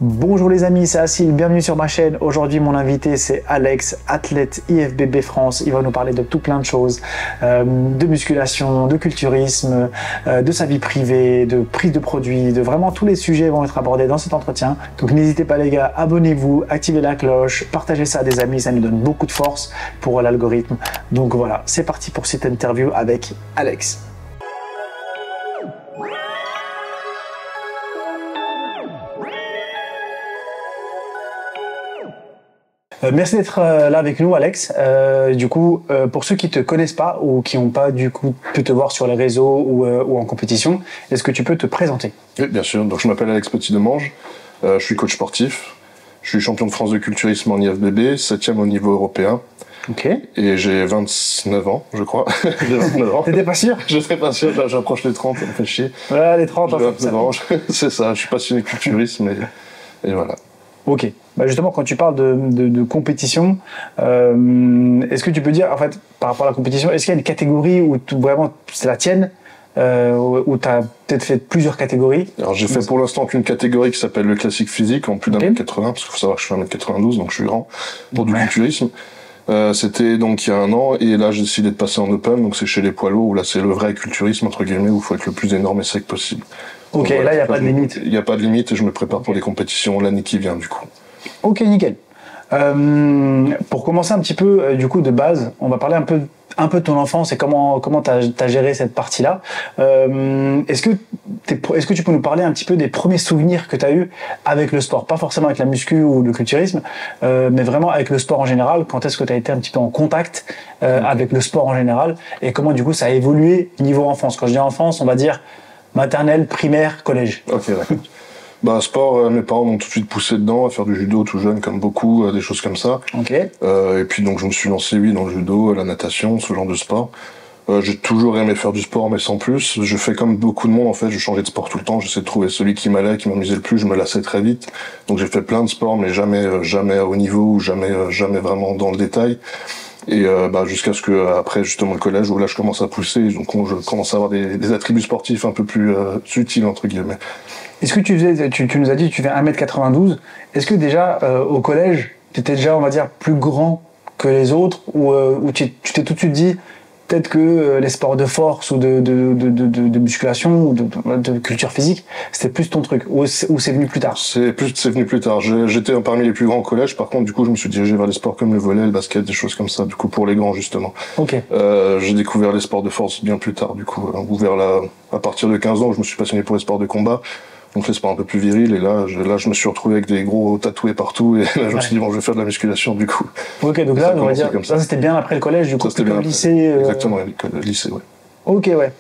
Bonjour les amis, c'est Asil, bienvenue sur ma chaîne. Aujourd'hui mon invité c'est Alex, athlète IFBB France. Il va nous parler de tout plein de choses, de musculation, de culturisme, de sa vie privée, de prise de produits, de vraiment tous les sujets vont être abordés dans cet entretien. Donc n'hésitez pas les gars, abonnez-vous, activez la cloche, partagez ça à des amis, ça nous donne beaucoup de force pour l'algorithme. Donc voilà, c'est parti pour cette interview avec Alex. Merci d'être là avec nous, Alex. Pour ceux qui te connaissent pas ou qui n'ont pas du coup pu te voir sur les réseaux ou en compétition, est-ce que tu peux te présenter? Oui, bien sûr. Donc, je m'appelle Alex Petit-Demange. Je suis coach sportif. Je suis champion de France de culturisme en IFBB, 7e au niveau européen. Ok. Et j'ai 29 ans, je crois. J'ai 29 ans. T'étais pas sûr? Je serais pas sûr. Là, j'approche les 30, ça me fait chier. Ouais, les 30 ans. J'ai 29 ans. C'est ça. Je suis passionné de culturisme et voilà. Ok. Bah justement, quand tu parles de compétition, est-ce que tu peux dire, en fait, par rapport à la compétition, est-ce qu'il y a une catégorie où vraiment c'est la tienne, où tu as peut-être fait plusieurs catégories? Alors, j'ai fait pour l'instant qu'une catégorie qui s'appelle le classique physique, en plus d'un mètre 80, parce qu'il faut savoir que je fais 1m92, donc je suis grand, pour du culturisme. C'était donc il y a 1 an, et là j'ai décidé de passer en open, donc c'est chez les poids lourds, où là c'est le vrai culturisme, entre guillemets, où il faut être le plus énorme et sec possible. Ok, donc, là il n'y a pas de limite. Il n'y a pas de limite, et je me prépare pour les compétitions l'année qui vient, du coup. Ok, nickel. Pour commencer un petit peu, du coup, de base, on va parler un peu de ton enfance et comment t'as géré cette partie-là. Est-ce que tu peux nous parler un petit peu des premiers souvenirs que tu as eu avec le sport? Pas forcément avec la muscu ou le culturisme, mais vraiment avec le sport en général. Quand est-ce que tu as été un petit peu en contact avec le sport en général et comment du coup ça a évolué niveau enfance? Quand je dis enfance, on va dire maternelle, primaire, collège. Ok, d'accord. Bah, sport, mes parents m'ont tout de suite poussé dedans, à faire du judo tout jeune, comme beaucoup, des choses comme ça. Ok. Et puis donc je me suis lancé, oui, dans le judo, la natation, ce genre de sport. J'ai toujours aimé faire du sport, mais sans plus. Je fais comme beaucoup de monde, en fait, je changeais de sport tout le temps. J'essaie de trouver celui qui m'allait, qui m'amusait le plus. Je me lassais très vite. Donc j'ai fait plein de sports, mais jamais à haut niveau, ou jamais vraiment dans le détail. Et jusqu'à ce que après justement le collège, où là je commence à pousser, donc je commence à avoir des attributs sportifs un peu plus utiles, entre guillemets. Est-ce que tu nous as dit que tu fais 1m92, est-ce que déjà au collège, tu étais déjà, on va dire, plus grand que les autres, ou tu t'es tout de suite dit peut-être que les sports de force ou de musculation ou de culture physique, c'était plus ton truc, ou c'est venu plus tard? C'est venu plus tard. J'étais parmi les plus grands au collège, par contre, du coup, je me suis dirigé vers les sports comme le volley, le basket, des choses comme ça, du coup, pour les grands, justement. Ok. J'ai découvert les sports de force bien plus tard, du coup, à partir de 15 ans, je me suis passionné pour les sports de combat. Donc les sports un peu plus virils, et là je me suis retrouvé avec des gros tatoués partout, et là je me suis dit bon, je vais faire de la musculation, du coup. Ok, donc là on va dire ça, c'était bien après le collège, du coup c'était bien lycée. Exactement, le lycée, ouais. Ok, ouais.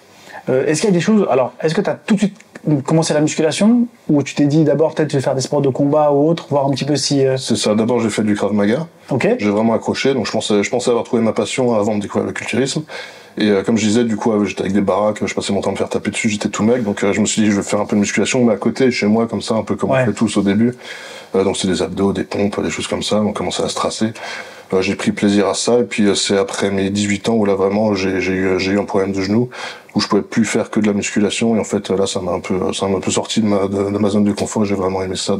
Est-ce qu'il y a des choses, alors est-ce que tu as tout de suite commencé la musculation, ou tu t'es dit d'abord peut-être je vais faire des sports de combat ou autre, voir un petit peu si... C'est ça, d'abord j'ai fait du Krav Maga. Ok. J'ai vraiment accroché, donc je pensais avoir trouvé ma passion avant de découvrir le culturisme. Et comme je disais, du coup, j'étais avec des baraques, je passais mon temps à me faire taper dessus, j'étais tout mec, donc je me suis dit je vais faire un peu de musculation, mais à côté, chez moi, comme ça, un peu comme on fait tous au début. Donc c'est des abdos, des pompes, des choses comme ça, on commençait à se tracer. J'ai pris plaisir à ça, et puis c'est après mes 18 ans où là vraiment j'ai eu un problème de genou, où je pouvais plus faire que de la musculation, et en fait là ça m'a un peu sorti de ma zone de confort. J'ai vraiment aimé ça.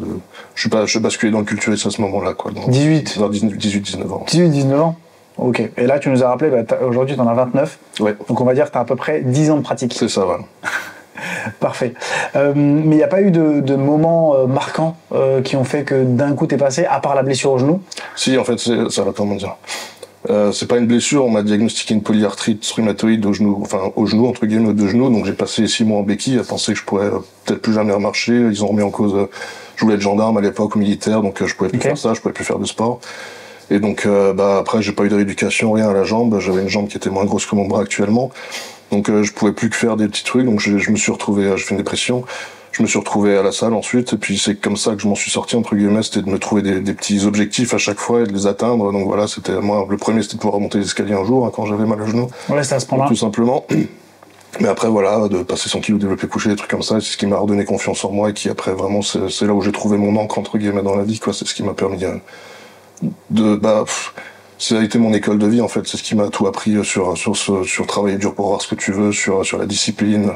Je suis basculé dans le culturisme à ce moment-là, quoi. Donc, 18-19 ans. 18-19 ans. Ok. Et là, tu nous as rappelé, aujourd'hui, tu en as 29. Ouais. Donc, on va dire que tu as à peu près 10 ans de pratique. C'est ça, voilà. Parfait. Mais il n'y a pas eu de moments marquants qui ont fait que d'un coup, tu es passé, à part la blessure au genou? Si, en fait, ça va, comment dire. C'est pas une blessure, on m'a diagnostiqué une polyarthrite rhumatoïde au genou, entre guillemets, de genou. Donc, j'ai passé 6 mois en béquille à penser que je pourrais peut-être plus jamais remarcher. Ils ont remis en cause, je voulais être gendarme à l'époque, ou militaire, donc je pouvais plus faire ça, je pouvais plus faire de sport. Et donc après j'ai pas eu de rééducation, rien à la jambe, j'avais une jambe qui était moins grosse que mon bras actuellement, donc je pouvais plus que faire des petits trucs, donc je me suis retrouvé, j'ai fait une dépression, je me suis retrouvé à la salle ensuite, et puis c'est comme ça que je m'en suis sorti, entre guillemets, c'était de me trouver des petits objectifs à chaque fois et de les atteindre. Donc voilà, c'était moi, le premier c'était de pouvoir remonter les escaliers un jour, quand j'avais mal au genou. Ouais, c'est à ce point-là. Tout simplement. Mais après voilà, de passer 100 kilos, développer couché, des trucs comme ça, c'est ce qui m'a redonné confiance en moi, et qui après vraiment c'est là où j'ai trouvé mon encre, entre guillemets, dans la vie, quoi. C'est ce qui m'a permis ça a été mon école de vie, en fait. C'est ce qui m'a tout appris sur travailler dur pour voir ce que tu veux, sur la discipline,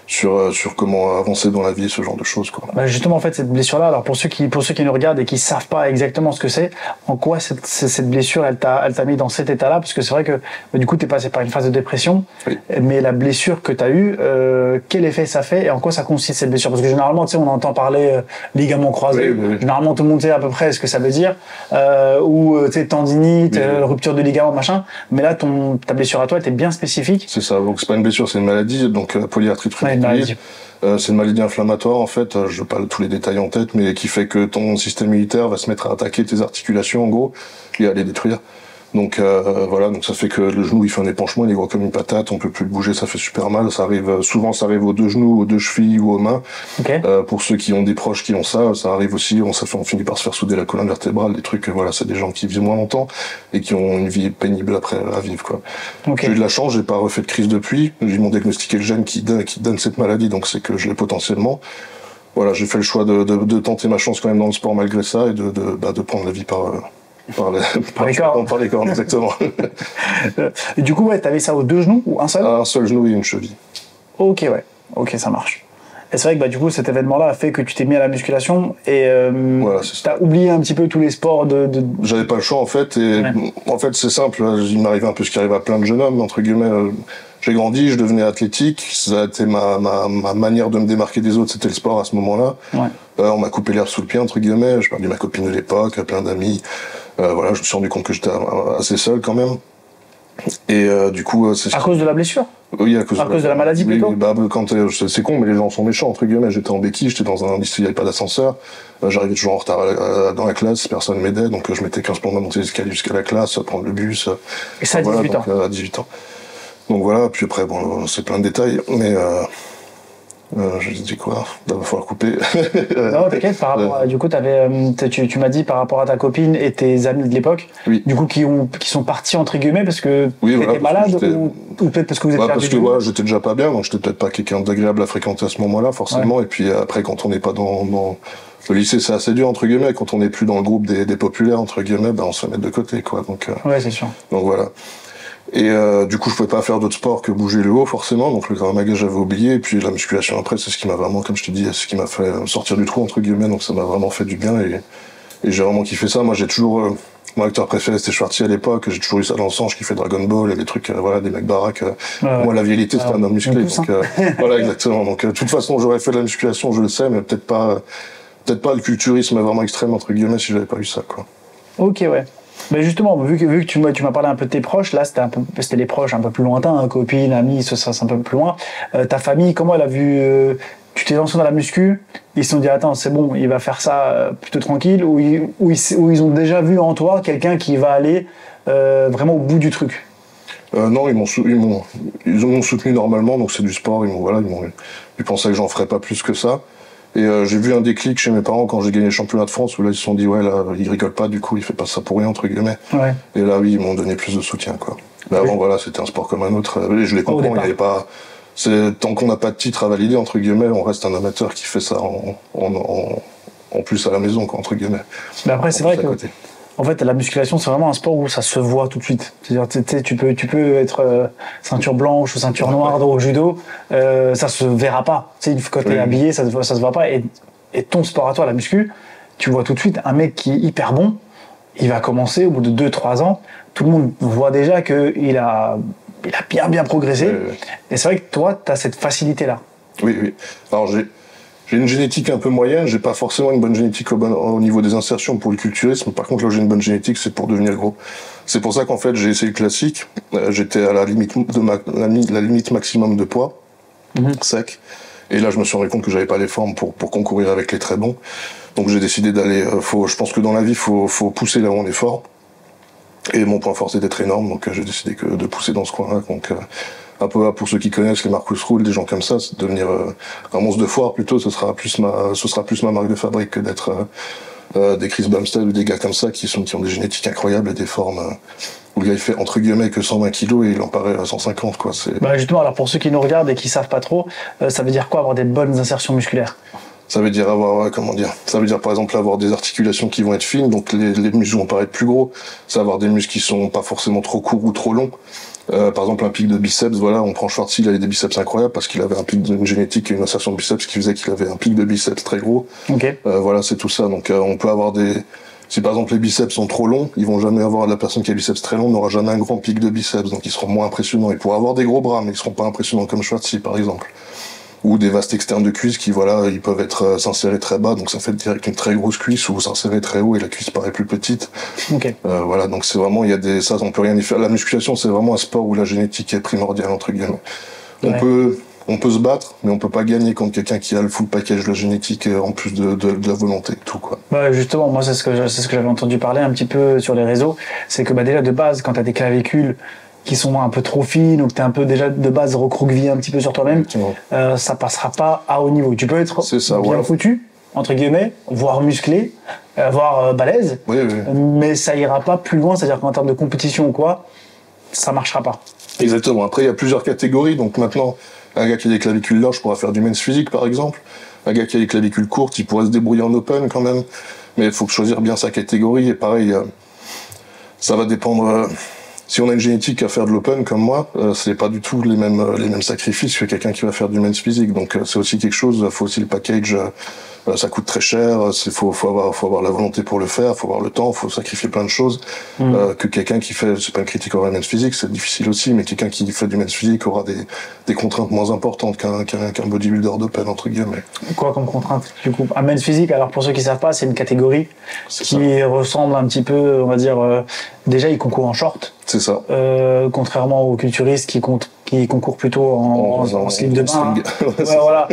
sur comment avancer dans la vie, ce genre de choses, quoi. Bah justement, en fait, cette blessure-là, alors pour ceux qui nous regardent et qui savent pas exactement ce que c'est, en quoi cette blessure, elle t'a mis dans cet état-là? Parce que c'est vrai que, bah, du coup, t'es passé par une phase de dépression, Oui. mais la blessure que t'as eue, quel effet ça fait et en quoi ça consiste cette blessure? Parce que généralement, tu sais, on entend parler ligament croisé. Oui. Généralement, tout le monde sait à peu près ce que ça veut dire, ou, tu sais, tendinite, rupture de ligament, machin. Mais là, ta blessure à toi, elle était bien spécifique. C'est ça. Donc c'est pas une blessure, c'est une maladie. Donc polyarthrite rhumatoïde. C'est une maladie inflammatoire en fait, je n'ai pas tous les détails en tête, mais qui fait que ton système immunitaire va se mettre à attaquer tes articulations en gros et à les détruire. Donc voilà, donc ça fait que le genou il fait un épanchement, il est gros comme une patate, on peut plus le bouger, ça fait super mal. Ça arrive souvent, ça arrive aux deux genoux, aux deux chevilles ou aux mains. Okay. Pour ceux qui ont des proches qui ont ça, ça arrive aussi. On finit par se faire souder la colonne vertébrale, des trucs. Voilà, c'est des gens qui vivent moins longtemps et qui ont une vie pénible après à vivre, quoi. Okay. J'ai eu de la chance, j'ai pas refait de crise depuis. Ils m'ont diagnostiqué le gène qui donne cette maladie, donc c'est que je l'ai potentiellement. Voilà, j'ai fait le choix de tenter ma chance quand même dans le sport malgré ça et de prendre la vie par les cornes, exactement. Et du coup, ouais, t'avais ça aux deux genoux ou un seul? Un seul genou et une cheville. Ok, ouais. Ok, ça marche. Et c'est vrai que bah, du coup, cet événement-là a fait que tu t'es mis à la musculation et voilà, t'as oublié un petit peu tous les sports J'avais pas le choix en fait, et en fait c'est simple, il m'arrivait un peu ce qui arrive à plein de jeunes hommes, entre guillemets. J'ai grandi, je devenais athlétique, ça a été ma manière de me démarquer des autres, c'était le sport à ce moment-là. Ouais. On m'a coupé l'herbe sous le pied, entre guillemets, j'ai perdu ma copine de l'époque, plein d'amis. Voilà, je me suis rendu compte que j'étais assez seul quand même. Et du coup, c'est à cause de la blessure? Oui, à cause de la maladie plutôt. Oui, bah, quand c'est con, mais les gens sont méchants entre guillemets. J'étais en béquille, j'étais dans un lycée, il n'y avait pas d'ascenseur. J'arrivais toujours en retard dans la classe, personne m'aidait, donc je mettais 15 plombs à monter les escaliers jusqu'à la classe, prendre le bus. Et ça à 18 ans. À 18 ans. Donc voilà, puis après bon, c'est plein de détails, mais je dis quoi? Il va falloir couper. Non, t'inquiète, par rapport à, du coup, tu m'as dit par rapport à ta copine et tes amis de l'époque, oui. Du coup, qui sont partis entre guillemets parce que t'étais malade ou peut-être parce que vous êtes parce que voilà, j'étais déjà pas bien, donc j'étais peut-être pas quelqu'un d'agréable à fréquenter à ce moment-là, forcément. Ouais. Et puis après, quand on n'est pas dans le lycée, c'est assez dur entre guillemets. Quand on n'est plus dans le groupe des populaires entre guillemets, ben on se fait mettre de côté, quoi. Donc ouais, c'est sûr. Donc voilà. Et du coup, je pouvais pas faire d'autres sports que bouger le haut, forcément. Donc le Krav Maga, j'avais oublié. Et puis la musculation après, c'est ce qui m'a vraiment, comme je te dis, c'est ce qui m'a fait sortir du trou entre guillemets. Donc ça m'a vraiment fait du bien et j'ai vraiment kiffé ça. Moi, j'ai toujours mon acteur préféré, c'était Schwarzy à l'époque. J'ai toujours eu ça dans le sang. Je kiffais Dragon Ball et des trucs, voilà, des mecs baraques. Moi, la virilité, c'était un homme musclé. Donc voilà, exactement. Donc de toute façon, j'aurais fait de la musculation, je le sais, mais peut-être pas le culturisme vraiment extrême entre guillemets si j'avais pas eu ça, quoi. Ok, ouais. Mais justement, vu que tu m'as parlé un peu de tes proches, là c'était les proches un peu plus lointains, hein, copines, amis, ça c'est un peu plus loin. Ta famille, comment elle a vu tu t'es lancé dans la muscu, ils se sont dit attends c'est bon, il va faire ça plutôt tranquille, ou ils ont déjà vu en toi quelqu'un qui va aller vraiment au bout du truc? Non, ils m'ont soutenu normalement, donc c'est du sport, ils pensaient que j'en ferais pas plus que ça. Et j'ai vu un déclic chez mes parents quand j'ai gagné le championnat de France, où là ils se sont dit ouais là il rigole pas, du coup il fait pas ça pour rien entre guillemets. Ouais. Et là oui, ils m'ont donné plus de soutien, quoi. Mais avant voilà, c'était un sport comme un autre. Et je les comprends, il y avait pas. Tant qu'on n'a pas de titre à valider entre guillemets, on reste un amateur qui fait ça en plus à la maison, quoi, entre guillemets. Mais après c'est vrai que en fait, la musculation, c'est vraiment un sport où ça se voit tout de suite. C'est-à-dire, tu peux être ceinture blanche ou ceinture noire au judo, ça se verra pas. Tu sais, quand t'es habillé, ça se voit pas. Et ton sport à toi, la muscu, tu vois tout de suite un mec qui est hyper bon, il va commencer au bout de 2-3 ans, tout le monde voit déjà qu'il a bien progressé. Et c'est vrai que toi, t'as cette facilité-là. Oui. Alors j'ai une génétique un peu moyenne, j'ai pas forcément une bonne génétique au niveau des insertions pour le culturisme. Par contre, là où j'ai une bonne génétique, c'est pour devenir gros. C'est pour ça qu'en fait, j'ai essayé le classique. J'étais à la limite la limite maximum de poids, sec. Et là, je me suis rendu compte que j'avais pas les formes pour concourir avec les très bons. Donc j'ai décidé d'aller, je pense que dans la vie, faut pousser là où on est fort. Et mon point fort, c'est d'être énorme, donc j'ai décidé de pousser dans ce coin-là. Donc un peu pour ceux qui connaissent les Marcus Rule, des gens comme ça, c'est de devenir un monstre de foire plutôt. Ce sera plus ma marque de fabrique que d'être des Chris Bumstead ou des gars comme ça qui ont des génétiques incroyables et des formes où le gars il fait entre guillemets que 120 kilos et il en paraît à 150, quoi. Bah justement, alors pour ceux qui nous regardent et qui savent pas trop, ça veut dire quoi avoir des bonnes insertions musculaires? Ça veut dire ça veut dire par exemple avoir des articulations qui vont être fines, donc les muscles vont paraître plus gros. Ça va avoir des muscles qui sont pas forcément trop courts ou trop longs. Par exemple, un pic de biceps, voilà, on prend Schwartzy, il avait des biceps incroyables parce qu'il avait un pic d'une génétique et une insertion de biceps qui faisait qu'il avait un pic de biceps très gros. Ok. Voilà, c'est tout ça. Donc, on peut avoir si par exemple les biceps sont trop longs, ils vont jamais avoir, la personne qui a les biceps très longs n'aura jamais un grand pic de biceps, donc ils seront moins impressionnants. Ils pourront avoir des gros bras, mais ils seront pas impressionnants comme Schwartzy, par exemple. Ou des vastes externes de cuisse qui, voilà, ils peuvent être s'insérer très bas, donc ça fait direct une très grosse cuisse, ou s'insérer très haut et la cuisse paraît plus petite. Ok. Voilà, donc c'est vraiment, ça, on peut rien y faire. La musculation, c'est vraiment un sport où la génétique est primordiale, entre guillemets. On peut se battre, mais on peut pas gagner contre quelqu'un qui a le full package de la génétique en plus de la volonté et tout, quoi. Ouais, justement, moi, c'est ce que j'avais entendu parler un petit peu sur les réseaux. C'est que, déjà, de base, quand t'as des clavicules qui sont un peu trop fines ou que t'es un peu déjà de base recroquevillé un petit peu sur toi-même, ça passera pas à haut niveau. Tu peux être bien foutu, entre guillemets, voire musclé, voire balèze, mais ça ira pas plus loin, c'est-à-dire qu'en termes de compétition ou quoi, ça marchera pas. Exactement. Après, il y a plusieurs catégories, donc maintenant, un gars qui a des clavicules larges pourra faire du men's physique, par exemple. Un gars qui a des clavicules courtes, il pourrait se débrouiller en open quand même, mais il faut choisir bien sa catégorie, et pareil, ça va dépendre. Si on a une génétique à faire de l'open comme moi, c'est pas du tout les mêmes sacrifices que quelqu'un qui va faire du men's physique. Donc c'est aussi quelque chose, faut aussi le package, ça coûte très cher, faut avoir la volonté pour le faire, faut avoir le temps, faut sacrifier plein de choses. Que quelqu'un qui fait, c'est pas une critique envers le men's physique, c'est difficile aussi, mais quelqu'un qui fait du men's physique aura des contraintes moins importantes qu'un bodybuilder d'open, entre guillemets. Quoi comme contrainte, du coup? Un men's physique, alors pour ceux qui savent pas, c'est une catégorie qui ressemble un petit peu, on va dire, déjà il concourt en short. C'est ça. Contrairement aux culturistes qui concourent plutôt en slip de bain. Ouais, voilà.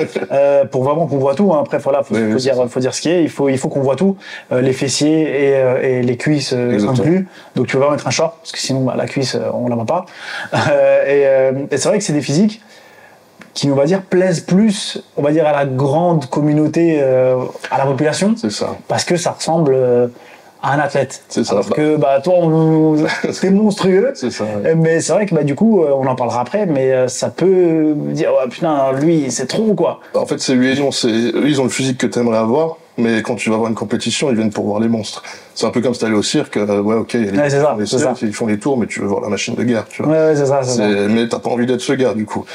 Pour vraiment qu'on voit tout. Hein. Après, voilà, faut dire ce qui est. Il faut qu'on voit tout. Les fessiers et les cuisses inclus. Donc tu vas vraiment mettre un short parce que sinon la cuisse on la voit pas. Et c'est vrai que c'est des physiques qui, on va dire, plaisent plus, on va dire, à la grande communauté, à la population. C'est ça. Parce que ça ressemble à un athlète. C'est ça. Alors que toi, c'est monstrueux. C'est ça. Ouais. Mais c'est vrai que du coup, on en parlera après, mais ça peut dire ouais, putain, lui, c'est trop quoi. En fait, c'est lui et non, eux, ils ont le physique que t'aimerais avoir. Mais quand tu vas voir une compétition, ils viennent pour voir les monstres. C'est un peu comme si t'allais au cirque, ouais, ok, il y a ils font les tours, mais tu veux voir la machine de guerre, tu vois. Ouais, c'est ça. Mais t'as pas envie d'être ce gars, du coup.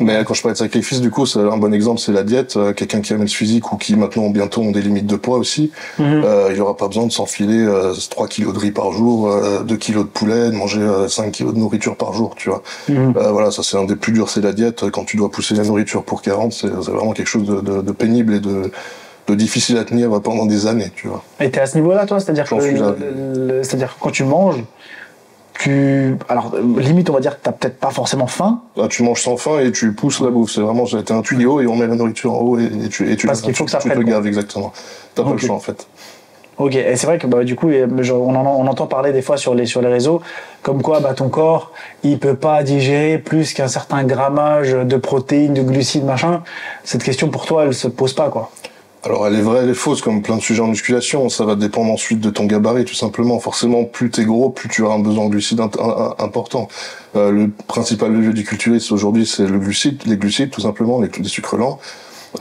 Mais quand je parlais de sacrifice, du coup, c'est un bon exemple, c'est la diète. Quelqu'un qui aime le physique ou qui maintenant, bientôt, ont des limites de poids aussi, il aura pas besoin de s'enfiler 3 kilos de riz par jour, 2 kilos de poulet, de manger 5 kilos de nourriture par jour, tu vois. Voilà, ça c'est un des plus durs, c'est la diète. Quand tu dois pousser la nourriture pour 40, c'est vraiment quelque chose de pénible et de difficile à tenir pendant des années, tu vois. Et t'es à ce niveau-là, toi? C'est-à-dire que quand tu manges, alors, limite, on va dire que t'as peut-être pas forcément faim. Ah, tu manges sans faim et tu pousses la bouffe. C'est vraiment, t'as un tuyau et on met la nourriture en haut et tu parce qu'il faut que ça prenne. Tu te gaves, exactement. T'as pas le choix, en fait. Ok, et c'est vrai que du coup, on entend parler des fois sur les réseaux, comme quoi ton corps, il peut pas digérer plus qu'un certain grammage de protéines, de glucides, machin. Cette question pour toi, elle se pose pas, quoi. Alors elle est vraie, elle est fausse, comme plein de sujets en musculation. Ça va dépendre ensuite de ton gabarit, tout simplement. Forcément, plus t'es gros, plus tu auras un besoin en glucides important. Le principal levier du culturiste aujourd'hui, c'est les glucides, tout simplement, les sucres lents.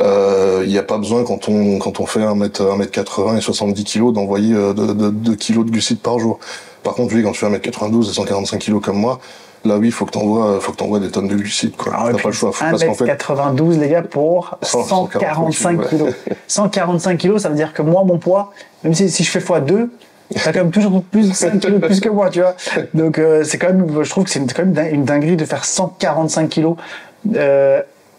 Il n'y a pas besoin, quand on fait 1m80 et 70 kg, d'envoyer 2 kg de glucides par jour. Par contre, quand tu fais 1m92 et 145 kg comme moi, là oui, faut que t'envoies des tonnes de glucides, quoi. T'as pas le choix. 1m92, les gars, pour 145 kilos. 145 kilos, ça veut dire que moi, mon poids, même si je fais x2, t'as quand même toujours plus 5 kilos de plus que moi, tu vois. Donc, c'est quand même, je trouve que c'est quand même une dinguerie de faire 145 kilos.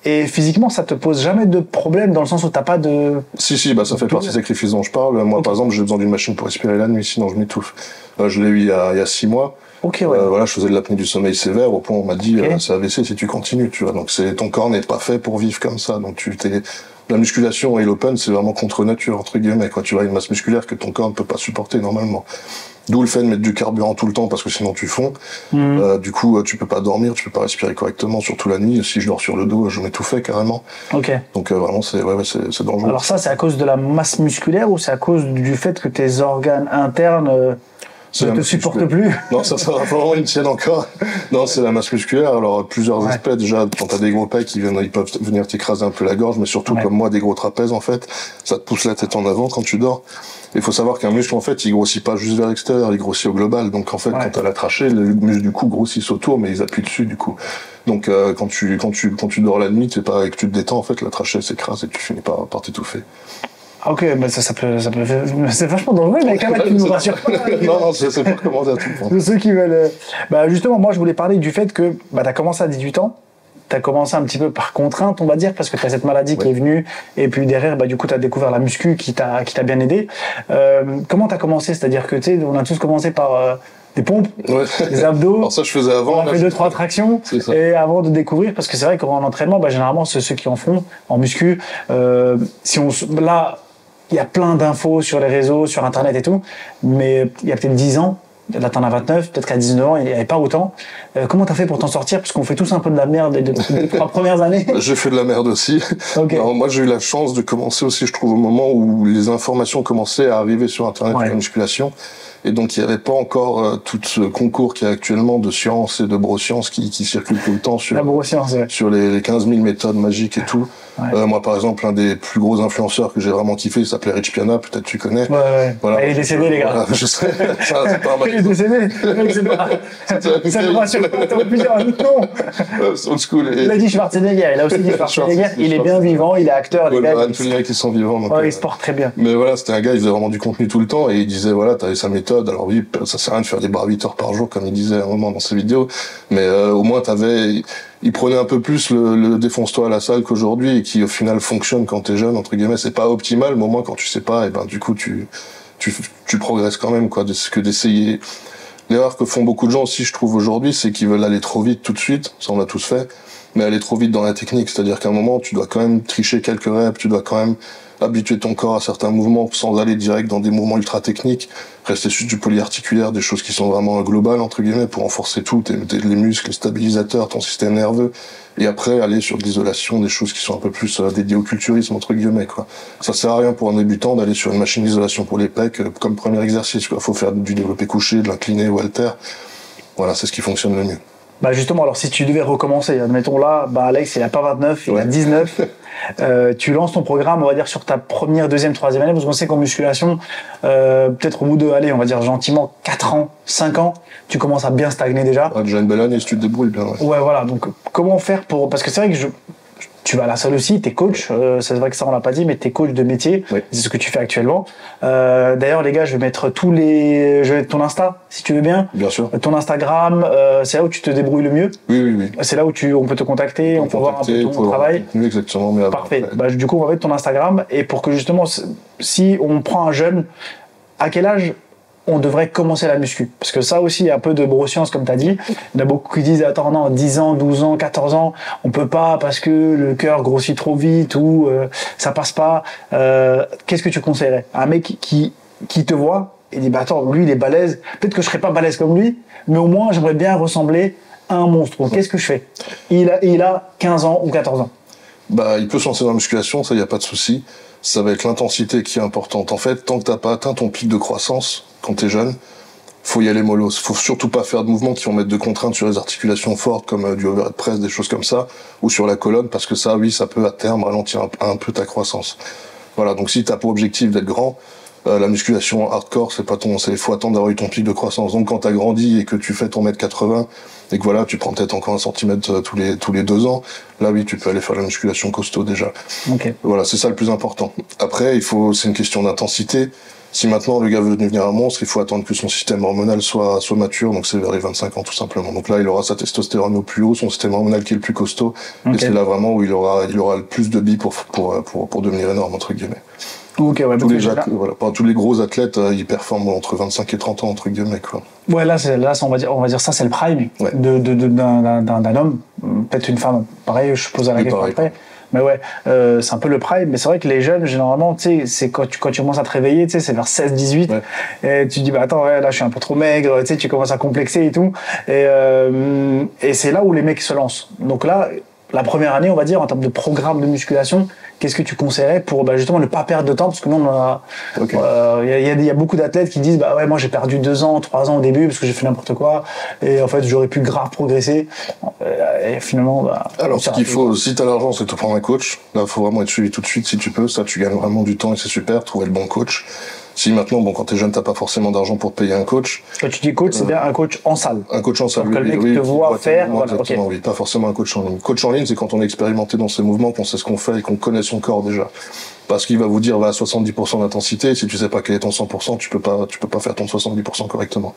Et physiquement, ça te pose jamais de problème dans le sens où t'as pas de... Si, ça fait partie des sacrifices dont je parle. Moi, par exemple, j'ai besoin d'une machine pour respirer la nuit, sinon je m'étouffe. Je l'ai eu il y a 6 mois. Okay, ouais. Voilà, je faisais de l'apnée du sommeil sévère, au point où on m'a dit, c'est AVC si tu continues, tu vois. Donc ton corps n'est pas fait pour vivre comme ça. Donc la musculation et l'open, c'est vraiment contre nature, entre guillemets, quoi. Tu vois, une masse musculaire que ton corps ne peut pas supporter normalement. D'où le fait de mettre du carburant tout le temps, parce que sinon tu fonds. Du coup, tu peux pas dormir, tu peux pas respirer correctement, surtout la nuit. Si je dors sur le dos, je m'étouffais carrément. Ok. Donc vraiment, c'est dangereux. Alors ça, c'est à cause de la masse musculaire ou c'est à cause du fait que tes organes internes ne te supportent plus? Non, ça sera vraiment une tienne encore. Non, c'est la masse musculaire. Alors, plusieurs aspects. Déjà, quand t'as des gros pecs, ils peuvent venir t'écraser un peu la gorge, mais surtout, comme moi, des gros trapèzes, en fait. Ça te pousse la tête en avant quand tu dors. Il faut savoir qu'un muscle, en fait, il grossit pas juste vers l'extérieur, il grossit au global. Donc, en fait, quand t'as la trachée, les muscles, du coup, grossissent autour, mais ils appuient dessus, du coup. Donc, quand tu dors la nuit, et que tu te détends, en fait, la trachée s'écrase et tu finis par t'étouffer. Ah, ok, mais ça peut, c'est vachement dangereux, mais quand même, tu nous rassures pas. Non, c'est pas recommandé à tout le monde. Pour ceux qui veulent, justement, moi, je voulais parler du fait que, t'as commencé à 18 ans. T'as commencé un petit peu par contrainte, on va dire, parce que t'as cette maladie qui est venue, et puis derrière, du coup, t'as découvert la muscu qui t'a bien aidé. Comment t'as commencé? C'est-à-dire que, tu sais, on a tous commencé par des pompes, des abdos. Alors ça, je faisais avant. On a fait 2-3 tractions, et avant de découvrir, parce que c'est vrai qu'en entraînement, généralement, c'est ceux qui en font, en muscu, là, il y a plein d'infos sur les réseaux, sur Internet et tout, mais il y a peut-être 10 ans, là t'en as 29, peut-être qu'à 19 ans il n'y avait pas autant. Comment t'as fait pour t'en sortir? Parce qu'on fait tous un peu de la merde les 3 premières années. J'ai fait de la merde aussi. Okay. Alors, moi j'ai eu la chance de commencer aussi, je trouve, au moment où les informations commençaient à arriver sur Internet sur la musculation. Et donc il n'y avait pas encore tout ce concours qu'il y a actuellement de sciences et de brosciences qui circulent tout le temps sur, sur les 15 000 méthodes magiques et tout. Moi par exemple, un des plus gros influenceurs que j'ai vraiment kiffé, il s'appelait Rich Piana, peut-être tu connais. Voilà. Il est décédé les gars. Voilà, je sais, ça, c'est pas un mal. Il est décédé. Ça me rassure pas, t'aurais pu dire un autre nom. Old school. Il a dit Schwarzenegger, il a aussi dit Schwarzenegger, il est bien vivant, il est acteur. Les gars, tous les mecs qui sont vivants. Donc, il se porte très bien. Mais voilà, c'était un gars, il faisait vraiment du contenu tout le temps et il disait voilà, t'avais sa méthode. Alors oui, ça sert à rien de faire des bras 8 heures par jour comme il disait à un moment dans ses vidéos, mais au moins il prenait un peu plus le défonce-toi à la salle qu'aujourd'hui et qui au final fonctionne quand t'es jeune, entre guillemets. C'est pas optimal, mais au moins quand tu sais pas, et du coup tu progresses quand même, quoi, que d'essayer. L'erreur que font beaucoup de gens aussi, je trouve, aujourd'hui, c'est qu'ils veulent aller trop vite tout de suite. Ça, on l'a tous fait. Mais aller trop vite dans la technique. C'est-à-dire qu'à un moment, tu dois quand même tricher quelques reps, tu dois quand même habituer ton corps à certains mouvements sans aller direct dans des mouvements ultra techniques. Rester sur du polyarticulaire, des choses qui sont vraiment globales, entre guillemets, pour renforcer tout, les muscles, les stabilisateurs, ton système nerveux. Et après, aller sur de l'isolation, des choses qui sont un peu plus dédiées au culturisme, entre guillemets, quoi. Ça sert à rien pour un débutant d'aller sur une machine d'isolation pour les pecs comme premier exercice, quoi. Faut faire du développé couché, de l'incliné ou halter. Voilà, c'est ce qui fonctionne le mieux. Justement, alors si tu devais recommencer, admettons là, Alex il a pas 29, il a 19, tu lances ton programme, on va dire, sur ta première, deuxième, troisième année, parce qu'on sait qu'en musculation, peut-être au bout de, allez, on va dire gentiment, 4 ans, 5 ans, tu commences à bien stagner déjà. Déjà une belle année si tu te débrouilles bien. Ouais, voilà, donc comment faire pour... Parce que c'est vrai que tu vas à la salle aussi, t'es coach, c'est vrai que ça on l'a pas dit, mais t'es coach de métier, c'est ce que tu fais actuellement. D'ailleurs les gars, je vais mettre ton Insta, si tu veux bien. Bien sûr. Ton Instagram, c'est là où tu te débrouilles le mieux. Oui. C'est là où on peut te contacter, on peut voir un peu ton travail. Exactement. Mais parfait. Du coup, on va mettre ton Instagram, et pour que justement, si on prend un jeune, à quel âge on devrait commencer la muscu? Parce que ça aussi, il y a un peu de broscience, comme tu as dit. Il y en a beaucoup qui disent, attends, non, 10 ans, 12 ans, 14 ans, on peut pas parce que le cœur grossit trop vite ou ça passe pas. Qu'est-ce que tu conseillerais? Un mec qui te voit et dit, attends, lui, il est balèze. Peut-être que je serais pas balèze comme lui, mais au moins, j'aimerais bien ressembler à un monstre. Donc, qu'est-ce que je fais? Il a 15 ans ou 14 ans. Il peut se lancer dans la musculation, ça, il n'y a pas de souci. Ça va être l'intensité qui est importante. En fait, tant que t'as pas atteint ton pic de croissance, quand t'es jeune, faut y aller mollo. Faut surtout pas faire de mouvements qui vont mettre de contraintes sur les articulations fortes, comme du overhead press, des choses comme ça, ou sur la colonne, parce que ça, oui, ça peut à terme ralentir un peu ta croissance. Voilà, donc si t'as pour objectif d'être grand, la musculation hardcore, faut attendre d'avoir eu ton pic de croissance. Donc quand t'as grandi et que tu fais ton 1m80, et que voilà, tu prends peut-être encore 1 centimètre tous les 2 ans, là oui, tu peux aller faire la musculation costaud déjà. Okay. Voilà, c'est ça le plus important. Après, c'est une question d'intensité. Si maintenant le gars veut devenir un monstre, il faut attendre que son système hormonal soit mature, donc c'est vers les 25 ans tout simplement. Donc là, il aura sa testostérone au plus haut, son système hormonal qui est le plus costaud, et c'est là vraiment où il aura le plus de billes pour devenir énorme, entre guillemets. Tous les gros athlètes, ils performent entre 25 et 30 ans, entre guillemets, quoi. Ouais, là, on va dire ça, c'est le prime d'un homme, peut-être une femme. Pareil, je pose la question après. Mais ouais, c'est un peu le prime. Mais c'est vrai que les jeunes, généralement, tu sais, c'est quand tu commences à te réveiller, tu sais, c'est vers 16-18. Ouais. Et tu te dis, attends, là, je suis un peu trop maigre, tu sais, tu commences à complexer et tout. Et c'est là où les mecs se lancent. Donc là, la première année, on va dire, en termes de programme de musculation, qu'est-ce que tu conseillerais pour justement ne pas perdre de temps? Parce que nous, il y a beaucoup d'athlètes qui disent, moi j'ai perdu 2 ans, 3 ans au début parce que j'ai fait n'importe quoi et en fait j'aurais pu grave progresser. Et finalement, alors ce qu'il faut, si t'as l'argent, c'est de prendre un coach. Là, il faut vraiment être suivi tout de suite si tu peux. Ça, tu gagnes vraiment du temps et c'est super. Trouver le bon coach. Si maintenant, bon, quand t'es jeune, t'as pas forcément d'argent pour te payer un coach. Quand tu dis coach, c'est bien un coach en salle. Un coach en salle. Donc, que le mec te voit faire, voilà, exactement, oui, pas forcément un coach en ligne. Coach en ligne, c'est quand on est expérimenté dans ses mouvements, qu'on sait ce qu'on fait et qu'on connaît son corps déjà. Parce qu'il va vous dire, va à 70% d'intensité, si tu sais pas quel est ton 100%, tu peux pas faire ton 70% correctement.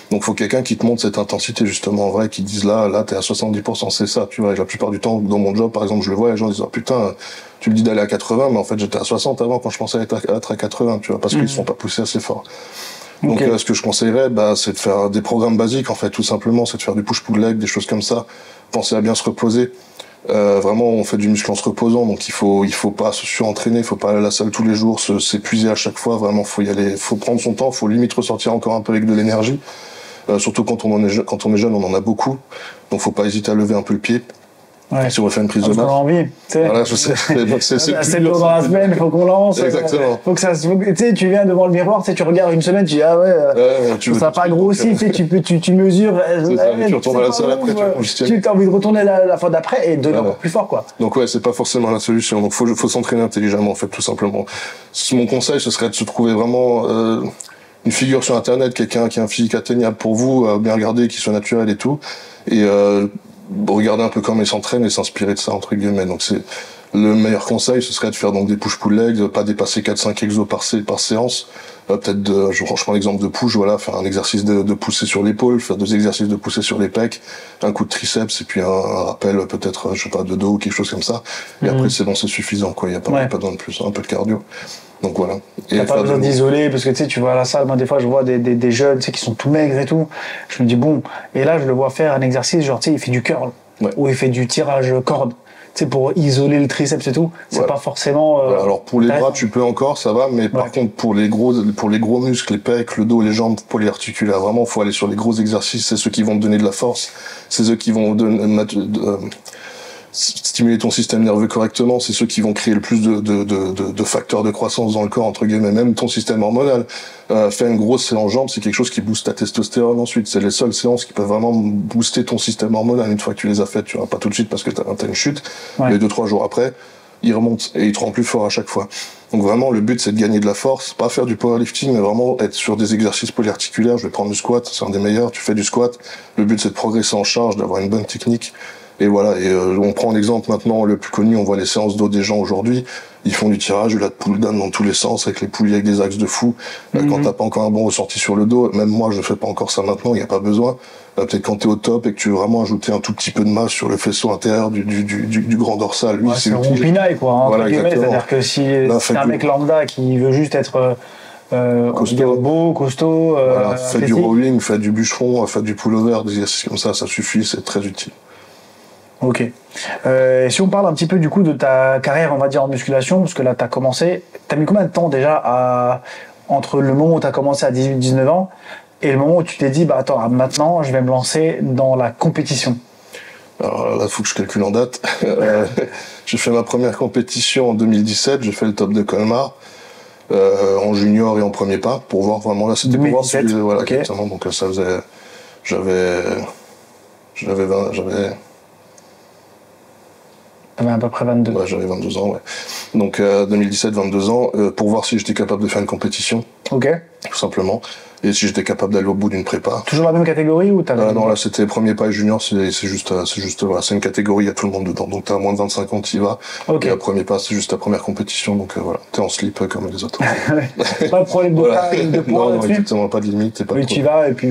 Donc, faut quelqu'un qui te montre cette intensité, justement, en vrai, qui dise là, t'es à 70%, c'est ça, tu vois. Et la plupart du temps, dans mon job, par exemple, je le vois, les gens disent, oh, putain, tu me dis d'aller à 80, mais en fait, j'étais à 60 avant quand je pensais être à 80, tu vois, parce qu'ils se sont pas poussés assez fort. Donc, ce que je conseillerais, c'est de faire des programmes basiques, en fait, tout simplement, c'est de faire du push-pull leg, des choses comme ça. Pensez à bien se reposer. Vraiment, on fait du muscle en se reposant, donc il faut pas se surentraîner, il faut pas aller à la salle tous les jours, s'épuiser à chaque fois. Vraiment, faut y aller, faut prendre son temps, faut limite ressortir encore un peu avec de l'énergie. Surtout quand on est jeune, on en a beaucoup, donc faut pas hésiter à lever un peu le pied. Ouais. Si on refait une prise de barre. On a envie, tu sais. Voilà, je sais. C'est tôt dans la semaine, il faut qu'on lance. Exactement. Faut que ça, tu sais, tu viens devant le miroir, tu sais, tu regardes une semaine, tu dis, ah ouais, ça n'a pas grossi, tu sais, tu mesures. Tu retournes à la salle après, tu as envie de retourner la fois d'après et de encore plus fort, quoi. Donc ouais, c'est pas forcément la solution. Donc faut s'entraîner intelligemment, en fait, tout simplement. Mon conseil, ce serait de se trouver vraiment, une figure sur internet, quelqu'un qui a un physique atteignable pour vous, bien regarder, qui soit naturel et tout. Et, regarder un peu comment il s'entraîne et s'inspirer de ça, entre guillemets. Donc c'est le meilleur conseil, ce serait de faire donc des push-pull legs, pas dépasser 4-5 exos par séance. Peut-être je prends l'exemple de push, voilà, faire un exercice de pousser sur l'épaule, faire 2 exercices de pousser sur les pecs, un coup de triceps et puis un rappel peut-être, je sais pas, de dos ou quelque chose comme ça. Et après c'est bon, c'est suffisant, quoi. Il y a pas besoin de plus, un peu de cardio. Donc voilà. Et t'as pas besoin d'isoler, parce que tu sais, tu vas à la salle, moi des fois je vois des jeunes, tu sais, qui sont tout maigres et tout. Je me dis bon, et là je le vois faire un exercice, genre tu sais, il fait du curl, ou il fait du tirage corde. Tu sais, pour isoler le triceps et tout, c'est pas forcément. Alors pour les bras, tu peux encore, ça va, mais par contre pour les gros muscles, les pecs, le dos, les jambes polyarticulaires, vraiment, faut aller sur les gros exercices. C'est ceux qui vont te donner de la force, c'est ceux qui vont stimuler ton système nerveux correctement, c'est ceux qui vont créer le plus de facteurs de croissance dans le corps, entre guillemets, même ton système hormonal. Faire une grosse séance jambes, c'est quelque chose qui booste ta testostérone ensuite. C'est les seules séances qui peuvent vraiment booster ton système hormonal une fois que tu les as faites. Tu vois, pas tout de suite parce que t'as une chute, mais 2-3 jours après, il remonte et il te rend plus fort à chaque fois. Donc vraiment, le but, c'est de gagner de la force, pas faire du powerlifting, mais vraiment être sur des exercices polyarticulaires. Je vais prendre du squat, c'est un des meilleurs. Tu fais du squat. Le but, c'est de progresser en charge, d'avoir une bonne technique. Et voilà, et on prend un exemple maintenant, le plus connu, on voit les séances dos des gens aujourd'hui, ils font du tirage, de pull down dans tous les sens, avec les poulies avec des axes de fou. Quand t'as pas encore un bon ressenti sur le dos, même moi je fais pas encore ça maintenant, il n'y a pas besoin. Peut-être quand t'es au top et que tu veux vraiment ajouter un tout petit peu de masse sur le faisceau intérieur du grand dorsal, lui c'est utile. Rompinaille, quoi, hein, voilà, c'est-à-dire que si c'est un mec lambda qui veut juste être costaud, beau, costaud, voilà, fait du rowing, fait du bûcheron, fait du pullover, des exercices comme ça suffit, c'est très utile. Ok. Si on parle un petit peu du coup de ta carrière, on va dire en musculation, parce que là t'as commencé, t'as mis combien de temps déjà entre le moment où t'as commencé à 18-19 ans et le moment où tu t'es dit bah attends, maintenant je vais me lancer dans la compétition? Alors là, faut que je calcule en date. J'ai fait ma première compétition en 2017, j'ai fait le top de Colmar, en junior et en premier pas, pour voir vraiment là, c'était pour voir si voilà, okay. Exactement, donc ça faisait, T'avais à peu près 22. Ouais, j'avais 22 ans, ouais. Donc 2017, 22 ans, pour voir si j'étais capable de faire une compétition. Ok. Tout simplement. Et si j'étais capable d'aller au bout d'une prépa. Toujours la même catégorie ou t'avais... Non, là c'était premier pas et junior, c'est juste voilà, c'est une catégorie, il y a tout le monde dedans. Donc t'as moins de 25 ans, t'y vas. Okay. Et le premier pas, c'est juste ta première compétition, donc voilà, t'es en slip comme les autres. Pas de problème de taille, de poids là-dessus. Non, exactement, pas de limite. Pas oui, tu y vas et puis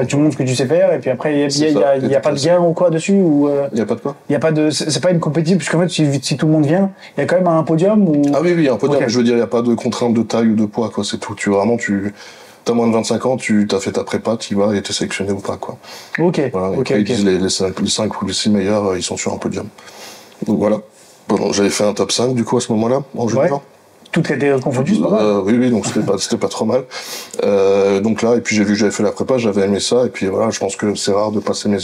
tu montres ce que tu sais faire et puis après il y a pas de gain ou quoi dessus ou il y a pas de quoi? Il y a pas de, c'est pas une compétition puisqu'en fait si tout le monde vient, il y a quand même un podium ou... Ah oui, un podium. Okay. Je veux dire, il y a pas de contrainte de taille ou de poids, quoi. C'est tout. T'as moins de 25 ans, tu t'as fait ta prépa, tu y vas et t'es sélectionné ou pas, quoi. Ok. Voilà, et après, ils disent les 5 ou les 6 meilleurs, ils sont sur un podium. Donc voilà. Bon, j'avais fait un top 5 du coup à ce moment-là, en junior. Ouais. Toutes catégories confondues, oui, donc c'était pas trop mal. Donc là, et puis j'ai vu que j'avais fait la prépa, j'avais aimé ça, et puis voilà, je pense que c'est rare de pas aimer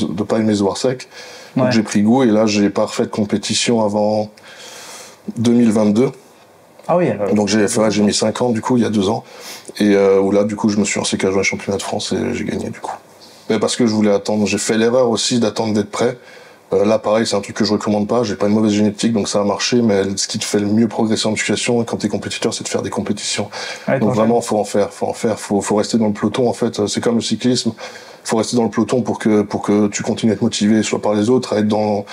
se voir sec. Donc j'ai pris goût, et là j'ai pas refait de compétition avant 2022. Ah oui. Donc j'ai mis 5 ans du coup, il y a 2 ans, et où là du coup je me suis lancé qu'à jouer championnat de France et j'ai gagné du coup. Mais parce que je voulais attendre, j'ai fait l'erreur aussi d'attendre d'être prêt, Là, pareil, c'est un truc que je recommande pas. J'ai pas une mauvaise génétique, donc ça a marché. Mais ce qui te fait le mieux progresser en musculation quand t'es compétiteur, c'est de faire des compétitions. Ouais, donc vraiment, faut en faire. Faut rester dans le peloton. En fait, c'est comme le cyclisme. Faut rester dans le peloton pour que tu continues à être motivé, soit par les autres, à être dans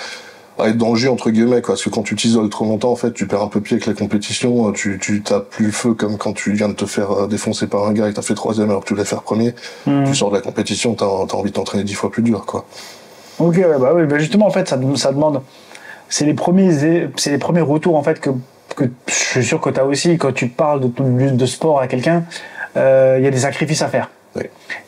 le jus entre guillemets, quoi. Parce que quand tu t'isoles trop longtemps, en fait, tu perds un peu pied avec la compétition. Tu tapes plus le feu comme quand tu viens de te faire défoncer par un gars et que t'as fait 3e alors que tu voulais faire premier. Tu sors de la compétition, t'as envie de t'entraîner 10 fois plus dur, quoi. Ok, ouais, bah oui, bah justement, en fait, ça demande. C'est les premiers retours, en fait, que je suis sûr que tu as aussi quand tu parles de sport à quelqu'un. Il y a des sacrifices à faire. Oui.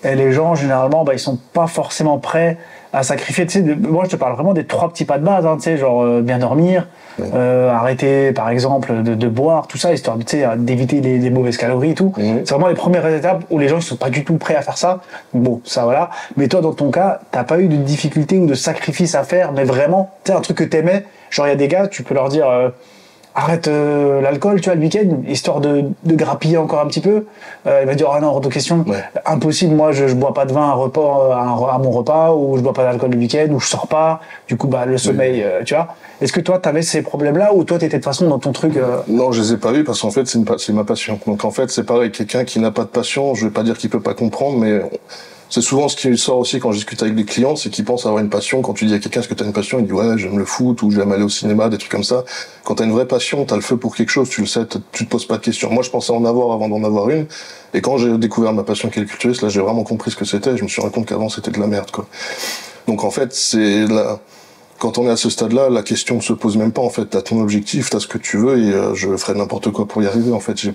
Et les gens, généralement, bah, ils sont pas forcément prêts à sacrifier. Tu sais, moi, je te parle vraiment des 3 petits pas de base, hein, tu sais, genre bien dormir, oui. Arrêter, par exemple, de boire, tout ça, histoire d'éviter les mauvaises calories et tout. C'est vraiment les premières étapes où les gens ils sont pas du tout prêts à faire ça. Bon, ça voilà. Mais toi, dans ton cas, t'as pas eu de difficulté ou de sacrifice à faire, mais vraiment, tu sais, un truc que t'aimais. Genre, il y a des gars, tu peux leur dire. Arrête l'alcool, tu vois, le week-end, histoire de grappiller encore un petit peu. Il va dire, ah non, hors de question. Ouais. Impossible, moi, je bois pas de vin à mon repas, ou je bois pas d'alcool le week-end, ou je sors pas. Du coup, bah, le sommeil, tu vois. Est-ce que toi, t'avais ces problèmes-là, ou toi, t'étais de toute façon dans ton truc Non, je les ai pas eu parce qu'en fait, c'est ma passion. Donc, en fait, c'est pareil, quelqu'un qui n'a pas de passion, je vais pas dire qu'il peut pas comprendre, mais c'est souvent ce qui sort aussi quand je discute avec des clients, c'est qu'ils pensent avoir une passion. Quand tu dis à quelqu'un, est-ce que t'as une passion? Il dit, ouais, j'aime le foot, ou j'aime aller au cinéma, des trucs comme ça. Quand t'as une vraie passion, t'as le feu pour quelque chose, tu le sais, tu te poses pas de questions. Moi, je pensais en avoir avant d'en avoir une. Et quand j'ai découvert ma passion qui est le culturiste, là, j'ai vraiment compris ce que c'était. Je me suis rendu compte qu'avant, c'était de la merde, quoi. Donc, en fait, quand on est à ce stade-là, la question ne se pose même pas, en fait. T'as ton objectif, t'as ce que tu veux, et je ferai n'importe quoi pour y arriver, en fait. Je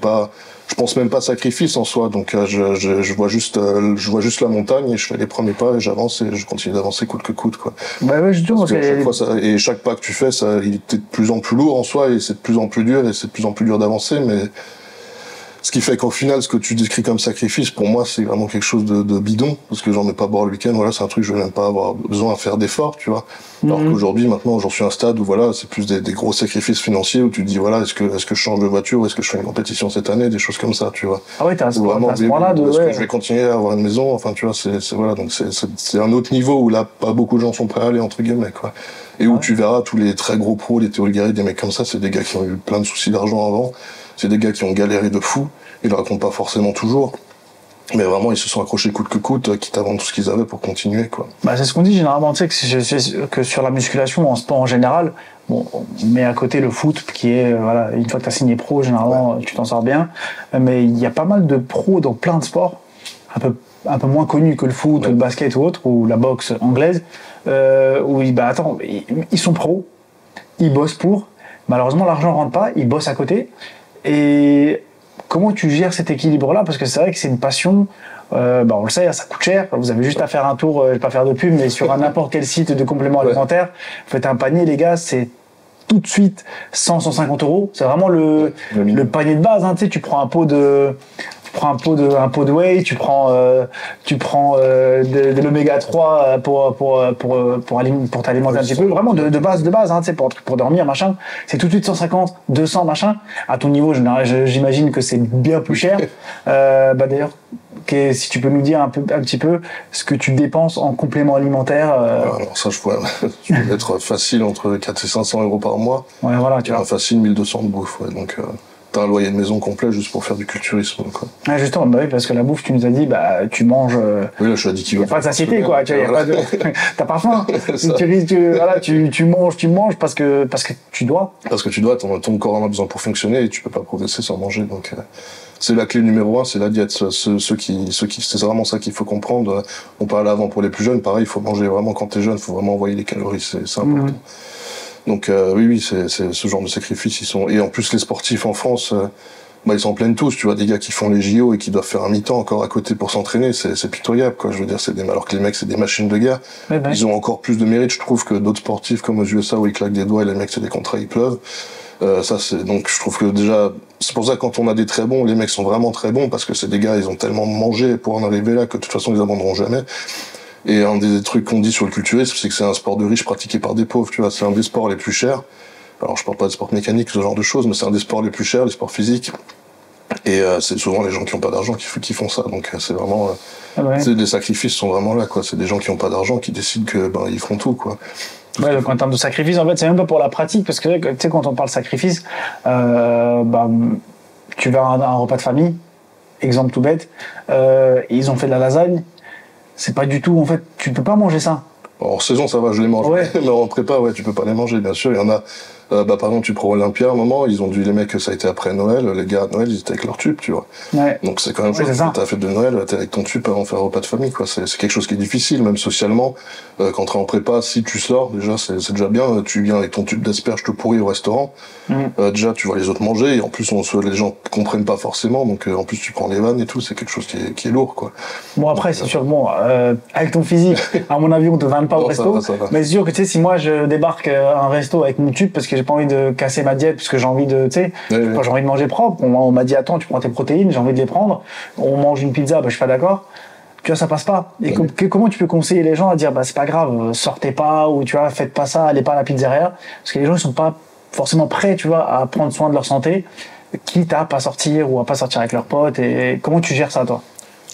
pense même pas sacrifice en soi, donc je vois juste la montagne et je fais les premiers pas et j'avance et je continue d'avancer coûte que coûte, quoi. Bah ouais, justement, parce que chaque fois, chaque pas que tu fais, il est de plus en plus lourd en soi et c'est de plus en plus dur et c'est de plus en plus dur d'avancer, mais ce qui fait qu'au final, ce que tu décris comme sacrifice, pour moi, c'est vraiment quelque chose de bidon, parce que j'en ai pas boire le week-end, voilà, c'est un truc que je vais même pas avoir besoin à faire d'efforts, tu vois. Alors qu'aujourd'hui, maintenant, j'en suis à un stade où voilà, c'est plus des gros sacrifices financiers où tu te dis voilà, est-ce que je change de voiture, est-ce que je fais une compétition cette année, des choses comme ça, tu vois. Ah ouais, t'as ce point-là est-ce que je vais continuer à avoir une maison, enfin, tu vois, voilà, donc c'est un autre niveau où là, pas beaucoup de gens sont prêts à aller, entre guillemets, quoi. Et où tu verras tous les très gros pros, les Théo Gary, des mecs comme ça, c'est des gars qui ont eu plein de soucis d'argent avant. C'est des gars qui ont galéré de fou. Ils le racontent pas forcément toujours. Mais vraiment, ils se sont accrochés coûte que coûte, quitte à vendre tout ce qu'ils avaient pour continuer, quoi. Bah, c'est ce qu'on dit généralement, tu sais, que sur la musculation, en sport en général, bon, on met à côté le foot, qui est, voilà, une fois que t'as signé pro, généralement, tu t'en sors bien. Mais il y a pas mal de pros dans plein de sports, un peu moins connus que le foot, ou le basket ou autre, ou la boxe anglaise, où ils sont pros, ils bossent pour, malheureusement, l'argent rentre pas, ils bossent à côté. Et comment tu gères cet équilibre-là? Parce que c'est vrai que c'est une passion, on le sait, ça coûte cher. Vous avez juste à faire un tour, je vais pas faire de pub, mais sur n'importe quel site de compléments alimentaires, vous faites un panier, les gars, c'est tout de suite 100-150 €. C'est vraiment le panier de base, hein. Tu sais, tu prends un pot de whey, tu prends de l'oméga 3 pour t'alimenter un petit peu, vraiment de base, hein, tu sais, pour dormir, machin. C'est tout de suite 150, 200, machin. À ton niveau, j'imagine que c'est bien plus cher. D'ailleurs, si tu peux nous dire un petit peu ce que tu dépenses en complément alimentaire. Alors ça, je peux être facile entre 400 et 500 € par mois. Ouais, voilà, tu vois. Facile 1200 de bouffe, ouais, donc. T'as un loyer de maison complet juste pour faire du culturisme, quoi. Ouais, justement, bah oui, parce que la bouffe, tu nous as dit, tu manges. Oui, là, je suis addict. Il n'y a pas de satiété, quoi. Tu vois, t'as pas faim. tu manges parce que tu dois. Parce que tu dois, ton corps en a besoin pour fonctionner et tu peux pas progresser sans manger, donc. C'est la clé numéro 1, c'est la diète. C'est vraiment ça qu'il faut comprendre. On parlait avant pour les plus jeunes, pareil, il faut manger vraiment quand t'es jeune, il faut vraiment envoyer les calories, c'est important. Donc oui, c'est ce genre de sacrifice, ils sont. Et en plus, les sportifs en France, ils s'en plaignent tous. Tu vois, des gars qui font les JO et qui doivent faire un mi-temps encore à côté pour s'entraîner, c'est pitoyable, quoi. Je veux dire, alors que les mecs, c'est des machines de guerre. Ils ont encore plus de mérite, je trouve, que d'autres sportifs comme aux USA où ils claquent des doigts et les mecs, c'est des contrats, ils pleuvent. Donc je trouve que déjà, c'est pour ça que quand on a des très bons, les mecs sont vraiment très bons parce que c'est des gars, ils ont tellement mangé pour en arriver là que de toute façon, ils abandonneront jamais. Et un des trucs qu'on dit sur le culturisme, c'est que c'est un sport de riches pratiqué par des pauvres, tu vois. C'est un des sports les plus chers. Alors, je parle pas de sport mécanique, ce genre de choses, mais c'est un des sports les plus chers, les sports physiques. Et c'est souvent les gens qui ont pas d'argent qui font ça. Donc, c'est vraiment... les sacrifices sont vraiment là, quoi. C'est des gens qui ont pas d'argent qui décident que, ils feront tout, quoi. Ouais, donc en termes de sacrifice, en fait, c'est même pas pour la pratique, parce que tu sais, quand on parle sacrifice, bah, tu vas à un repas de famille, exemple tout bête, ils ont fait de la lasagne, c'est pas du tout, en fait, tu peux pas manger ça. En saison, ça va, je les mange. Ouais. Mais en prépa, ouais, tu peux pas les manger, bien sûr. Il y en a, par exemple, tu prends Olympia, à un moment, ils ont dû, les mecs, ça a été après Noël, les gars à Noël, ils étaient avec leur tube, tu vois. Ouais. Donc c'est quand même Ouais, chose, c'est ça. t'as la fête de Noël, t'es avec ton tube avant de faire un repas de famille, quoi. C'est quelque chose qui est difficile, même socialement. Quand t'es en prépa, si tu sors, déjà, c'est déjà bien. Tu viens avec ton tube d'asperges tout pourri au restaurant. Déjà, tu vois les autres manger, et en plus, les gens comprennent pas forcément, donc en plus, tu prends les vannes et tout, c'est quelque chose qui est lourd, quoi. Bon, après, c'est sûr, bon, avec ton physique, à mon avis, on te vanne pas au Non, resto. ça va. Mais c'est sûr que, tu sais, si moi, je débarque à un resto avec mon tube parce que j'ai pas envie de casser ma diète, parce que j'ai envie de, tu sais, Ouais. j'ai envie de manger propre, on m'a dit, attends, tu prends tes protéines, j'ai envie de les prendre, on mange une pizza, bah, je suis pas d'accord. Tu vois, ça passe pas. Et comment tu peux conseiller les gens à dire, bah, c'est pas grave, sortez pas, ou tu vois, faites pas ça, allez pas à la pizzeria, parce que les gens, ils sont pas forcément prêts, tu vois, à prendre soin de leur santé, quitte à pas sortir ou à pas sortir avec leurs potes. Et comment tu gères ça, toi?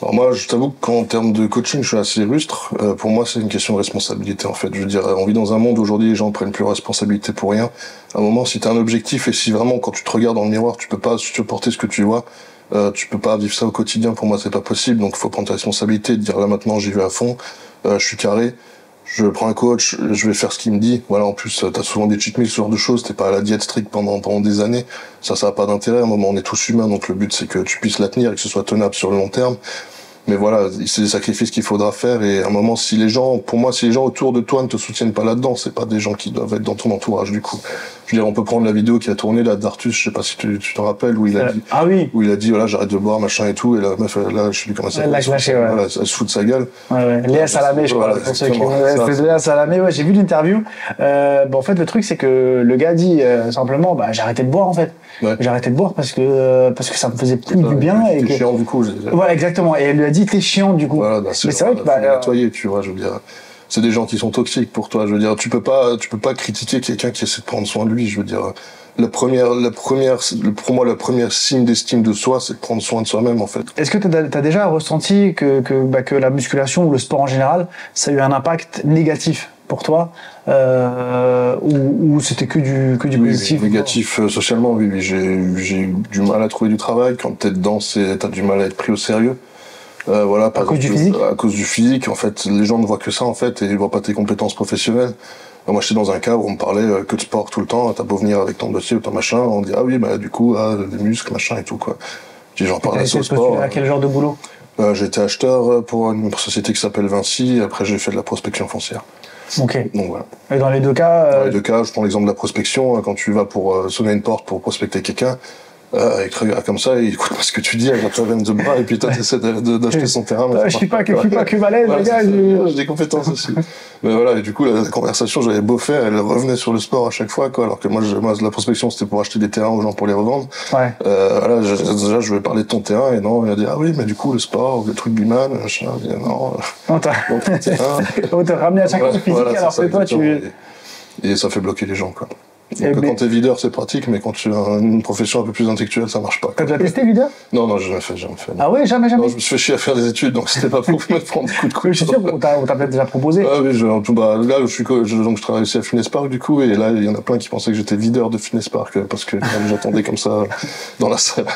Alors moi, je t'avoue qu'en termes de coaching, je suis assez rustre. Pour moi, c'est une question de responsabilité, en fait. Je veux dire, on vit dans un monde où aujourd'hui, les gens prennent plus responsabilité pour rien. À un moment, si t'as un objectif et si vraiment, quand tu te regardes dans le miroir, tu peux pas supporter ce que tu vois, tu peux pas vivre ça au quotidien. Pour moi, c'est pas possible. Donc, il faut prendre ta responsabilité, de dire là maintenant, j'y vais à fond, je suis carré. Je prends un coach, je vais faire ce qu'il me dit. Voilà, en plus, t'as souvent des cheat meals, ce genre de choses. T'es pas à la diète stricte pendant des années. Ça a pas d'intérêt. À un moment, on est tous humains, donc le but, c'est que tu puisses la tenir et que ce soit tenable sur le long terme. Mais voilà, c'est des sacrifices qu'il faudra faire, et à un moment, pour moi, si les gens autour de toi ne te soutiennent pas là-dedans, c'est pas des gens qui doivent être dans ton entourage, du coup. Je veux dire, on peut prendre la vidéo qui a tourné, là, d'Artus, je sais pas si tu te rappelles, où il a dit, Ah oui. où il a dit, voilà, j'arrête de boire, machin et tout, et la meuf, là, je sais plus comment ça Elle l'a lâché, ouais. Voilà, elle se fout de sa gueule. Ouais. Léa Salamé, je crois, Voilà, pour ceux qui exactement. c'était Léa Salamé, ouais, j'ai vu l'interview. En fait, le truc, c'est que le gars dit simplement, bah, j'ai arrêté de boire, en fait. Ouais. J'ai arrêté de boire parce que ça me faisait plus du bien. Et T'es que... chiant, du coup. Voilà, exactement. Et elle lui a dit, t'es chiant, du coup. Voilà, Mais c'est vrai que, faut les nettoyer, tu vois, je veux dire. C'est des gens qui sont toxiques pour toi, je veux dire. Tu peux pas critiquer quelqu'un qui essaie de prendre soin de lui, je veux dire. Pour moi, la première signe d'estime de soi, c'est de prendre soin de soi-même, en fait. Est-ce que t'as déjà ressenti que la musculation ou le sport en général, ça a eu un impact négatif pour toi, ou c'était que du positif? Négatif, socialement, oui. J'ai eu du mal à trouver du travail. Quand t'es dedans, t'as du mal à être pris au sérieux. Voilà, À cause du physique? À cause du physique, en fait, les gens ne voient que ça, en fait, et ils voient pas tes compétences professionnelles. Moi, j'étais dans un cas où on me parlait que de sport tout le temps. T'as beau venir avec ton dossier ou ton machin, on dit, ah oui, bah, du coup, des muscles, machin et tout, quoi. J'en parlais sur le sport. À quel genre de boulot? J'étais acheteur pour une société qui s'appelle Vinci, et après, j'ai fait de la prospection foncière. Ok. Donc, voilà. Et dans les deux cas... Dans les deux cas, je prends l'exemple de la prospection. Quand tu vas pour sonner une porte pour prospecter quelqu'un, il te regarde comme ça, il écoute pas ce que tu dis, il te veine de bras, et puis toi, t'essaies d'acheter son terrain. Je suis pas que balèze, voilà, les gars. j'ai des compétences aussi. Mais voilà, et du coup, la conversation, j'avais beau faire, elle revenait sur le sport à chaque fois, quoi. Alors que moi, la prospection, c'était pour acheter des terrains aux gens pour les revendre. Ouais. Voilà, déjà, je vais parler de ton terrain, et non, il va dire, ah oui, mais du coup, le sport, le truc Biman, machin, je dis, non. On t'a ramené à chaque fois physique, voilà, alors que toi, Et ça fait bloquer les gens, quoi. Donc, quand t'es videur, c'est pratique, mais quand tu as une profession un peu plus intellectuelle, ça marche pas. T'as déjà testé videur? Non, j'ai jamais fait. Ah ouais, jamais? Non, je me suis fait chier à faire des études, donc c'était pas pour me prendre des coups de couteau. Je suis sûr qu'on t'a peut-être déjà proposé. Ah oui, là, je travaille aussi à Fitness Park, du coup, et là, il y en a plein qui pensaient que j'étais videur de Fitness Park, parce que j'attendais comme ça dans la salle.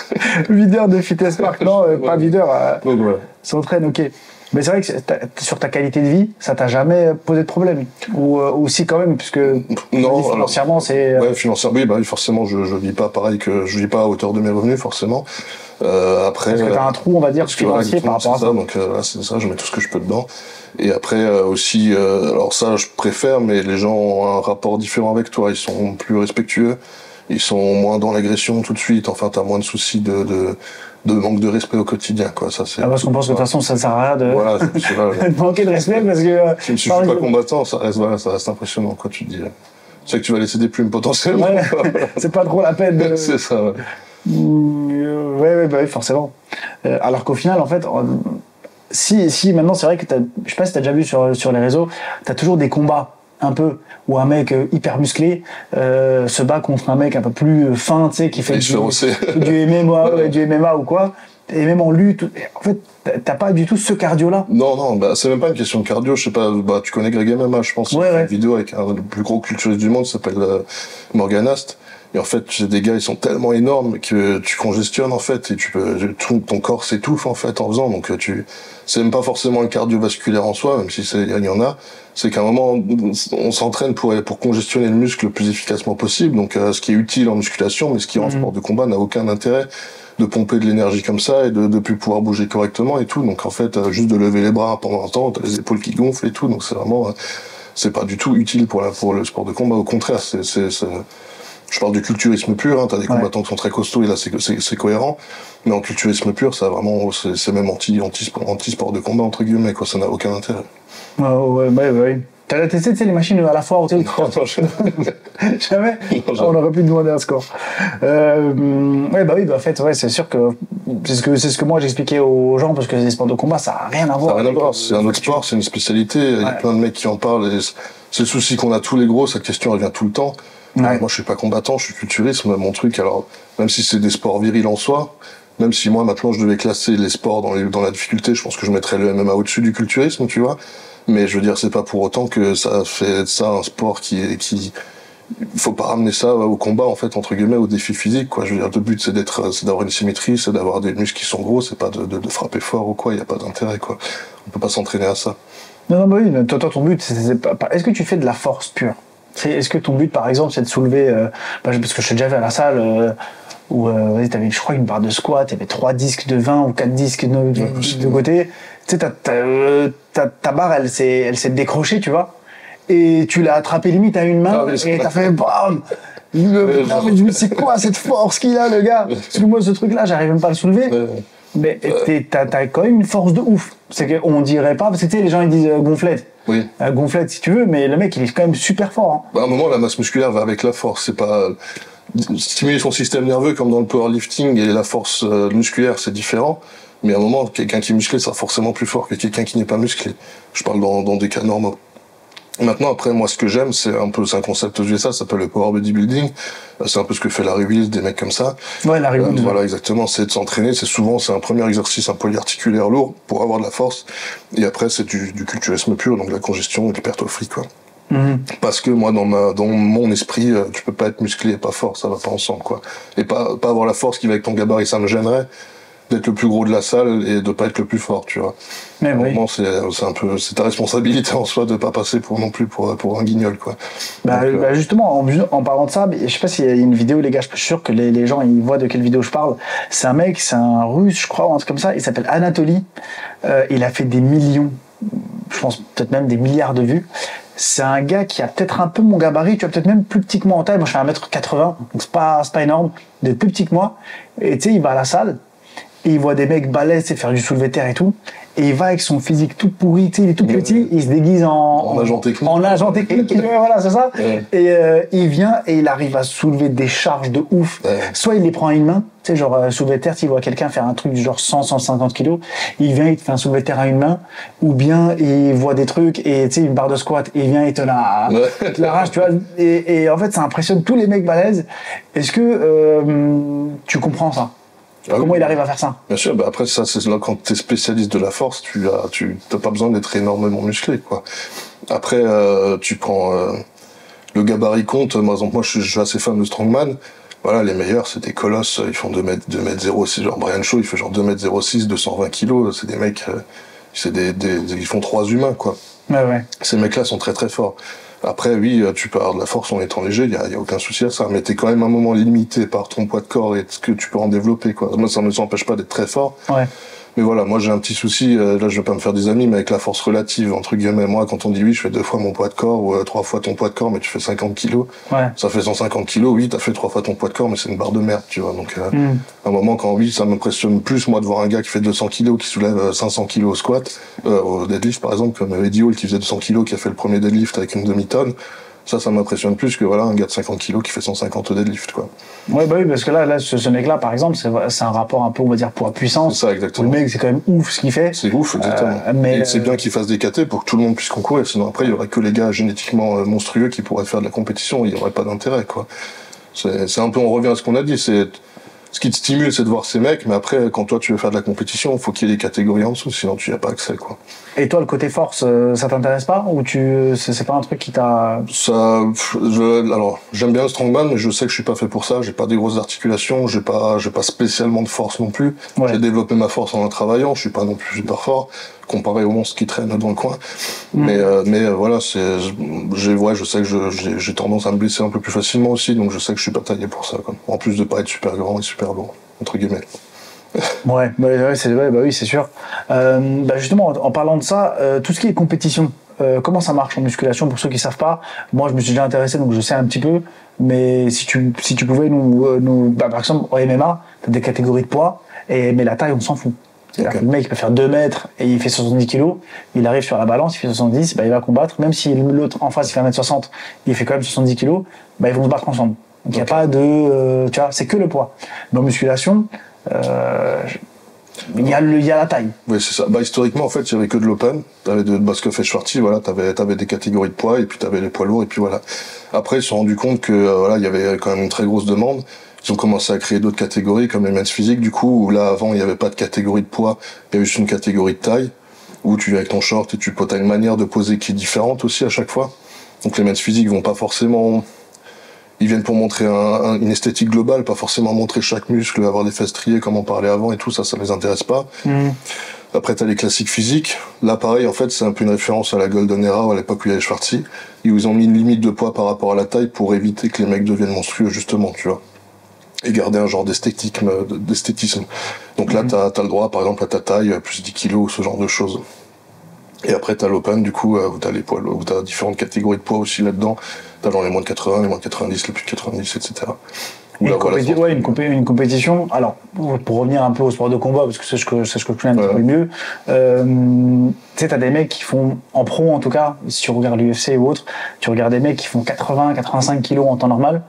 Videur de Fitness Park, non, pas videur. Donc voilà. S'entraîne, ok. Mais c'est vrai que sur ta qualité de vie, ça t'a jamais posé de problème? Ou si quand même, puisque non, financièrement, c'est... Ouais, financièrement, oui, forcément, je vis pas pareil que... Je vis pas à hauteur de mes revenus, forcément. Après... Parce que t'as un trou, on va dire, financier par rapport à ça. Donc là, c'est ça, je mets tout ce que je peux dedans. Et après, aussi... alors ça, je préfère, mais les gens ont un rapport différent avec toi. Ils sont plus respectueux. Ils sont moins dans l'agression tout de suite. Enfin, t'as moins de soucis de manque de respect au quotidien, quoi. Ça, c'est... parce qu'on pense que de toute façon, ça ne sert à rien de... Voilà, de manquer de respect, parce que... Je ne suis pas combattant, ça reste impressionnant, quoi, tu te dis. C'est que tu vas laisser des plumes potentiellement. Ouais, c'est pas trop la peine de... C'est ça, ouais. Oui, forcément. Alors qu'au final, en fait, si maintenant, c'est vrai que je sais pas si t'as déjà vu sur les réseaux, t'as toujours des combats, un peu, où un mec hyper musclé se bat contre un mec un peu plus fin, tu sais, qui fait du MMA, du MMA ou quoi. et même en lutte, en fait, t'as pas du tout ce cardio-là. Non, bah, c'est même pas une question de cardio, je sais pas, bah, tu connais Greg MMA, je pense. Ouais, Il fait ouais. une vidéo avec un des plus gros culturistes du monde, qui s'appelle Morgan Ast. Et en fait, c'est des gars, ils sont tellement énormes que tu congestionnes, en fait, et ton corps s'étouffe, en fait, en faisant. Donc, c'est même pas forcément le cardiovasculaire en soi, même si il y en a. C'est qu'à un moment, on s'entraîne pour congestionner le muscle le plus efficacement possible. Donc, ce qui est utile en musculation, mais ce qui en sport de combat n'a aucun intérêt de pomper de l'énergie comme ça et de plus pouvoir bouger correctement et tout. Donc, en fait, juste de lever les bras pendant un temps, t'as les épaules qui gonflent et tout. Donc, c'est vraiment, c'est pas du tout utile pour le sport de combat. Au contraire, je parle du culturisme pur, hein, t'as des combattants qui sont très costauds et là c'est cohérent, mais en culturisme pur, ça vraiment, c'est même anti-sport de combat, entre guillemets, quoi, ça n'a aucun intérêt. Ouais. T'as testé, tu sais, les machines à la foire, tu sais, jamais? On aurait pu demander un score. En fait, c'est sûr que c'est ce que moi j'expliquais aux gens, parce que les sports de combat, ça a rien à voir. Ça a rien à voir, c'est un autre sport, c'est une spécialité, il y a plein de mecs qui en parlent, et c'est le souci qu'on a tous les gros, cette question revient tout le temps. Moi, je suis pas combattant, je suis culturiste, mon truc, alors, même si c'est des sports virils en soi, même si moi, maintenant, je devais classer les sports dans la difficulté, je pense que je mettrais le MMA au-dessus du culturisme, tu vois. Mais je veux dire, c'est pas pour autant que ça fait de ça un sport faut pas ramener ça au combat, en fait, entre guillemets, au défi physique, quoi. Je veux dire, le but, c'est d'avoir une symétrie, c'est d'avoir des muscles qui sont gros, c'est pas de frapper fort ou quoi, y a pas d'intérêt, quoi. On peut pas s'entraîner à ça. Non, toi, ton but, c'est pas, est-ce que tu fais de la force pure? Est-ce que ton but, par exemple, c'est de soulever, parce que je t'ai déjà vu à la salle, où, t'avais, je crois, une barre de squat, t'avais 3 disques de 20 ou 4 disques de côté. Tu sais, ta barre, elle s'est décrochée, tu vois. Et tu l'as attrapée limite à une main, et t'as fait bam! Je me dis, c'est quoi cette force qu'il a, le gars? Parce que moi, ce truc-là, j'arrive même pas à le soulever. Mais t'as quand même une force de ouf. C'est qu'on dirait pas, parce que tu sais, les gens ils disent gonflette. Oui. Gonflette si tu veux, mais le mec il est quand même super fort. Hein. Bah, à un moment, la masse musculaire va avec la force. C'est pas stimuler son système nerveux comme dans le powerlifting et la force musculaire, c'est différent. Mais à un moment, quelqu'un qui est musclé sera forcément plus fort que quelqu'un qui n'est pas musclé. Je parle dans des cas normaux. Maintenant, après, moi, ce que j'aime, c'est un concept USA, ça s'appelle le power bodybuilding. C'est un peu ce que fait Larry Wheels, des mecs comme ça. Ouais, Larry Wheels. Voilà, exactement. C'est de s'entraîner. C'est un premier exercice, un polyarticulaire lourd pour avoir de la force. Et après, c'est du culturisme pur, donc la congestion et l'hypertrophie, quoi. Parce que moi, dans mon esprit, tu peux pas être musclé et pas fort, ça va pas ensemble, quoi. Et pas avoir la force qui va avec ton gabarit, ça me gênerait d'être le plus gros de la salle et de pas être le plus fort, tu vois. Mais oui. C'est ta responsabilité en soi de pas passer pour un guignol, quoi. Justement, en parlant de ça, je sais pas s'il y a une vidéo, les gars, je suis sûr que les gens, ils voient de quelle vidéo je parle. C'est un russe, je crois, ou un truc comme ça. Il s'appelle Anatoly. Il a fait des millions, je pense peut-être même des milliards de vues. C'est un gars qui a peut-être un peu mon gabarit, tu vois, peut-être même plus petit que moi en taille. Moi, je fais 1m80, donc c'est pas énorme. Il est plus petit que moi. Et tu sais, il va à la salle. Et il voit des mecs balèzes faire du soulevé de terre et tout, et il va avec son physique tout pourri, il est tout petit, il se déguise en agent technique. En agent technique, voilà, c'est ça. Ouais. Et il vient et il arrive à soulever des charges de ouf. Ouais. Soit il les prend à une main, tu sais, genre soulevé de terre, s'il voit quelqu'un faire un truc du genre 100-150 kilos, il vient, il te fait un soulevé de terre à une main, ou bien il voit des trucs, et tu sais, une barre de squat, et il vient, il te l'arrache, tu vois. Et en fait, ça impressionne tous les mecs balèzes. Est-ce que tu comprends ça? Comment il arrive à faire ça? Bien sûr, après ça, c'est là quand t'es spécialiste de la force, t'as pas besoin d'être énormément musclé, quoi. Après, tu prends le gabarit compte. Par exemple, moi, je suis assez fan de strongman. Voilà, les meilleurs, c'est des colosses. Ils font 2m06. Genre Brian Shaw, il fait genre 2m06, 220 kilos. C'est des mecs, ils font 3 humains, quoi. Ouais. Ces mecs-là sont très très forts. Après, oui, tu peux avoir de la force en étant léger, y a aucun souci à ça, mais t'es quand même à un moment limité par ton poids de corps et ce que tu peux en développer, quoi. Moi, ça ne s'empêche pas d'être très fort. Ouais. Mais voilà, moi, j'ai un petit souci, là, je vais pas me faire des amis, mais avec la force relative, entre guillemets. Moi, quand on dit oui, je fais 2 fois mon poids de corps, ou 3 fois ton poids de corps, mais tu fais 50 kilos. Ouais. Ça fait 150 kilos, oui, t'as fait 3 fois ton poids de corps, mais c'est une barre de merde, tu vois. Donc, à un moment, quand oui, ça m'impressionne plus, moi, de voir un gars qui fait 200 kilos, qui soulève 500 kilos au squat, au deadlift, par exemple, comme Eddie Hall, qui faisait 200 kilos, qui a fait le premier deadlift avec une demi-tonne. Ça m'impressionne plus que voilà un gars de 50 kilos qui fait 150 au deadlift, quoi. Ouais, oui, parce que là ce mec-là, par exemple, c'est un rapport un peu, on va dire, poids-puissance. C'est ça, exactement. Le mec, c'est quand même ouf ce qu'il fait. C'est ouf, exactement. Mais c'est bien qu'il fasse des KT pour que tout le monde puisse concourir, sinon après, il y aurait que les gars génétiquement monstrueux qui pourraient faire de la compétition, il y aurait pas d'intérêt, quoi. C'est un peu, on revient à ce qu'on a dit, ce qui te stimule, c'est de voir ces mecs, mais après, quand toi tu veux faire de la compétition, il faut qu'il y ait des catégories en dessous, sinon tu n'y as pas accès, quoi. Et toi, le côté force, ça t'intéresse pas, ou c'est pas un truc qui t'a... Alors, j'aime bien le strongman, mais je sais que je suis pas fait pour ça. J'ai pas des grosses articulations, j'ai pas spécialement de force non plus. Ouais. J'ai développé ma force en travaillant, je suis pas non plus super fort, comparé aux monstres qui traînent dans le coin. Mais voilà, je sais que j'ai tendance à me blesser un peu plus facilement aussi, donc je sais que je suis pas taillé pour ça, quoi. En plus de pas être super grand et super lourd, entre guillemets. Ouais, oui, c'est sûr. Justement, en parlant de ça, tout ce qui est compétition, comment ça marche en musculation pour ceux qui savent pas? Moi, je me suis déjà intéressé, donc je sais un petit peu. Mais si tu pouvais par exemple, en MMA, t'as des catégories de poids, mais la taille, on s'en fout. Okay. Le mec, il peut faire 2 mètres et il fait 70 kilos, il arrive sur la balance, il fait 70, il va combattre. Même si l'autre en face, il fait 1m60, il fait quand même 70 kilos, ils vont se battre ensemble. Donc, il n'y a pas de... tu vois, c'est que le poids. Mais en musculation... il y a la taille. Oui, c'est ça. Historiquement, en fait, il y avait que de l'open. T'avais de Baskov et Schwartzy, voilà, t'avais des catégories de poids, et puis t'avais les poids lourds, et puis voilà. Après, ils se sont rendus compte que, il y avait quand même une très grosse demande. Ils ont commencé à créer d'autres catégories, comme les men's physiques, du coup, où là, avant, il n'y avait pas de catégorie de poids, il y avait juste une catégorie de taille, où tu viens avec ton short et t'as une manière de poser qui est différente aussi à chaque fois. Donc les men's physiques vont pas forcément... Ils viennent pour montrer une esthétique globale, pas forcément montrer chaque muscle, avoir des fesses triées comme on parlait avant et tout, ça les intéresse pas. Après, t'as les classiques physiques. Là, pareil, en fait, c'est un peu une référence à la Golden Era, à l'époque où il y avait Schwartzy. Ils ont mis une limite de poids par rapport à la taille pour éviter que les mecs deviennent monstrueux, justement, tu vois. Et garder un genre d'esthétisme. Donc là, t'as le droit, par exemple, à ta taille, plus 10 kilos, ce genre de choses. Et après, t'as l'open, du coup, où t'as les poids, où t'as différentes catégories de poids aussi là-dedans. T'as genre les moins de 80, les moins de 90, les plus de 90, etc. Une compétition, alors, pour revenir un peu au sport de combat, parce que c'est ce que je connais un petit peu mieux, tu sais, t'as des mecs qui font, en pro en tout cas, si tu regardes l'UFC ou autre, tu regardes des mecs qui font 80, 85 kilos en temps normal,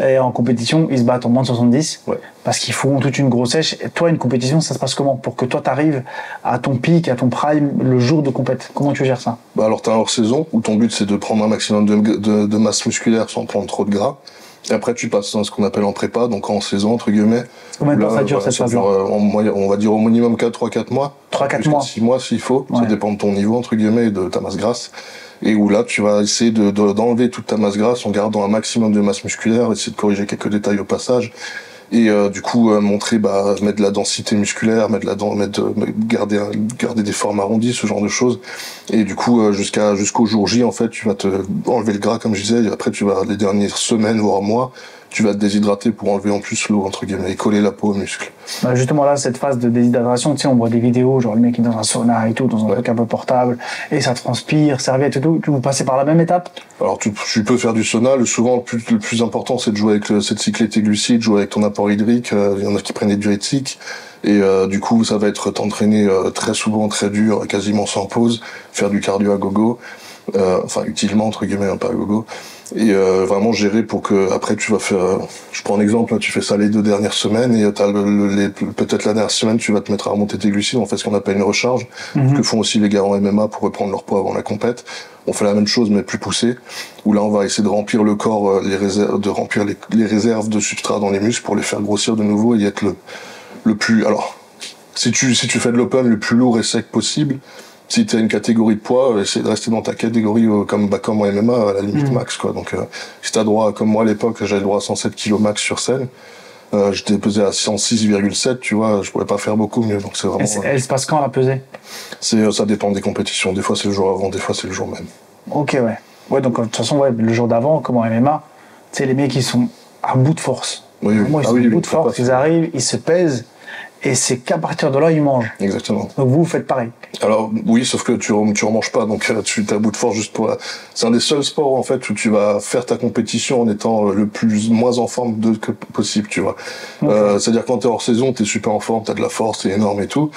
et en compétition, ils se battent en moins de 70, parce qu'ils font toute une grosse sèche. Et toi, une compétition, ça se passe comment? Pour que toi, t'arrives à ton pic, à ton prime, le jour de compète. Comment tu gères ça? Alors, t'as un hors-saison, où ton but, c'est de prendre un maximum de masse musculaire sans prendre trop de gras. Et après, tu passes dans ce qu'on appelle en prépa, donc en saison, entre guillemets. Combien de temps ça dure, cette phase-là? On va dire au minimum 3-4 mois. 3-4 mois. 6 mois s'il faut. Ça dépend de ton niveau, entre guillemets, et de ta masse grasse. Et où là, tu vas essayer d'enlever toute ta masse grasse en gardant un maximum de masse musculaire, essayer de corriger quelques détails au passage. Et du coup, montrer, mettre de la densité musculaire, garder des formes arrondies, ce genre de choses. Et du coup, jusqu'au jour J, en fait, tu vas te enlever le gras, comme je disais, et après, les dernières semaines, voire mois, tu vas te déshydrater pour enlever en plus l'eau, entre guillemets, et coller la peau aux muscles. Justement là, cette phase de déshydratation, tu sais, on voit des vidéos, genre le mec est dans un sauna et tout, dans un truc un peu portable, et ça transpire, serviette et tout. Vous passez par la même étape? Alors tu peux faire du sauna, souvent le plus important c'est de jouer avec c'est de cycler tes glucides, jouer avec ton apport hydrique, il y en a qui prennent des diurétiques, et du coup ça va être t'entraîner très souvent, très dur, quasiment sans pause, faire du cardio à gogo, utilement entre guillemets, pas à gogo. Et vraiment gérer pour que après tu vas faire, je prends un exemple, là, tu fais ça les 2 dernières semaines et t'as peut-être la dernière semaine tu vas te mettre à remonter tes glucides, on fait ce qu'on appelle une recharge, que font aussi les gars en MMA pour reprendre leur poids avant la compète. On fait la même chose mais plus poussé, où là on va essayer de remplir le corps, remplir les réserves de substrat dans les muscles pour les faire grossir de nouveau et être le plus, alors si tu fais de l'open le plus lourd et sec possible. Si tu as une catégorie de poids, essaie de rester dans ta catégorie comme en MMA à la limite max, quoi. Donc si t'as droit, comme moi à l'époque, j'avais le droit à 107 kg max sur scène, j'étais pesé à 106,7, tu vois, je pouvais pas faire beaucoup mieux. Donc c'est vraiment. Elle se passe quand la pesée? Ça dépend des compétitions. Des fois c'est le jour avant, des fois c'est le jour même. Ok, ouais. Ouais, donc de toute façon, le jour d'avant, comme en MMA, tu sais, les mecs ils sont à bout de force. Oui. Moi, ils sont à bout de force, ils arrivent, ils se pèsent. Et c'est qu'à partir de là, ils mangent. Exactement. Donc vous faites pareil. Alors oui, sauf que tu remanges pas, donc tu es à bout de force juste pour. C'est un des seuls sports en fait où tu vas faire ta compétition en étant moins en forme que possible, tu vois. Okay. C'est-à-dire quand t'es hors saison, t'es super en forme, t'as de la force, t'es énorme et tout.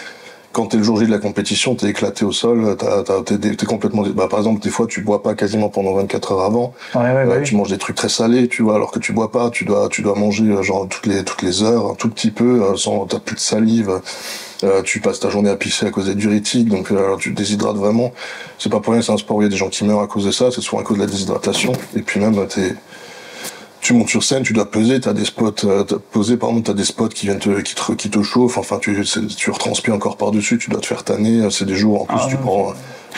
Quand t'es le jour J de la compétition, t'es éclaté au sol, t'es complètement. Par exemple, des fois, tu bois pas quasiment pendant 24 heures avant. Tu manges des trucs très salés, tu vois, alors que tu bois pas, tu dois manger genre toutes les heures, un tout petit peu, t'as plus de salive. Tu passes ta journée à pisser à cause des diurétiques, donc tu te déshydrates vraiment. C'est pas pour rien, c'est un sport où il y a des gens qui meurent à cause de ça, c'est souvent à cause de la déshydratation. Et puis même, tu montes sur scène, tu dois peser, t'as des spots, t'as des spots qui viennent qui te chauffent, enfin, tu retranspires encore par-dessus, tu dois te faire tanner, c'est des jours, en plus,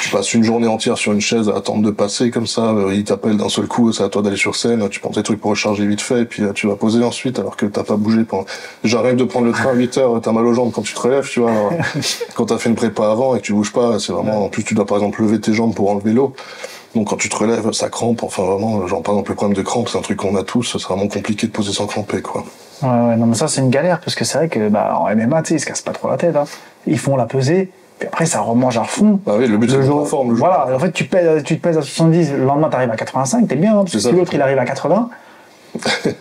tu passes une journée entière sur une chaise à attendre de passer, comme ça, ils t'appellent d'un seul coup, c'est à toi d'aller sur scène, tu prends tes trucs pour recharger vite fait, et puis tu vas poser ensuite, alors que t'as pas bougé pendant... J'arrive de prendre le train à 8h, t'as mal aux jambes quand tu te relèves, tu vois, alors, quand t'as fait une prépa avant et que tu bouges pas, c'est vraiment, en plus, tu dois par exemple lever tes jambes pour enlever l'eau. Donc quand tu te relèves, ça crampe, enfin vraiment, genre par exemple le problème de crampe, c'est un truc qu'on a tous, c'est vraiment compliqué de poser sans cramper, quoi. Ouais, non mais ça c'est une galère, parce que c'est vrai que en MMA, tu sais, ils se cassent pas trop la tête, hein. Ils font la pesée, puis après ça remange à fond. Bah oui, le but c'est de en forme, le jour. Voilà, en fait tu te pèses à 70, le lendemain t'arrives à 85, t'es bien, hein, parce que si l'autre il arrive à 80,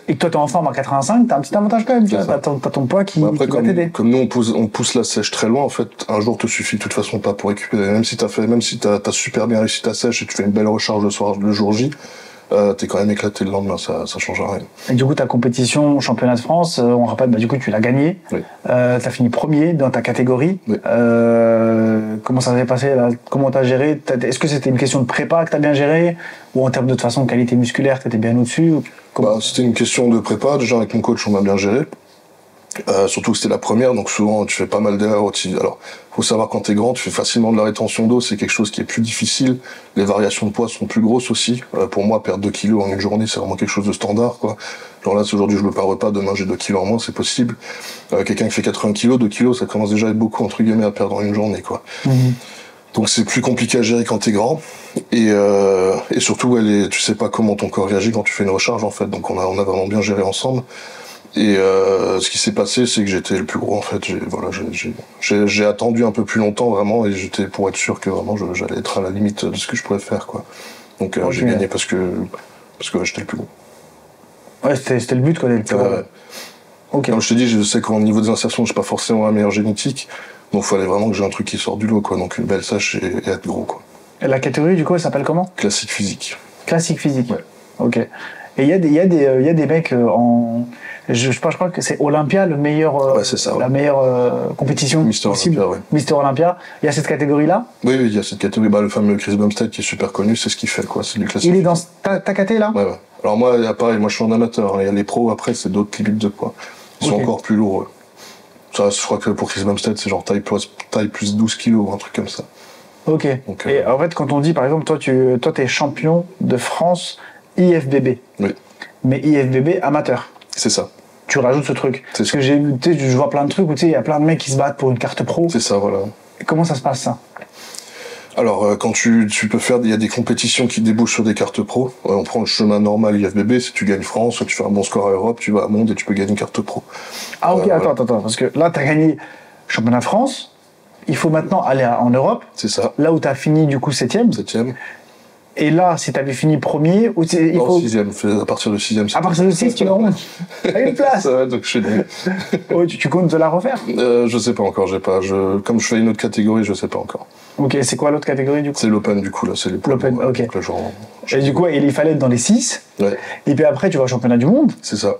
et que toi t'es en forme à 85, t'as un petit avantage quand même, tu vois, t'as ton poids qui va t'aider. Comme nous on pousse la sèche très loin, en fait, un jour te suffit de toute façon pas pour récupérer. Même si t'as super bien réussi ta sèche et tu fais une belle recharge le jour J, t'es quand même éclaté le lendemain, ça change rien. Et du coup ta compétition championnat de France, on rappelle, du coup tu l'as gagné, oui. T'as fini premier dans ta catégorie. Oui. Comment ça s'est passé là? Comment t'as géré? Est-ce que c'était une question de prépa que t'as bien géré, ou en termes de toute façon qualité musculaire t'étais bien au-dessus? C'était une question de prépa. Déjà avec mon coach on a bien géré. Surtout que c'était la première, donc souvent tu fais pas mal d'erreurs aussi. Alors, faut savoir quand t'es grand, tu fais facilement de la rétention d'eau, c'est quelque chose qui est plus difficile. Les variations de poids sont plus grosses aussi. Pour moi, perdre 2 kilos en une journée, c'est vraiment quelque chose de standard, quoi. Genre là, si aujourd'hui je me pars pas, demain j'ai 2 kilos en moins, c'est possible. Quelqu'un qui fait 80 kilos, 2 kilos, ça commence déjà à être beaucoup, entre guillemets, à perdre en une journée, quoi. Donc c'est plus compliqué à gérer quand t'es grand. Et surtout, tu sais pas comment ton corps réagit quand tu fais une recharge, en fait. Donc on a vraiment bien géré ensemble. Et ce qui s'est passé, c'est que j'étais le plus gros, en fait. J'ai attendu un peu plus longtemps, vraiment, et j'étais pour être sûr que vraiment j'allais être à la limite de ce que je pourrais faire, quoi. Donc j'ai gagné parce que j'étais le plus gros. Ouais, c'était le but, quoi, d'être le plus gros. Okay. Comme je te dis, je sais qu'au niveau des insertions, j'ai pas forcément la meilleure génétique, donc il fallait vraiment que j'ai un truc qui sort du lot, quoi. Donc une belle sèche et être gros, quoi. Et la catégorie, du coup, elle s'appelle comment? Classique physique. Classique physique. Ouais. Ok. Et il y a des mecs en... Je crois que c'est Olympia, le meilleur, ouais, c'est ça, ouais. La meilleure compétition Mister possible. Olympia, ouais. Mister Olympia. Il y a cette catégorie-là? Oui, il y a cette catégorie. Le fameux Chris Bumstead qui est super connu, c'est ce qu'il fait, quoi. C'est du classique. Il est dans ta caté, là? Ouais. Alors moi, pareil, moi je suis un amateur. Il y a les pros, après, c'est d'autres limites de poids. Ils sont encore plus lourds. Ça, je crois que pour Chris Bumstead, c'est genre taille plus 12 kilos, un truc comme ça. Ok. Donc, et en fait, quand on dit, par exemple, toi, t'es champion de France IFBB. Oui. Mais IFBB amateur. C'est ça. Tu rajoutes ce truc. Parce que je vois plein de trucs où il y a plein de mecs qui se battent pour une carte pro. C'est ça, voilà. Et comment ça se passe, ça? Alors, quand tu peux faire, il y a des compétitions qui débouchent sur des cartes pro. On prend le chemin normal IFBB, si tu gagnes France, tu fais un bon score à Europe, tu vas à Monde et tu peux gagner une carte pro. Ah ok, attends, parce que là, t'as gagné championnat de France, il faut maintenant aller en Europe. C'est ça. Là où t'as fini, du coup, 7e. 7e. Et là, si t'avais fini premier, ou il non, faut... 6e, à partir de 6e. À partir de 6, tu vas à une place. Ça, donc je suis nul. Ouais, tu comptes de la refaire? Je sais pas encore, comme je fais une autre catégorie, je sais pas encore. Ok, c'est quoi l'autre catégorie du coup? C'est l'Open du coup, là, c'est les poids. L'Open, ok. Donc, là, et du coup, il fallait être dans les 6. Ouais. Et puis après, tu vas au championnat du monde. C'est ça.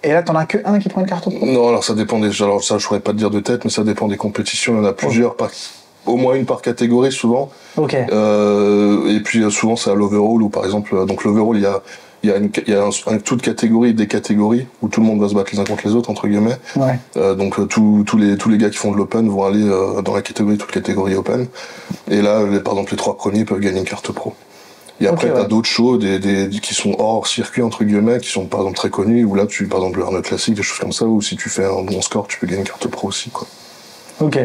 Et là, t'en as que un qui prend une carte pro? Non, alors ça dépend alors ça, je pourrais pas te dire de tête, mais ça dépend des compétitions. Il y en a plusieurs au moins une par catégorie souvent. Ok. Et puis souvent c'est à l'overall où par exemple, donc l'overall il y a un toute catégorie des catégories où tout le monde va se battre les uns contre les autres entre guillemets. Ouais. Donc tous les gars qui font de l'open vont aller dans la catégorie toute catégorie open. Et là par exemple les 3 premiers peuvent gagner une carte pro. Et après t'as d'autres shows qui sont hors circuit entre guillemets, qui sont par exemple très connus où là par exemple le Arnold Classic, des choses comme ça où si tu fais un bon score tu peux gagner une carte pro aussi quoi. Ok.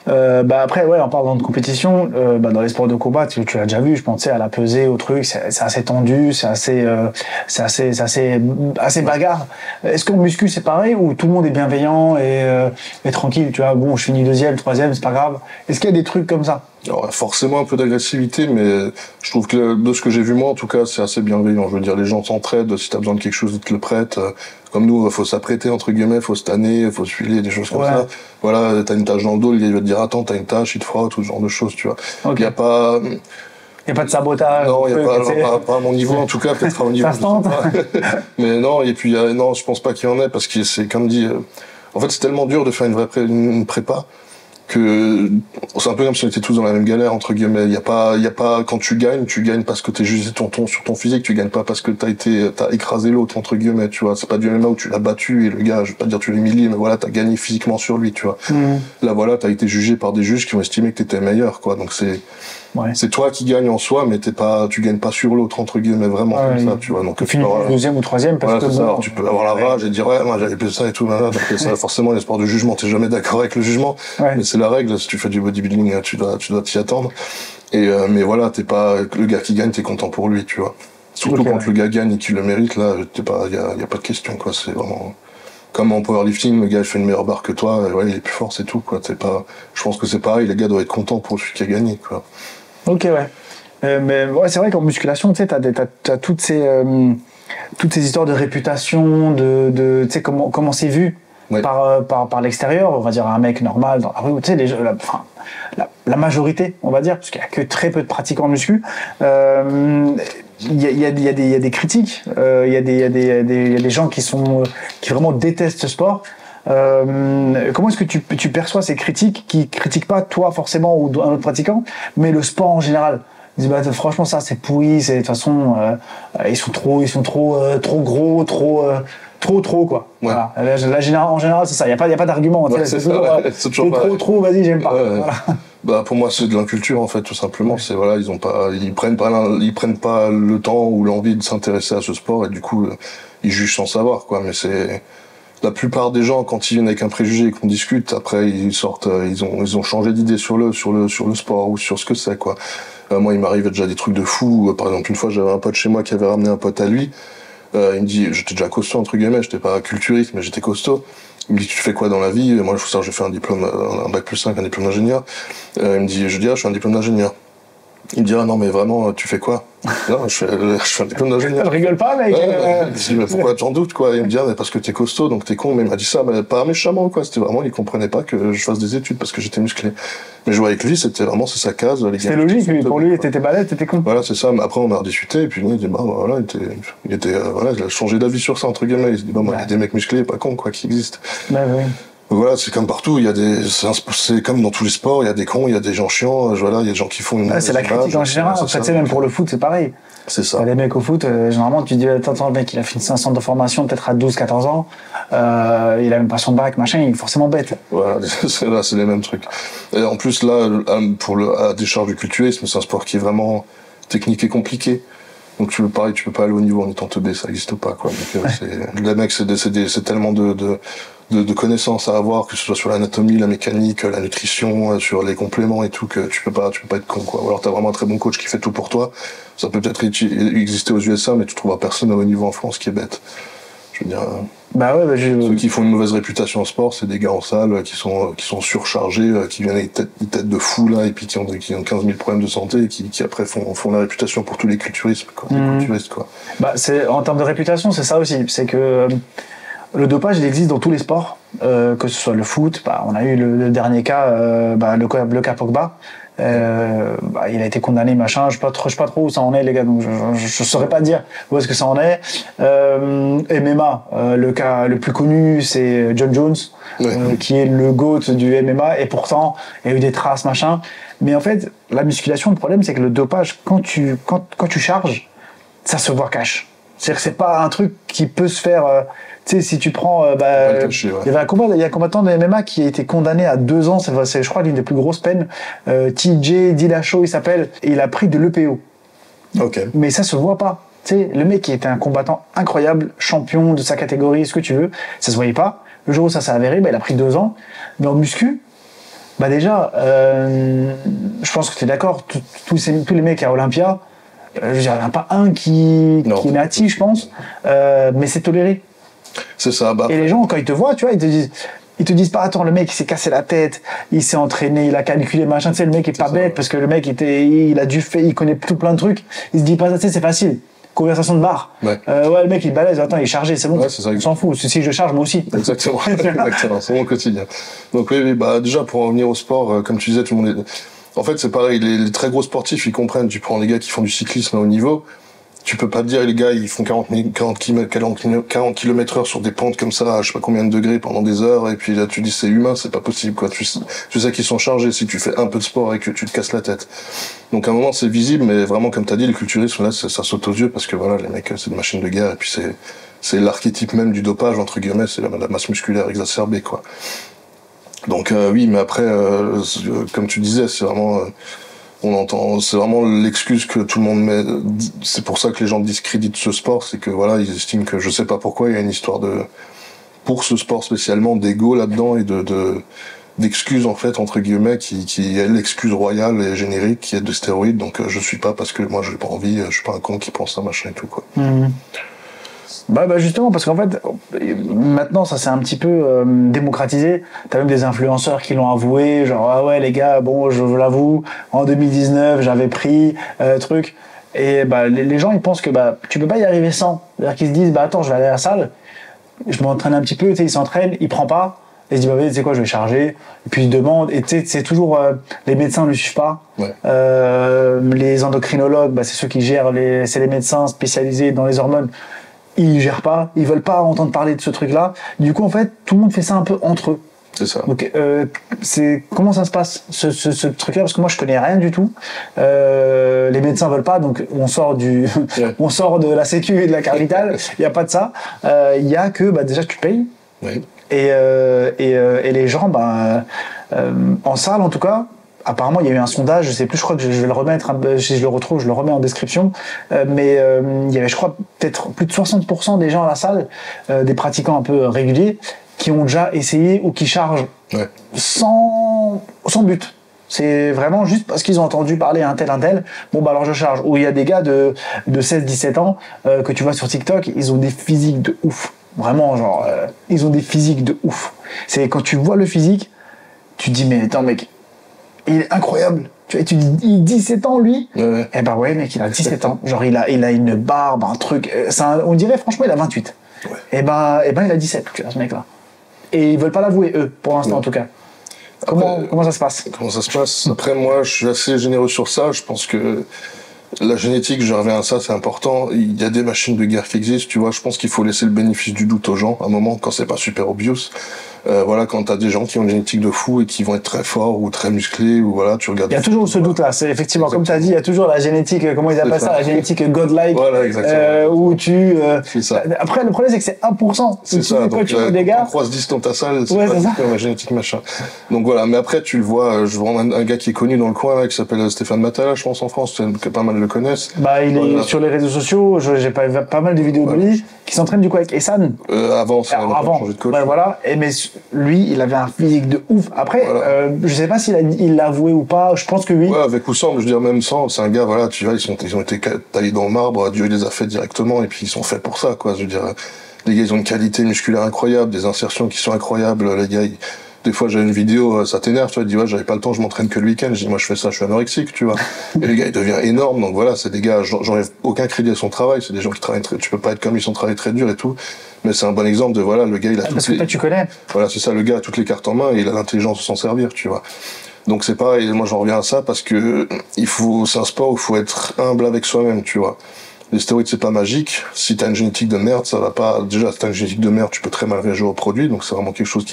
Après, en parlant de compétition, dans les sports de combat, tu l'as déjà vu, je pensais à la pesée, au truc, c'est assez tendu, c'est assez bagarre. Est-ce qu'en muscu c'est pareil ou tout le monde est bienveillant et tranquille, tu vois, bon, je finis 2e, 3e, c'est pas grave. Est-ce qu'il y a des trucs comme ça? Alors, forcément un peu d'agressivité, mais je trouve que de ce que j'ai vu moi, en tout cas, c'est assez bienveillant. Je veux dire, les gens s'entraident, si t'as besoin de quelque chose, ils te le prêtent. Comme nous, faut s'apprêter, entre guillemets, faut se tanner, faut se filer, des choses comme ça. Voilà, t'as une tache dans le dos, il va te dire, attends, t'as une tache, il te frotte, tout ce genre de choses, tu vois. Okay. Y a pas de sabotage. Non, il n'y a pas à mon niveau, en tout cas, peut-être à mon niveau. Ça se tente. Mais non, et puis, je pense pas qu'il y en ait, parce que c'est, comme dit, en fait, c'est tellement dur de faire une prépa, que c'est un peu comme si on était tous dans la même galère entre guillemets. Il y a pas quand tu gagnes parce que t'es jugé sur ton physique, tu gagnes pas parce que t'as écrasé l'autre entre guillemets, tu vois. C'est pas du MMA où tu l'as battu et le gars, je vais pas dire tu l'as humilié, mais voilà, t'as gagné physiquement sur lui, tu vois. Là voilà, t'as été jugé par des juges qui ont estimé que t'étais meilleur, quoi. Donc c'est toi qui gagne en soi, mais tu gagnes pas sur l'autre entre guillemets, vraiment comme ça, tu vois. Donc tu finis deuxième ou troisième parce que ça. Alors, tu peux avoir la rage et dire ouais, moi j'avais plus ça et tout, donc ça, forcément les sports de jugement, t'es jamais d'accord avec le jugement, mais c'est la règle. Si tu fais du bodybuilding, tu dois t'y attendre. Et mais voilà, t'es pas le gars qui gagne, t'es content pour lui, tu vois. Surtout quand le gars gagne et qu'il le mérite, là, y a pas de question, quoi. C'est vraiment comme en powerlifting, le gars il fait une meilleure barre que toi, ouais, il est plus fort, c'est tout, quoi. Je pense que c'est pareil, les gars doivent être contents pour celui qui a gagné, quoi. Ok, ouais. Mais ouais, c'est vrai qu'en musculation, tu sais, t'as toutes ces histoires de réputation, tu sais, comment c'est vu par l'extérieur, on va dire un mec normal dans la rue, tu sais, la majorité, on va dire, parce qu'il y a que très peu de pratiquants de muscu. Il y a des critiques, il y a des gens qui vraiment détestent ce sport. Comment est-ce que tu perçois ces critiques qui critiquent pas toi forcément ou un autre pratiquant, mais le sport en général? Ils disent bah franchement ça c'est pourri, c'est de toute façon ils sont trop gros, trop quoi. Ouais. Voilà. En général c'est ça, il y a pas d'argument. Ouais, c'est toujours trop, vas-y j'aime pas. Ouais. Voilà. Bah pour moi c'est de l'inculture en fait tout simplement. C'est voilà, ils prennent pas le temps ou l'envie de s'intéresser à ce sport et du coup ils jugent sans savoir, quoi. Mais c'est la plupart des gens, quand ils viennent avec un préjugé et qu'on discute, après ils sortent, ils ont changé d'idée sur le sport ou sur ce que c'est, quoi. Moi, il m'arrive déjà des trucs de fou. Par exemple, une fois, j'avais un pote chez moi qui avait ramené un pote à lui. Il me dit, j'étais déjà costaud entre guillemets, j'étais pas culturiste, mais j'étais costaud. Il me dit, tu fais quoi dans la vie? Moi, j'ai fait un diplôme, un bac+5, un diplôme d'ingénieur. Il me dit, je dis, je fais un diplôme d'ingénieur. Il me dit, ah non, mais vraiment, tu fais quoi? Non, je fais un diplôme d'ingénieur. Je rigole pas, mec. Je dis, mais pourquoi t'en doutes, quoi? Il me dit, ah, mais parce que t'es costaud, donc t'es con. Mais il m'a dit ça, mais pas méchamment, quoi. C'était vraiment, il comprenait pas que je fasse des études parce que j'étais musclé. Mais jouer avec lui, c'est sa case. C'était logique, lui. Pour lui, t'étais balèze, t'étais con. Voilà, c'est ça. Mais après, on a rediscuté, et puis lui, il dit, bah, voilà, il a changé d'avis sur ça, entre guillemets. Il se dit, bah, moi, il y a des mecs musclés, pas cons, quoi, qui existent. Bah, oui. Voilà, c'est comme partout, c'est comme dans tous les sports, il y a des cons, il y a des gens chiants, voilà, il y a des gens qui font une c'est la critique en général, en fait, tu sais, même pour le foot, c'est pareil. C'est ça. T'as des mecs au foot, généralement, tu dis, attends, le mec, il a fait un centre de formation, peut-être à 12-14 ans, il a même pas son bac, machin, il est forcément bête. Voilà, c'est les mêmes trucs. Et en plus, là, à décharge du culturisme, c'est un sport qui est vraiment technique et compliqué. Donc tu peux pas aller au niveau en étant teubé, ça n'existe pas, quoi. Donc, les mecs, c'est tellement de connaissances à avoir, que ce soit sur l'anatomie, la mécanique, la nutrition, sur les compléments et tout, que tu peux pas être con, quoi. Ou alors t'as vraiment un très bon coach qui fait tout pour toi. Ça peut peut-être exister aux USA, mais tu trouveras personne au niveau en France qui est bête. Je veux dire. Ceux qui font une mauvaise réputation en sport, c'est des gars en salle qui sont surchargés, qui viennent avec des têtes de fou, là, et puis qui ont 15 000 problèmes de santé, et qui après font la réputation pour tous les culturistes, quoi. Les culturistes, quoi. Bah, en termes de réputation, c'est ça aussi. C'est que, le dopage, il existe dans tous les sports, que ce soit le foot, on a eu le dernier cas, le cas Pogba. Il a été condamné, machin. Je sais pas trop où ça en est, les gars. Donc je saurais pas dire où est-ce que ça en est. MMA, le cas le plus connu, c'est John Jones, qui est le GOAT du MMA, et pourtant il y a eu des traces, machin. Mais en fait, la musculation, le problème, c'est que le dopage, quand tu charges, ça se voit cash. C'est-à-dire que c'est pas un truc qui peut se faire. Tu sais, si tu prends, il y avait il y a un combattant de MMA qui a été condamné à 2 ans, c'est je crois l'une des plus grosses peines. TJ Dillashaw, il s'appelle, et il a pris de l'EPO. Ok. Mais ça se voit pas. Tu sais, le mec qui était un combattant incroyable, champion de sa catégorie, ce que tu veux, ça se voyait pas. Le jour où ça s'est avéré, il a pris 2 ans. Mais en muscu, déjà, je pense que tu es d'accord, tous les mecs à Olympia, je veux dire, il n'y en a pas un qui est natif, je pense, mais c'est toléré. C'est ça. Et les gens, quand ils te voient, tu vois, ils te disent pas, attends, le mec il s'est cassé la tête, il s'est entraîné, il a calculé, machin, tu sais, le mec est pas bête, parce que le mec il connaît tout plein de trucs, il se dit pas, tu sais, c'est facile. Conversation de bar. Le mec il est balèze, attends, il est chargé, c'est bon. Ouais, c'est ça, on s'en fout. Si je charge, moi aussi. Exactement. Exactement. C'est mon quotidien. Donc oui, déjà, pour en revenir au sport, comme tu disais, tout le monde en fait, c'est pareil, les très gros sportifs, ils comprennent. Tu prends les gars qui font du cyclisme à haut niveau, tu peux pas te dire, les gars, ils font 40 km/h sur des pentes comme ça, à je sais pas combien de degrés pendant des heures, et puis là, tu dis, c'est humain, c'est pas possible, quoi. Tu sais qu'ils sont chargés si tu fais un peu de sport et que tu te casses la tête. Donc, à un moment, c'est visible, mais vraiment, comme t'as dit, les culturistes, là, ça saute aux yeux, parce que voilà, les mecs, c'est des machines de guerre, et puis c'est l'archétype même du dopage, entre guillemets, c'est la masse musculaire exacerbée, quoi. Donc, oui, mais après, comme tu disais, c'est vraiment, on entend, c'est vraiment l'excuse que tout le monde met. C'est pour ça que les gens discréditent ce sport, c'est que voilà, ils estiment que je sais pas pourquoi il y a une histoire pour ce sport spécialement, d'ego là-dedans et d'excuses en fait entre guillemets qui est l'excuse royale et générique qui est de stéroïdes. Donc je suis pas parce que moi j'ai pas envie, je suis pas un con qui pense ça machin et tout quoi. Bah justement, parce qu'en fait, maintenant, ça s'est un petit peu démocratisé. T'as même des influenceurs qui l'ont avoué, genre, ah ouais, les gars, bon, je l'avoue, en 2019, j'avais pris, truc. Et bah, les gens, ils pensent que bah, tu peux pas y arriver sans. C'est-à-dire qu'ils se disent, bah attends, je vais aller à la salle, je m'entraîne un petit peu, tu sais, ils s'entraînent, ils prennent pas, et ils se disent, bah, tu sais quoi, je vais charger. Et puis ils demandent, et tu sais, c'est toujours, les médecins ne le suivent pas. Ouais. Les endocrinologues, bah, c'est ceux qui gèrent, c'est les médecins spécialisés dans les hormones. Ils gèrent pas, ils veulent pas entendre parler de ce truc-là. Du coup, en fait, tout le monde fait ça un peu entre eux. C'est ça. Donc, comment ça se passe, ce truc-là? Parce que moi, je connais rien du tout. Les médecins veulent pas, donc on sort on sort de la sécu et de la carte vitale. Il y a pas de ça. Il y a que, bah, déjà, tu payes. Oui. Et les gens, bah, en salle, en tout cas, apparemment, il y a eu un sondage, je sais plus, je crois que je vais le remettre, si je le retrouve, je le remets en description, mais il y avait, je crois, peut-être plus de 60% des gens à la salle, des pratiquants un peu réguliers, qui ont déjà essayé ou qui chargent sans but. C'est vraiment juste parce qu'ils ont entendu parler un tel, bon bah alors je charge. Ou il y a des gars de 16-17 ans que tu vois sur TikTok, ils ont des physiques de ouf. Vraiment, genre, ils ont des physiques de ouf. C'est quand tu vois le physique, tu te dis, mais attends mec, il est incroyable. Tu vois, il a 17 ans, lui. Ouais. Eh ben ouais, mec, il a 17 ans. Genre, il a une barbe, un truc. On dirait, franchement, il a 28. Ouais. Eh ben, il a 17, tu vois, ce mec-là. Et ils veulent pas l'avouer, eux, pour l'instant, en tout cas. Comment ça se passe? Comment ça se passe? Après, moi, je suis assez généreux sur ça. Je pense que la génétique, je reviens à ça, c'est important. Il y a des machines de guerre qui existent, tu vois. Je pense qu'il faut laisser le bénéfice du doute aux gens, à un moment, quand c'est pas super obvious. Voilà, quand t'as des gens qui ont une génétique de fou et qui vont être très forts ou très musclés, ou voilà, tu regardes. Il y a toujours ce doute-là, c'est effectivement, exactement. Comme tu as dit, il y a toujours la génétique, comment ils appellent ça, la génétique godlike. Voilà, exactement. Où tu. C'est ça. Après, le problème, c'est que c'est 1%. C'est ça. Donc, on croise 10 dans ta salle, c'est pas comme la génétique machin. Donc voilà, mais après, tu le vois, je vois un gars qui est connu dans le coin, là, qui s'appelle Stéphane Matala, je pense, en France, que pas mal le connaissent. Bah, il est sur les réseaux sociaux, j'ai pas mal de vidéos de lui, qui s'entraîne du coup avec Essan. Avant, ça a changé de coach. Ouais, voilà. Et mais lui, il avait un physique de ouf. Après, voilà. Je sais pas s'il l'a avoué ou pas. Je pense que oui. Ouais, avec ou sans, mais je veux dire même sans. C'est un gars, voilà, tu vois, ils ont été taillés dans le marbre. Dieu les a fait directement, et puis ils sont faits pour ça, quoi. Je veux dire, les gars, ils ont une qualité musculaire incroyable, des insertions qui sont incroyables. Les gars, des fois, j'ai une vidéo, ça t'énerve, tu vois, il dit, ouais, j'avais pas le temps, je m'entraîne que le week-end. Je dis, moi, je fais ça, je suis anorexique, tu vois. Et le gars, il devient énorme. Donc voilà, c'est des gars, j'enlève aucun crédit à son travail. C'est des gens qui travaillent tu peux pas être comme lui, son travail très dur et tout. Mais c'est un bon exemple de, voilà, le gars, il a parce que toi, tu connais. Voilà, c'est ça, le gars a toutes les cartes en main et il a l'intelligence de s'en servir, tu vois. Donc c'est pareil, moi j'en reviens à ça parce que c'est un sport où il faut être humble avec soi-même, tu vois. Les stéroïdes, c'est pas magique. Si t'as une génétique de merde, ça va pas. Déjà, si t'as une génétique de merde, tu peux très mal réagir au produit. Donc, c'est vraiment quelque chose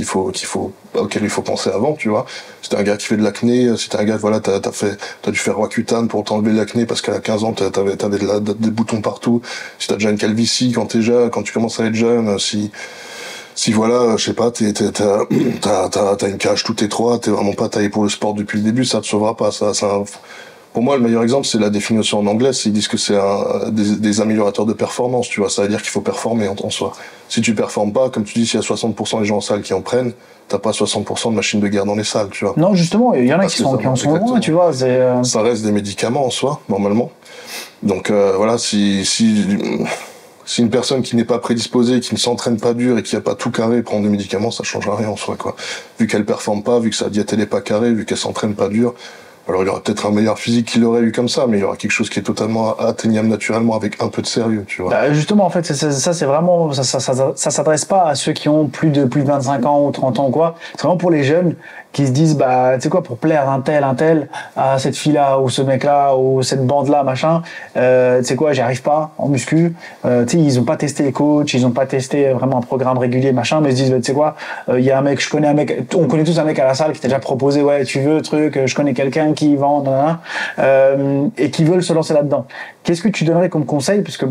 auquel il faut penser avant, tu vois. Si t'es un gars qui fait de l'acné, si t'es un gars, voilà, t'as dû faire Roaccutane pour t'enlever l'acné parce qu'à 15 ans, t'avais des boutons partout. Si t'as déjà une calvitie quand tu commences à être jeune, si voilà, je sais pas, t'as une cage toute étroite, t'es vraiment pas taillé pour le sport depuis le début, ça te sauvera pas, Pour moi, le meilleur exemple, c'est la définition en anglais. Ils disent que c'est des améliorateurs de performance, tu vois. Ça veut dire qu'il faut performer en soi. Si tu performes pas, comme tu dis, s'il y a 60% des gens en salle qui en prennent, t'as pas 60% de machines de guerre dans les salles, tu vois. Non, justement, il y en a qui en sont loin, tu vois. Ça reste des médicaments en soi, normalement. Donc, voilà, si une personne qui n'est pas prédisposée, qui ne s'entraîne pas dur et qui a pas tout carré prend des médicaments, ça changera rien en soi, quoi. Vu qu'elle performe pas, vu que sa diète elle est pas carrée, vu qu'elle s'entraîne pas dur, alors il y aura peut-être un meilleur physique qu'il aurait eu comme ça, mais il y aura quelque chose qui est totalement atteignable naturellement avec un peu de sérieux, tu vois. Bah justement, en fait, ça c'est vraiment, ça s'adresse pas à ceux qui ont plus de 25 ans ou 30 ans ou quoi. C'est vraiment pour les jeunes qui se disent, bah, tu sais quoi, pour plaire un tel, à cette fille-là, ou ce mec-là, ou cette bande-là, machin, tu sais quoi, j'y arrive pas en muscu. Tu sais, ils ont pas testé les coachs, ils ont pas testé vraiment un programme régulier, machin, mais ils se disent, bah, tu sais quoi, il y a un mec, je connais un mec, on connaît tous un mec à la salle qui t'a déjà proposé, ouais, tu veux, truc, je connais quelqu'un qui vend, et qui veulent se lancer là-dedans. Qu'est-ce que tu donnerais comme conseil? Parce que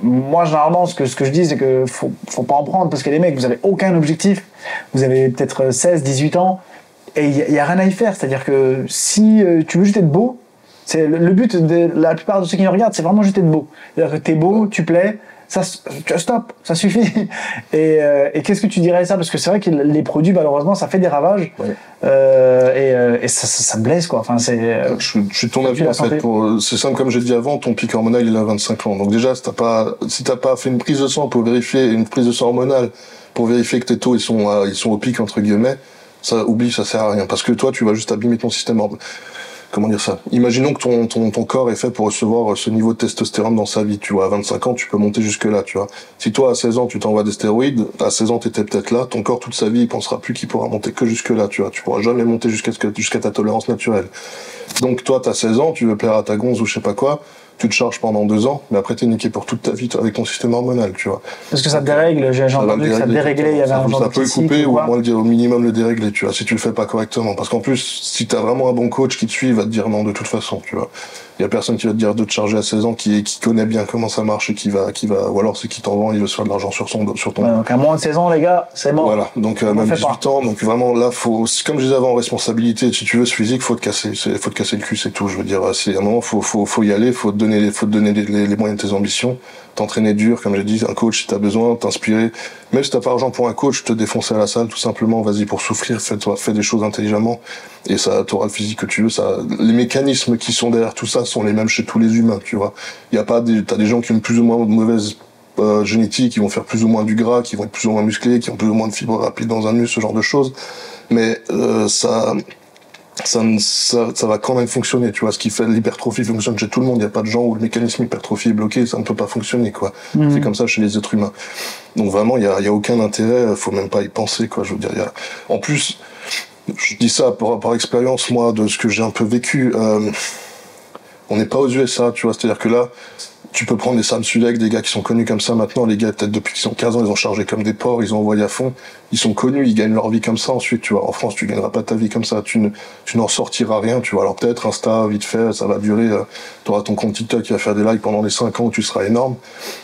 moi, généralement, ce que je dis, c'est que faut pas en prendre, parce que les mecs, vous avez aucun objectif, vous avez peut-être 16, 18 ans, et il y a rien à y faire. C'est-à-dire que si tu veux juste être beau, c'est le but de la plupart de ceux qui nous regardent, c'est vraiment juste être beau. C'est-à-dire que t'es beau, tu plais, ça, stop, ça suffit. Et qu'est-ce que tu dirais à ça? Parce que c'est vrai que les produits, malheureusement, ça fait des ravages. Ouais. Et ça blesse, quoi. Enfin, je suis ton avis, en fait. C'est simple, comme j'ai dit avant, ton pic hormonal, il a 25 ans. Donc déjà, si t'as pas fait une prise de sang pour vérifier, une prise de sang hormonale, pour vérifier que tes taux, ils sont au pic, entre guillemets, ça, oublie, ça sert à rien. Parce que toi, tu vas juste abîmer ton système hormonal. Comment dire ça? Imaginons que ton corps est fait pour recevoir ce niveau de testostérone dans sa vie, tu vois. À 25 ans, tu peux monter jusque là, tu vois. Si toi, à 16 ans, tu t'envoies des stéroïdes, à 16 ans, t'étais peut-être là, ton corps, toute sa vie, il pensera plus qu'il pourra monter que jusque là, tu vois. Tu pourras jamais monter jusqu'à ta tolérance naturelle. Donc, toi, t'as 16 ans, tu veux plaire à ta gonze ou je sais pas quoi, tu te charges pendant 2 ans, mais après t'es niqué pour toute ta vie avec ton système hormonal, tu vois. Parce que ça te dérègle, j'ai entendu que ça te déréglait, il y avait un genre de ça peut le couper ou au moins au minimum le dérégler, tu vois, si tu le fais pas correctement. Parce qu'en plus, si t'as vraiment un bon coach qui te suit, il va te dire non de toute façon, tu vois. Il y a personne qui va te dire de te charger à 16 ans qui connaît bien comment ça marche et qui va, ou alors c'est qui t'en vend, il veut se faire de l'argent sur ton. Ouais, donc à moins de 16 ans, les gars, c'est mort. Voilà. Donc, même 18 ans. Donc vraiment, là, comme je disais avant, responsabilité. Si tu veux ce physique, faut te casser le cul, c'est tout. Je veux dire, c'est à un moment, faut y aller, faut te donner les moyens de tes ambitions. T'entraîner dur, comme j'ai dit, un coach si t'as besoin, t'inspirer. Même si t'as pas d'argent pour un coach, te défoncer à la salle, tout simplement, vas-y pour souffrir, fais des choses intelligemment, et ça, t'auras le physique que tu veux, ça, les mécanismes qui sont derrière tout ça sont les mêmes chez tous les humains, tu vois. T'as des gens qui ont plus ou moins de mauvaise génétique, qui vont faire plus ou moins du gras, qui vont être plus ou moins musclés, qui ont plus ou moins de fibres rapides dans un muscle, ce genre de choses. Mais, ça va quand même fonctionner, tu vois. Ce qui fait l'hypertrophie fonctionne chez tout le monde. Il n'y a pas de gens où le mécanisme hypertrophie est bloqué, ça ne peut pas fonctionner, quoi. C'est comme ça chez les êtres humains. Donc vraiment, il y a aucun intérêt, faut même pas y penser, quoi. Je veux dire, en plus, je dis ça par expérience, moi, de ce que j'ai un peu vécu, on n'est pas aux USA, tu vois. C'est-à-dire que là, tu peux prendre des Sam Sulek, des gars qui sont connus comme ça maintenant, les gars, peut-être depuis qu'ils ont 15 ans, ils ont chargé comme des porcs, ils ont envoyé à fond, ils sont connus, ils gagnent leur vie comme ça ensuite, tu vois. En France, tu gagneras pas ta vie comme ça, tu n'en sortiras rien, tu vois. Alors peut-être Insta, vite fait, ça va durer, t'auras ton compte TikTok qui va faire des likes pendant les 5 ans où tu seras énorme.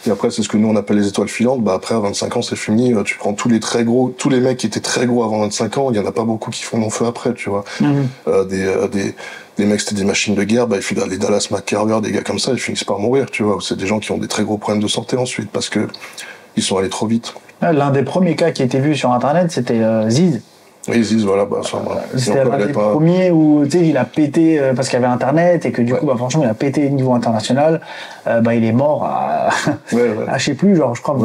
Et après, c'est ce que nous on appelle les étoiles filantes, bah après, à 25 ans, c'est fini, tu prends tous les mecs qui étaient très gros avant 25 ans, il y en a pas beaucoup qui font long feu après, tu vois. Les mecs, c'était des machines de guerre, les Dallas McCarver, des gars comme ça, ils finissent par mourir, tu vois. C'est des gens qui ont des très gros problèmes de santé ensuite, parce que ils sont allés trop vite. L'un des premiers cas qui a été vu sur Internet, c'était Ziz. Oui, Ziz, voilà, c'était l'un des premiers où, tu sais, il a pété, parce qu'il y avait Internet, et que du coup, franchement, il a pété au niveau international. Il est mort à, je sais plus, genre, je crois,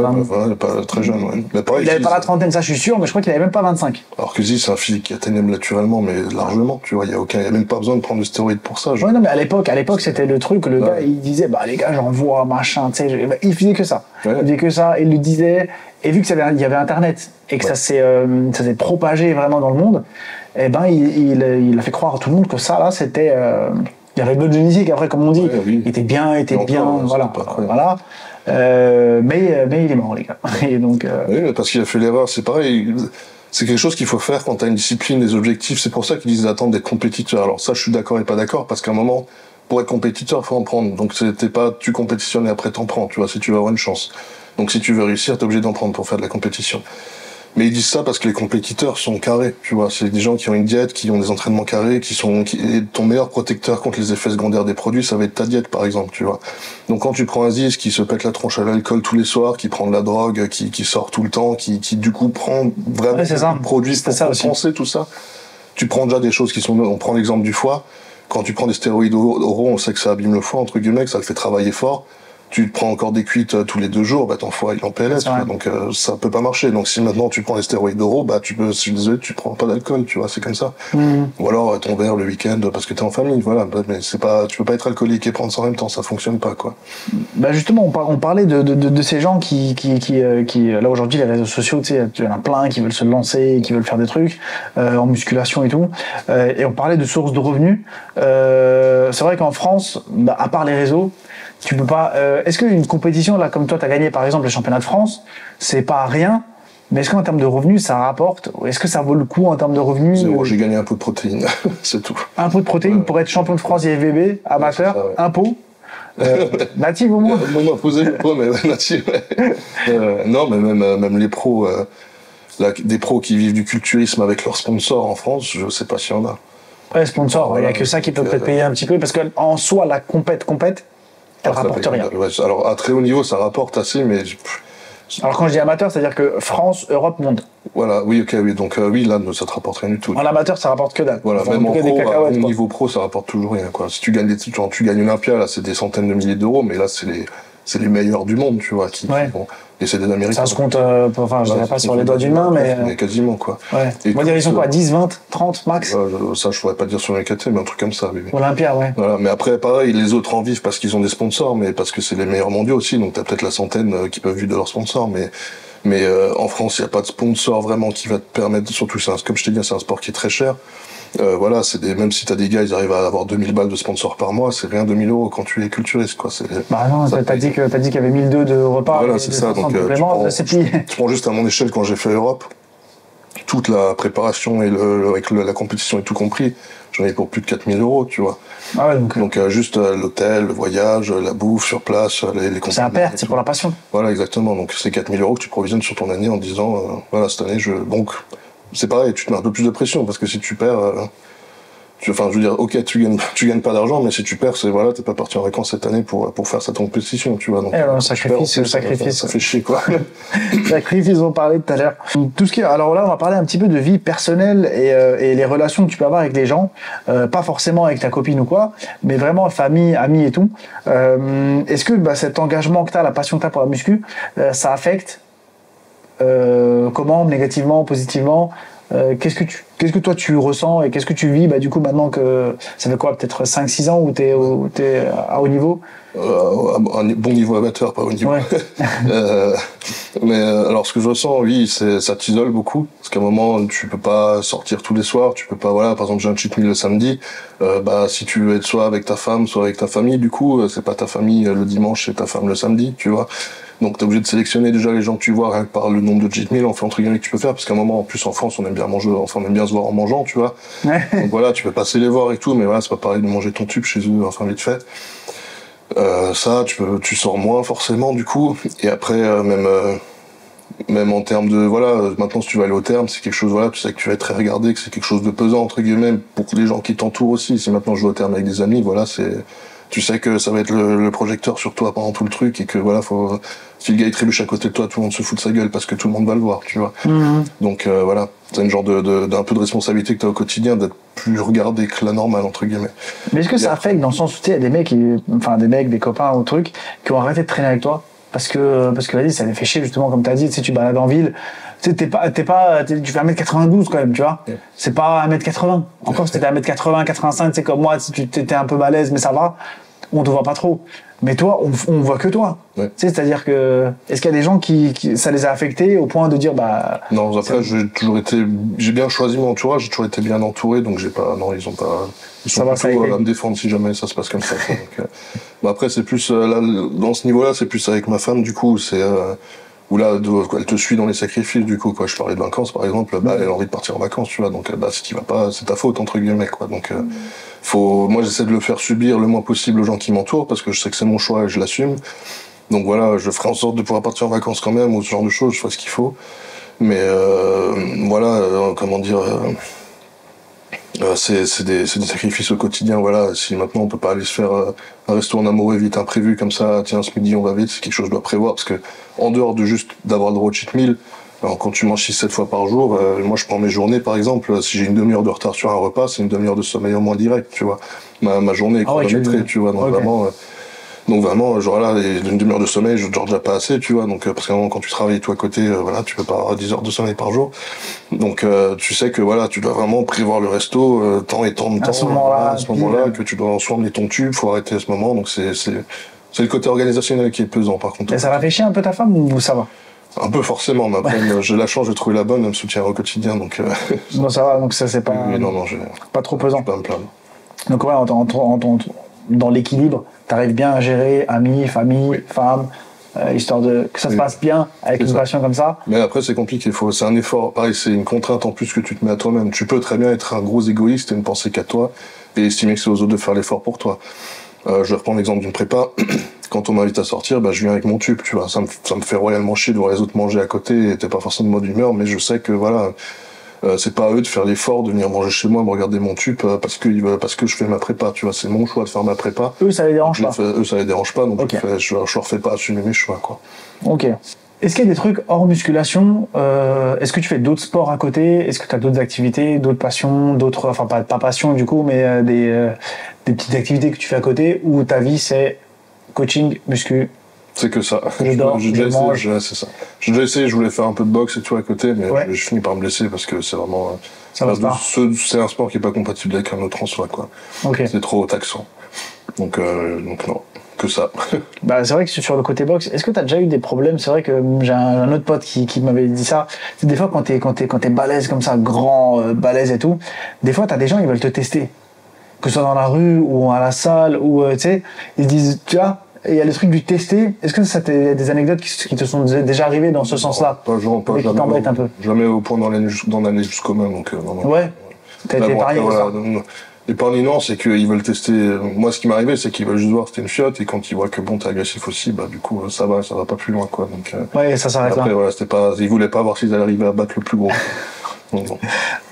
pas très jeune, ouais. Mais pareil, il avait pas la trentaine, ça, je suis sûr, mais je crois qu'il avait même pas 25. Alors que Ziz, c'est un physique qui atteignait naturellement, mais largement, tu vois, il y a même pas besoin de prendre de stéroïdes pour ça. Ouais, non, mais à l'époque, c'était le truc, le gars, il disait, les gars, j'en vois, machin, tu sais, il faisait que ça. Ouais. Il faisait que ça, il le disait, et vu qu'il y avait Internet, et que ça s'est propagé vraiment dans le monde, il a fait croire à tout le monde que ça, là, c'était, il y avait une bonne génétique, après, comme on dit, il était bien, voilà. Mais il est mort, les gars. Et donc, oui, parce qu'il a fait l'erreur, c'est pareil. C'est quelque chose qu'il faut faire quand t'as une discipline, des objectifs. C'est pour ça qu'ils disent d'attendre d'être compétiteur. Alors ça, je suis d'accord et pas d'accord, parce qu'à un moment, pour être compétiteur, il faut en prendre. Donc c'était pas tu compétitionnes et après t'en prends, tu vois, si tu veux avoir une chance. Donc si tu veux réussir, t'es obligé d'en prendre pour faire de la compétition. Mais ils disent ça parce que les compétiteurs sont carrés, tu vois. C'est des gens qui ont une diète, qui ont des entraînements carrés, et ton meilleur protecteur contre les effets secondaires des produits, ça va être ta diète, par exemple, tu vois. Donc quand tu prends un Ziz qui se pète la tronche à l'alcool tous les soirs, qui prend de la drogue, qui sort tout le temps, qui du coup prend vraiment des produits pour compenser tout ça, tu prends déjà des choses qui sont... On prend l'exemple du foie. Quand tu prends des stéroïdes oraux, on sait que ça abîme le foie, entre guillemets, que ça le fait travailler fort. tu te prends encore des cuites tous les 2 jours, bah ton foie il est en PLS, tu vois, donc ça peut pas marcher. Donc si maintenant tu prends les stéroïdes d'euro, bah tu peux, je suis désolé, tu prends pas d'alcool, tu vois, c'est comme ça. Ou alors ton verre le week-end parce que t'es en famille, voilà. Mais c'est pas, tu peux pas être alcoolique et prendre ça en même temps, ça fonctionne pas, quoi. Bah justement, on parlait de ces gens qui là aujourd'hui les réseaux sociaux, tu sais, il y en a plein qui veulent se lancer, qui veulent faire des trucs en musculation et tout. Et on parlait de sources de revenus. C'est vrai qu'en France, bah, à part les réseaux, tu peux pas. Est-ce qu'une compétition là, comme toi, t'as gagné par exemple les championnats de France, c'est pas rien. Mais est-ce qu'en termes de revenus, ça rapporte? Est-ce que ça vaut le coup en termes de revenus? J'ai gagné un pot de protéines, c'est tout. Un pot de protéines pour être champion de France IFBB, amateur, un pot. Native au moins. On m'a posé le pot, mais native. Non, mais même les pros, des pros qui vivent du culturisme avec leurs sponsors en France, je sais pas s'il y en a. Ouais, sponsor, il n'y a que ça qui peut peut-être payer un petit peu, parce qu'en soi, la compète, elle rapporte rien. Ouais, alors, à très haut niveau, ça rapporte assez, mais... Alors, quand je dis amateur, c'est-à-dire que France, Europe, monde. Voilà, oui, ok, oui. Donc, oui, là, ça te rapporte rien du tout. En amateur, ça rapporte que dalle. Voilà, enfin, même en pro, au niveau pro, ça rapporte toujours rien, quoi. Si tu gagnes des titres, tu gagnes Olympia, là, c'est des centaines de milliers d'euros, mais là, c'est les meilleurs du monde, tu vois, qui vont... Et c'est des Américains. Ça se compte, enfin, je dirais pas sur les doigts d'une main, mais quasiment, quoi. Ouais. On va dire, ils sont quoi, 10, 20, 30 max? Ça, je pourrais pas dire sur les KT, mais un truc comme ça, oui. Olympia, ouais. Voilà. Mais après, pareil, les autres en vivent parce qu'ils ont des sponsors, mais parce que c'est les meilleurs mondiaux aussi, donc t'as peut-être la centaine qui peuvent vivre de leurs sponsors, mais en France, il n'y a pas de sponsor vraiment qui va te permettre, surtout, comme je t'ai dit, c'est un sport qui est très cher. Voilà, même si t'as des gars, ils arrivent à avoir 2000 balles de sponsors par mois, c'est rien 2000 euros quand tu es culturiste, quoi. Bah non, t'as dit qu'il y avait 1002 de repas. Voilà, c'est ça. Donc, tu prends juste à mon échelle quand j'ai fait Europe, toute la préparation et avec la compétition et tout compris, j'en ai pour plus de 4000 euros, tu vois. Ah ouais, donc juste l'hôtel, le voyage, la bouffe sur place, les compétitions. C'est à perte, c'est pour la passion. Voilà, exactement. Donc c'est 4000 euros que tu provisionnes sur ton année en disant, voilà, cette année, donc, c'est pareil, tu te mets un peu plus de pression, parce que si tu perds, enfin, je veux dire, ok, tu gagnes pas d'argent, mais si tu perds, t'es pas parti en vacances cette année pour faire cette compétition, tu vois. Donc, sacrifice. Ça fait chier, quoi. Sacrifice, on parlait tout à l'heure. Alors là, on va parler un petit peu de vie personnelle et les relations que tu peux avoir avec les gens, pas forcément avec ta copine ou quoi, mais vraiment famille, amis et tout. Est-ce que cet engagement que t'as, la passion que t'as pour la muscu, ça affecte comment, négativement, positivement? Qu'est-ce que toi tu ressens et qu'est-ce que tu vis du coup maintenant que ça fait quoi, peut-être 5-6 ans où t'es à haut niveau? Un bon niveau amateur, pas haut niveau. Ouais. Mais alors ce que je ressens, oui, ça t'isole beaucoup, parce qu'à un moment tu peux pas sortir tous les soirs, tu peux pas, voilà, par exemple j'ai un cheat meal le samedi, si tu veux être soit avec ta femme, soit avec ta famille, du coup c'est pas ta famille le dimanche, c'est ta femme le samedi, tu vois. Donc t'es obligé de sélectionner déjà les gens que tu vois rien que par le nombre de cheat meals entre guillemets que tu peux faire, parce qu'à un moment, en plus en France, on aime bien manger, enfin on aime bien se voir en mangeant, tu vois. Ouais. Donc voilà, tu peux passer les voir et tout, mais voilà, c'est pas pareil de manger ton tube chez eux, enfin vite fait. Ça, tu sors moins forcément du coup, et après même en termes de, voilà, maintenant si tu vas aller au terme, c'est quelque chose, voilà, tu sais que tu vas être très regardé, que c'est quelque chose de pesant entre guillemets pour les gens qui t'entourent aussi. Si maintenant je vais au terme avec des amis, voilà, tu sais que ça va être le projecteur sur toi pendant tout le truc, et que voilà, si le gars il trébuche à côté de toi, tout le monde se fout de sa gueule parce que tout le monde va le voir, tu vois. Donc voilà, c'est une genre d'un peu de responsabilité que t'as au quotidien, d'être plus regardé que la normale entre guillemets. Mais est-ce que ça affecte dans le sens où tu sais, il y a des mecs, des copains ou trucs qui ont arrêté de traîner avec toi parce que vas-y, ça les fait chier justement, comme t'as dit, tu sais, tu balades en ville, tu sais, tu fais 1m92 quand même, tu vois. Yeah. C'est pas 1m80. Encore si t'étais 1m80, 85, tu sais, comme moi, si tu t'étais un peu balèze, mais ça va, on te voit pas trop. Mais toi, on voit que toi. Ouais. Tu sais, c'est-à-dire que, est-ce qu'il y a des gens qui ça les a affectés au point de dire, non, après, j'ai bien choisi mon entourage, j'ai toujours été bien entouré, donc ils sont plutôt à me défendre si jamais ça se passe comme ça. Donc, après, c'est plus, là, dans ce niveau-là, c'est plus avec ma femme, du coup, où là, elle te suit dans les sacrifices, du coup, quoi. Je parlais de vacances, par exemple, elle a envie de partir en vacances, tu vois, donc, si tu vas pas, c'est ta faute, entre guillemets, quoi. Donc, moi, j'essaie de le faire subir le moins possible aux gens qui m'entourent, parce que je sais que c'est mon choix et je l'assume. Donc voilà, je ferai en sorte de pouvoir partir en vacances quand même, ou ce genre de choses, je ferai ce qu'il faut. Mais, voilà, comment dire, c'est des sacrifices au quotidien, voilà. Si maintenant on peut pas aller se faire un resto en amoureux vite imprévu comme ça, tiens, ce midi on va vite, c'est quelque chose que je dois prévoir, parce que en dehors de juste d'avoir le droit au cheat meal, alors quand tu manges 6-7 fois par jour, moi je prends mes journées par exemple, si j'ai une demi-heure de retard sur un repas, c'est une demi-heure de sommeil en moins direct, tu vois. Ma journée est chronométrée, tu vois, donc vraiment Donc vraiment, genre là, une demi-heure de sommeil, je dors déjà pas assez, tu vois. Donc parce qu'à un moment, quand tu travailles toi à côté, voilà, tu peux pas avoir 10 heures de sommeil par jour. Donc tu sais que voilà, tu dois vraiment prévoir le resto, temps et temps de temps. À ce moment-là, que tu dois ensuite emmener ton tube, faut arrêter à ce moment. Donc c'est le côté organisationnel qui est pesant par contre. Et ça va faire chier un peu ta femme ou ça va? Un peu forcément, mais après j'ai la chance de trouver la bonne, elle me soutient au quotidien, donc. Non, ça va, donc ça c'est pas. Oui, non, pas trop pesant. Je peux pas me plaindre. Donc ouais, dans l'équilibre, t'arrives bien à gérer amis, famille, femme, histoire que ça se passe bien avec une passion comme ça. Mais après c'est compliqué, c'est un effort, pareil, c'est une contrainte en plus que tu te mets à toi-même. Tu peux très bien être un gros égoïste et ne penser qu'à toi et estimer que c'est aux autres de faire l'effort pour toi. Je vais reprendre l'exemple d'une prépa. Quand on m'invite à sortir, je viens avec mon tube, tu vois. Ça me fait royalement chier de voir les autres manger à côté et t'es pas forcément de mode humeur, mais je sais que voilà, c'est pas à eux de faire l'effort de venir manger chez moi, me regarder mon tube parce que je fais ma prépa, tu vois. C'est mon choix de faire ma prépa. Eux, ça les dérange pas. Eux, ça les dérange pas, donc okay. je leur fais pas assumer mes choix, quoi. Ok. Est-ce qu'il y a des trucs hors musculation? Est-ce que tu fais d'autres sports à côté? Est-ce que tu as d'autres activités, d'autres passions, enfin pas passion du coup, mais des petites activités que tu fais à côté où ta vie c'est coaching, muscu? C'est que ça. Je dors, je mange. C'est ça. J'ai déjà essayé, je voulais faire un peu de boxe et tout à côté, mais je finis par me blesser parce que c'est vraiment. C'est un sport qui est pas compatible avec un autre en soi, quoi. Okay. C'est trop taxant. Donc non. Que ça. C'est vrai que sur le côté boxe, est-ce que tu as déjà eu des problèmes? C'est vrai que j'ai un autre pote qui m'avait dit ça. C'est des fois quand t'es balèze comme ça, grand, balèze et tout, des fois t'as des gens qui veulent te tester. Que ce soit dans la rue ou à la salle, ou tu sais, ils disent, tu vois, il y a le truc du tester. Est-ce que ça t'es des anecdotes qui te sont déjà arrivées dans ce sens-là? Pas mais qui t'embêtent un peu. Jamais au point d'en aller jusqu'au même, donc non. Ouais. T'as été épargné pour ça. Épargné, non, c'est qu'ils veulent tester. Moi, ce qui m'est arrivé, c'est qu'ils veulent juste voir c'était une fiotte, et quand ils voient que bon, t'es agressif aussi, du coup, ça va pas plus loin, quoi. Donc, ouais, ça s'arrête là. Après, voilà, ils voulaient pas voir s'ils allaient arriver à battre le plus gros. Donc, bon.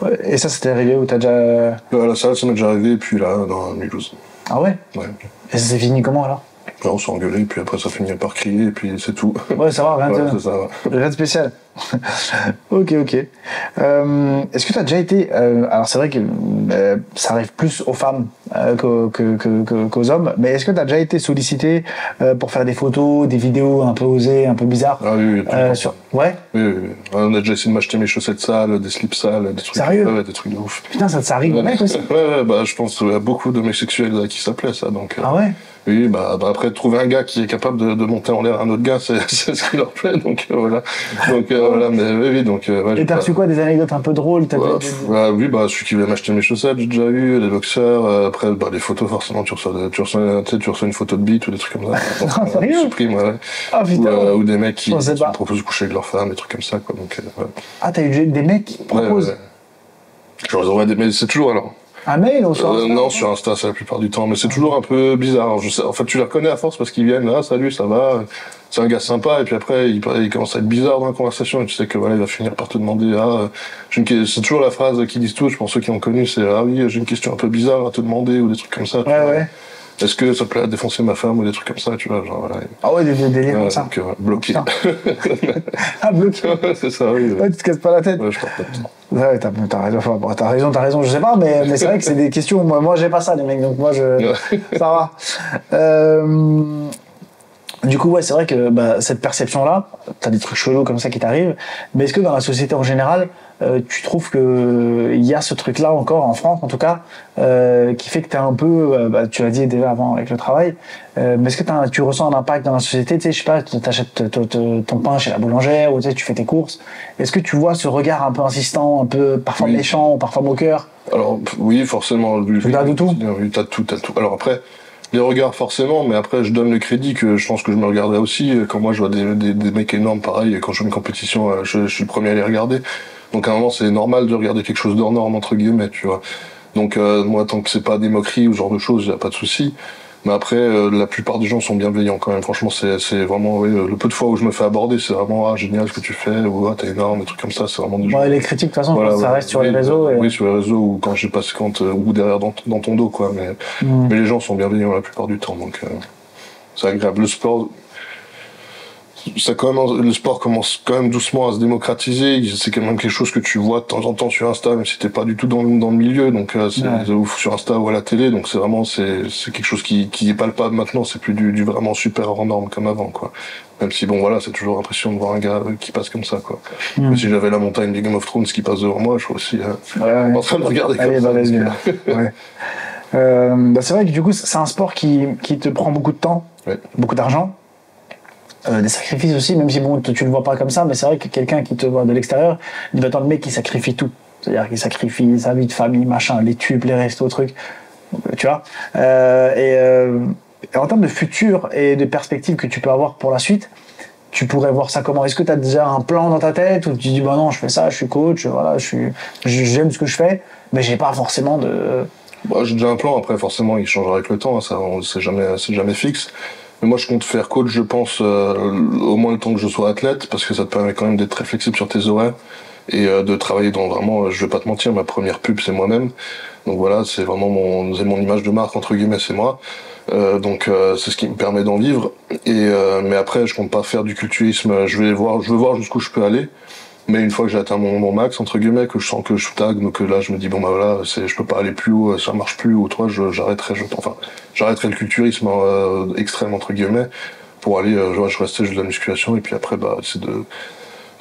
Ouais, et ça, c'était arrivé où t'as déjà. À la salle, ça m'est déjà arrivé, et puis là, dans Mulhouse. Ah ouais? Ouais. Et ça s'est fini comment alors? On s'est engueulé, puis après ça finit par crier, et puis c'est tout. Ouais, ça va, rien de spécial. Ok. Est-ce que tu as déjà été... alors c'est vrai que ça arrive plus aux femmes qu'aux hommes, mais est-ce que tu as déjà été sollicité pour faire des photos, des vidéos un peu osées, un peu bizarres? Ah oui, Ouais. Oui. On a déjà essayé de m'acheter mes chaussettes sales, des slips sales, des trucs... Sérieux? Ouais, des trucs de ouf. Putain, ça arrive au mec aussi? Ouais, je pense qu'il y a beaucoup de mecs sexuels là, qui s'appelaient ça, donc... Ah ouais? Oui, après trouver un gars qui est capable de monter en l'air un autre gars, c'est ce qui leur plaît, donc voilà. Donc voilà, mais oui, donc ouais. Et t'as reçu quoi, des anecdotes un peu drôles? Oui, celui qui voulait m'acheter mes chaussettes, j'ai déjà eu, les boxeurs, après les photos forcément, tu reçois une photo de bite ou des trucs comme ça. Ah, sérieux? Supprime, ouais. Ah putain. Ou des mecs qui me proposent de coucher avec leur femme, des trucs comme ça, quoi. Donc ouais. Ah, t'as eu des mecs qui proposent? Ouais. Je leur envoie des mails, c'est toujours alors. Un mail ou sur Insta? Non, sur Insta, c'est la plupart du temps, mais c'est toujours un peu bizarre. En fait, tu les reconnais à force parce qu'ils viennent là, salut, ça va, c'est un gars sympa, et puis après, il commence à être bizarre dans la conversation, et tu sais que voilà, il va finir par te demander, c'est toujours la phrase qu'ils disent tous, je pense ceux qui ont connu, c'est, ah oui, j'ai une question un peu bizarre à te demander, ou des trucs comme ça. Ouais. Est-ce que ça te plaît à défoncer ma femme, ou des trucs comme ça, tu vois, genre, voilà. Ah ouais, des délires comme ça. Donc, bloqué. Bloqué. C'est ça, oui. Ouais, tu te casses pas la tête. Ouais, je porte pas de temps. Ouais, t'as raison, je sais pas, mais c'est vrai que c'est des questions, moi j'ai pas ça, les mecs, donc moi ça va. Du coup, ouais, c'est vrai que cette perception-là, t'as des trucs chelous comme ça qui t'arrivent, mais est-ce que dans la société en général, tu trouves que il y a ce truc-là encore, en France en tout cas, qui fait que t'es un peu, tu l'as dit déjà avant avec le travail, mais est-ce que tu ressens un impact dans la société? Tu sais, je sais pas, t'achètes ton pain chez la boulangère, ou tu sais, tu fais tes courses. Est-ce que tu vois ce regard un peu insistant, un peu parfois méchant, parfois moqueur? Alors, oui, forcément. T'as de tout? Oui, t'as tout. Alors après, les regards forcément, mais après je donne le crédit que je pense que je me regarderai aussi quand moi je vois des mecs énormes pareil, quand je fais une compétition, je suis le premier à les regarder. Donc à un moment c'est normal de regarder quelque chose d'hors norme entre guillemets, tu vois. Donc moi tant que c'est pas des moqueries ou ce genre de choses, y a pas de souci. Mais après la plupart des gens sont bienveillants quand même. Franchement c'est vraiment le peu de fois où je me fais aborder, c'est vraiment génial ce que tu fais, ou t'es énorme, des trucs comme ça, c'est vraiment des gens. Les critiques de toute façon ça reste sur les réseaux. Oui, sur les réseaux ou quand ou derrière dans ton dos quoi. Mais les gens sont bienveillants la plupart du temps, donc c'est agréable. Le sport, le sport commence quand même doucement à se démocratiser. C'est quand même quelque chose que tu vois de temps en temps sur Insta, même si t'es pas du tout dans le milieu. Donc c'est ouf sur Insta ou à la télé. Donc c'est quelque chose qui est palpable maintenant. C'est plus du vraiment super hors norme comme avant, quoi. Même si bon voilà, c'est toujours impressionnant de voir un gars qui passe comme ça, quoi. Mais si j'avais la montagne des Game of Thrones qui passe devant moi, je serais aussi en train de regarder comme ça. Ouais. C'est vrai que du coup c'est un sport qui te prend beaucoup de temps, beaucoup d'argent. Des sacrifices aussi, même si bon, tu le vois pas comme ça, mais c'est vrai que quelqu'un qui te voit de l'extérieur, il va attendre le mec qui sacrifie tout. C'est-à-dire qu'il sacrifie sa vie de famille, machin, les tubes, les restos, trucs. Tu vois. Et en termes de futur et de perspectives que tu peux avoir pour la suite, tu pourrais voir ça comment? Est-ce que tu as déjà un plan dans ta tête où tu dis bah non, je fais ça, je suis coach, voilà, j'aime ce que je fais, mais j'ai pas forcément de. Bah, j'ai déjà un plan. Après, forcément, il changera avec le temps. Hein, ça, c'est jamais fixe. Mais moi, je compte faire coach, je pense, au moins le temps que je sois athlète, parce que ça te permet quand même d'être très flexible sur tes horaires et de travailler dans vraiment, je vais pas te mentir, ma première pub, c'est moi-même. Donc voilà, c'est vraiment mon image de marque, entre guillemets, c'est moi. Donc c'est ce qui me permet d'en vivre. Mais après, je compte pas faire du culturisme. Je veux voir jusqu'où je peux aller. Mais une fois que j'ai atteint mon max, entre guillemets, que je sens que je stagne, donc là, je me dis, bon, bah voilà, je peux pas aller plus haut, ça marche plus, ou toi, j'arrêterai le culturisme extrême, entre guillemets, pour aller, je restais juste de la musculation, et puis après, bah, c'est de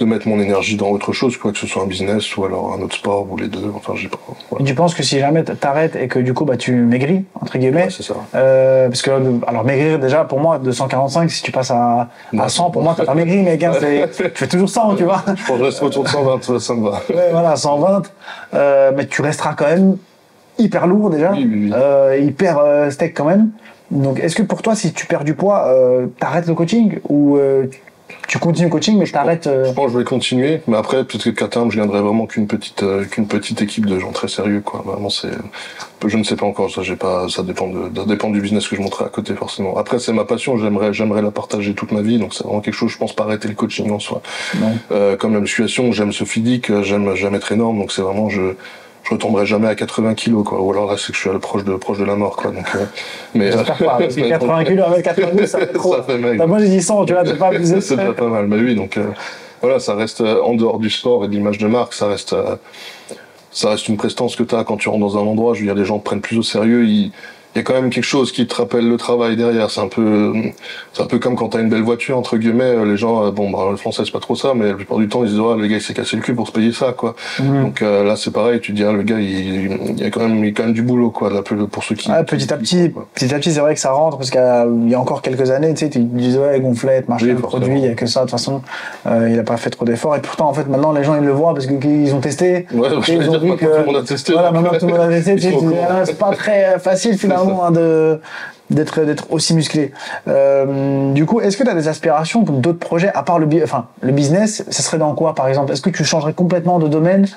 mettre mon énergie dans autre chose, quoi, que ce soit un business, ou alors un autre sport, ou les deux, enfin, j'ai pas. Voilà. Et tu penses que si jamais t'arrêtes et que du coup, bah, tu maigris, entre guillemets. Ouais, c'est ça. Parce que, alors, maigrir, déjà, pour moi, de 145, si tu passes à 100, pour moi, t'as pas maigri, mec, hein, tu fais toujours 100, tu vois. Je pense que je reste autour de 120, ça me va. Ouais, voilà, 120. Mais tu resteras quand même hyper lourd, déjà. Oui. Hyper steak, quand même. Donc, est-ce que pour toi, si tu perds du poids, t'arrêtes le coaching ou tu continues le coaching, mais je t'arrête. Je pense que je vais continuer, mais après, peut-être qu'à terme, je viendrai vraiment qu'une petite équipe de gens très sérieux, quoi. Vraiment, je ne sais pas encore, ça dépend du business que je monterai à côté, forcément. Après, c'est ma passion, j'aimerais la partager toute ma vie, donc c'est vraiment quelque chose, je pense pas arrêter le coaching en soi. Comme la musculation, j'aime ce physique, j'aime être énorme, donc c'est vraiment, je retomberai jamais à 80 kilos, quoi. Ou alors là, c'est que je suis proche de la mort, quoi. Donc, mais j'espère pas, parce que 80 kilos avec 92, ça fait trop. Ça fait maigre. Moi, j'ai dit 100, tu vois, c'est pas abusé. C'est déjà pas mal, mais oui, donc, voilà, ça reste en dehors du sport et de l'image de marque, ça reste une prestance que t'as quand tu rentres dans un endroit. Je veux dire, les gens te prennent plus au sérieux, il y a quand même quelque chose qui te rappelle le travail derrière. C'est un peu comme quand t'as une belle voiture, entre guillemets, les gens, le français c'est pas trop ça, mais la plupart du temps ils disent, le gars il s'est cassé le cul pour se payer ça, quoi. Donc là c'est pareil, tu te dis, le gars il y a quand même du boulot, quoi, là, pour ceux qui. Petit à petit, c'est vrai que ça rentre, parce qu'il y a encore quelques années, tu sais, tu disais, gonflette, machin, le produit, il y a que ça, de toute façon, il a pas fait trop d'efforts, et pourtant, en fait, maintenant, les gens, ils le voient parce qu'ils ont testé. Ouais, et ils ont vu que. Tout le monde a testé. Voilà, maintenant tout le monde a testé, tu sais, c'est pas très facile, finalement, d'être aussi musclé. Du coup, est-ce que tu as des aspirations pour d'autres projets à part le business? Ça serait dans quoi, par exemple? Est-ce que tu changerais complètement de domaine,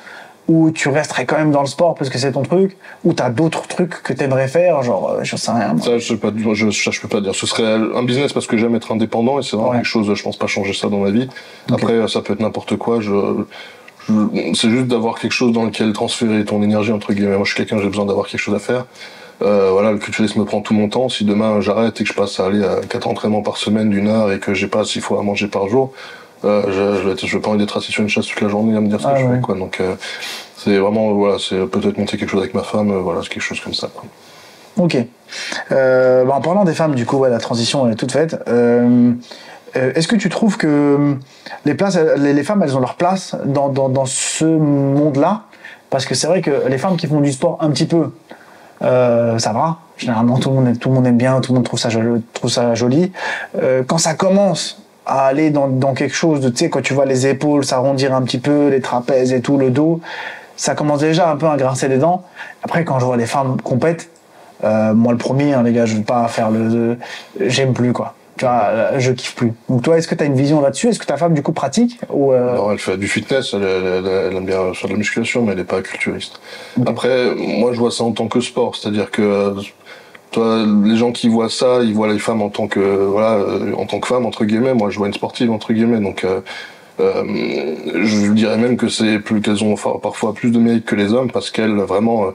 ou tu resterais quand même dans le sport parce que c'est ton truc, ou tu as d'autres trucs que tu aimerais faire, genre je sais rien. Ça je peux pas dire. Ce serait un business parce que j'aime être indépendant, et c'est vraiment quelque chose, je pense pas changer ça dans ma vie. Après ça peut être n'importe quoi, c'est juste d'avoir quelque chose dans lequel transférer ton énergie, entre guillemets. Moi je suis quelqu'un, j'ai besoin d'avoir quelque chose à faire. Le culturisme me prend tout mon temps. Si demain j'arrête et que je passe à aller à 4 entraînements par semaine d'1 heure et que j'ai pas 6 fois à manger par jour, je vais pas envie d'être assis sur une chaise toute la journée à me dire ce que je fais, quoi. Donc c'est vraiment, c'est peut-être monter quelque chose avec ma femme, c'est quelque chose comme ça, quoi. Ok. En parlant des femmes, du coup, la transition elle est toute faite. Est-ce que tu trouves que les femmes, elles ont leur place dans ce monde-là? Parce que c'est vrai que les femmes qui font du sport un petit peu, ça va. Généralement, tout le monde aime bien, tout le monde trouve ça joli. Quand ça commence à aller dans quelque chose de, tu sais, quand tu vois les épaules s'arrondir un petit peu, les trapèzes et tout, le dos, ça commence déjà un peu à grincer les dents. Après, quand je vois les femmes compètent, moi le premier, les gars, je veux pas faire j'aime plus, quoi. Tu vois, je kiffe plus. Donc toi, est-ce que tu as une vision là-dessus? Est-ce que ta femme, du coup, pratique ou Non, elle fait du fitness, elle aime bien faire de la musculation, mais elle n'est pas culturiste. Okay. Après, moi, je vois ça en tant que sport, c'est-à-dire que toi, les gens qui voient ça, ils voient les femmes en tant que femmes, entre guillemets. Moi, je vois une sportive, entre guillemets. Donc, je dirais même que qu'elles ont parfois plus de mérite que les hommes, parce qu'elles, vraiment,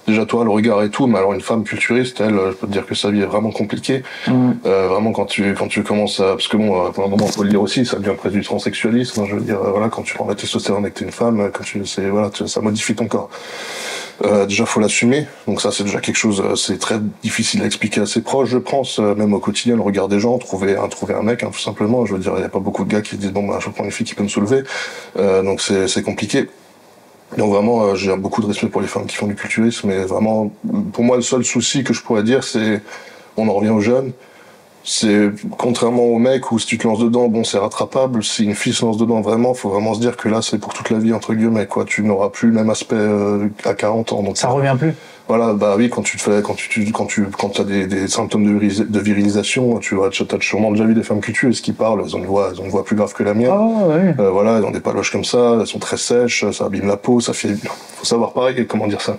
déjà toi le regard et tout, mais alors une femme culturiste, elle, je peux te dire que sa vie est vraiment compliquée. Vraiment quand tu commences à, parce que bon, à un moment faut le dire aussi, ça devient presque du transsexualisme, hein, je veux dire, voilà, quand tu prends la testostérone et que t'es une femme, ça modifie ton corps. Déjà faut l'assumer, donc ça c'est déjà quelque chose, c'est très difficile à expliquer à ses proches, je pense, même au quotidien, le regard des gens, trouver un mec, hein, tout simplement, je veux dire, il y a pas beaucoup de gars qui disent bon bah je prends une fille qui peut me soulever, donc c'est compliqué. Donc vraiment, j'ai beaucoup de respect pour les femmes qui font du culturisme, mais vraiment, pour moi, le seul souci que je pourrais dire, c'est, on en revient aux jeunes, c'est, contrairement aux mecs où si tu te lances dedans, bon, c'est rattrapable, si une fille se lance dedans vraiment, faut vraiment se dire que là, c'est pour toute la vie, entre guillemets, quoi. Tu n'auras plus le même aspect à 40 ans. Donc, ça revient plus. Voilà, bah oui, quand t'as des symptômes de virilisation, t'as sûrement déjà vu des femmes culturelles qui parlent, elles ont une voix plus grave que la mienne. Oh, oui. Voilà, elles ont des paloches comme ça, elles sont très sèches, ça abîme la peau, faut savoir pareil, comment dire ça.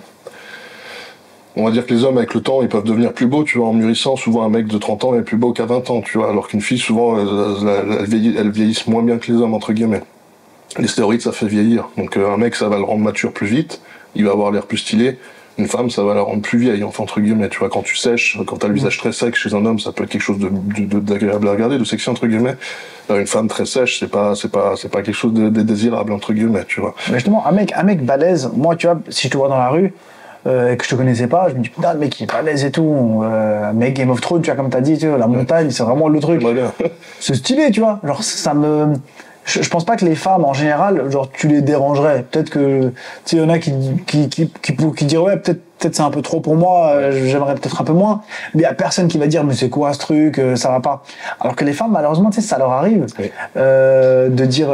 On va dire que les hommes, avec le temps, ils peuvent devenir plus beaux, tu vois, en mûrissant. Souvent, un mec de 30 ans est plus beau qu'à 20 ans, tu vois, alors qu'une fille, souvent, elle vieillisse moins bien que les hommes, entre guillemets. Les stéroïdes, ça fait vieillir. Donc, un mec, ça va le rendre mature plus vite, il va avoir l'air plus stylé. Une femme, ça va la rendre plus vieille, enfin, entre guillemets, tu vois, quand tu sèches, quand t'as le visage très sec chez un homme, ça peut être quelque chose d'agréable à regarder, de sexy, entre guillemets. Une femme très sèche, c'est pas quelque chose de désirable, entre guillemets, tu vois. Mais justement, un mec balèze, moi, tu vois, si je te vois dans la rue, et que je te connaissais pas, je me dis putain, le mec il est balèze et tout, mec Game of Thrones, tu vois, comme t'as dit, tu vois, la montagne, c'est vraiment le truc. C'est stylé, tu vois, genre ça me... Je pense pas que les femmes en général, genre tu les dérangerais. Peut-être que, tu sais, il y en a qui diraient ouais, peut-être c'est un peu trop pour moi, j'aimerais peut-être un peu moins. Mais il y a personne qui va dire mais c'est quoi ce truc, ça va pas. Alors que les femmes, malheureusement, tu sais, ça leur arrive de dire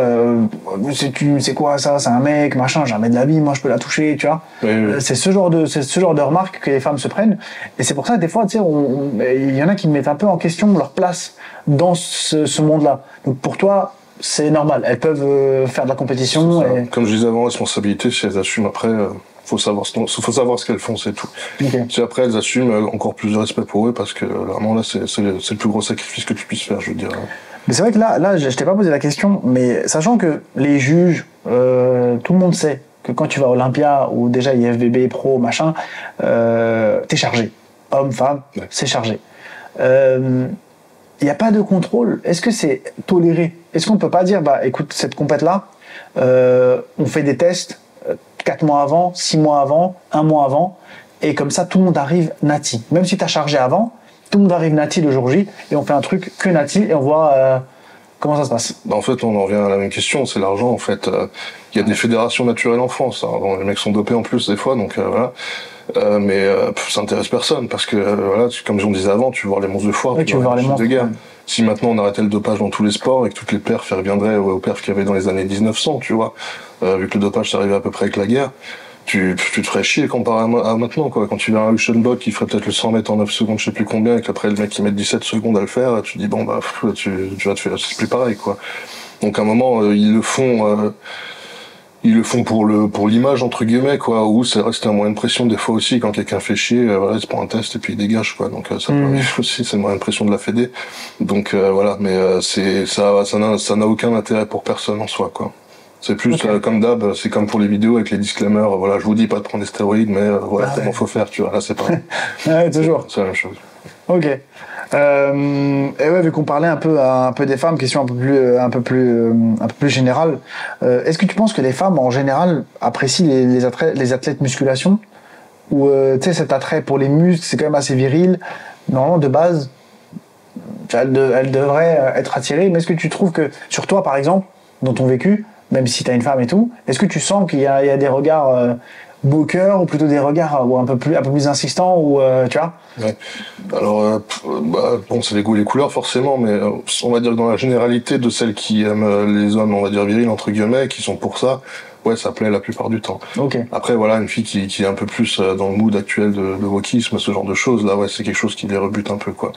c'est quoi ça, c'est un mec, machin, jamais de la vie, moi je peux la toucher, tu vois. C'est ce genre de remarques que les femmes se prennent. Et c'est pour ça que des fois, tu sais, il y en a qui mettent un peu en question leur place dans ce monde-là. Donc pour toi, c'est normal, elles peuvent faire de la compétition. Et... Comme je disais avant, responsabilité, si elles assument après, faut savoir ce qu'elles font, c'est tout. Okay. Si après elles assument, encore plus de respect pour eux, parce que vraiment là, c'est le plus gros sacrifice que tu puisses faire, je veux dire. Mais c'est vrai que là, je t'ai pas posé la question, mais sachant que les juges, tout le monde sait que quand tu vas à Olympia ou déjà IFBB, pro, machin, t'es chargé. Homme, femme, c'est chargé. Il n'y a pas de contrôle. Est-ce que c'est toléré? Est-ce qu'on ne peut pas dire, bah écoute, cette compète-là, on fait des tests 4 mois avant, 6 mois avant, 1 mois avant, et comme ça, tout le monde arrive nati. Même si tu as chargé avant, tout le monde arrive nati le jour J, et on fait un truc que nati, et on voit comment ça se passe. Bah en fait, on en revient à la même question, c'est l'argent, en fait. Il y a des fédérations naturelles en France, hein. Bon, les mecs sont dopés en plus des fois, donc voilà. Mais ça intéresse personne parce que voilà, comme on disait avant, tu veux voir les monstres de foire, tu veux voir les monstres de guerre. Si maintenant on arrêtait le dopage dans tous les sports et que toutes les perfs reviendraient aux perfs qu'il y avait dans les années 1900, tu vois, vu que le dopage c'est arrivé à peu près avec la guerre, tu te ferais chier comparé à maintenant, quoi. Quand tu vois un Usain Bolt qui ferait peut-être le 100 mètres en 9 secondes, je sais plus combien, et qu'après le mec qui met 17 secondes à le faire, tu dis bon bah tu vas te faire, c'est plus pareil, quoi. Donc à un moment ils le font pour l'image, entre guillemets, quoi, ou c'est un moyen de pression des fois aussi, quand quelqu'un fait chier, voilà, il se prend un test et puis il dégage, quoi. Donc ça peut arriver aussi, c'est le moyen de pression de la Fédé. Donc voilà, mais ça n'a aucun intérêt pour personne en soi, quoi. C'est plus comme d'hab, c'est comme pour les vidéos avec les disclaimers, voilà, je vous dis pas de prendre des stéroïdes, mais voilà comment faut faire, tu vois, là c'est pareil. Ouais, toujours. C'est la même chose. Ok. Et ouais, vu qu'on parlait un peu des femmes, question un peu plus générale, est-ce que tu penses que les femmes en général apprécient les athlètes musculation, ou tu sais, cet attrait pour les muscles, c'est quand même assez viril, normalement de base elles devraient être attirées, mais est-ce que tu trouves que sur toi par exemple, dans ton vécu, même si t'as une femme et tout, est-ce que tu sens qu'il y a des regards beau cœur, ou plutôt des regards un peu plus insistants, ou tu vois? Ouais. Alors bon, c'est les goûts et les couleurs forcément, mais on va dire que dans la généralité de celles qui aiment les hommes, on va dire virils entre guillemets, qui sont pour ça, ouais, ça plaît la plupart du temps. Okay. Après voilà, une fille qui est un peu plus dans le mood actuel de wokisme, ce genre de choses, là ouais, c'est quelque chose qui les rebute un peu, quoi.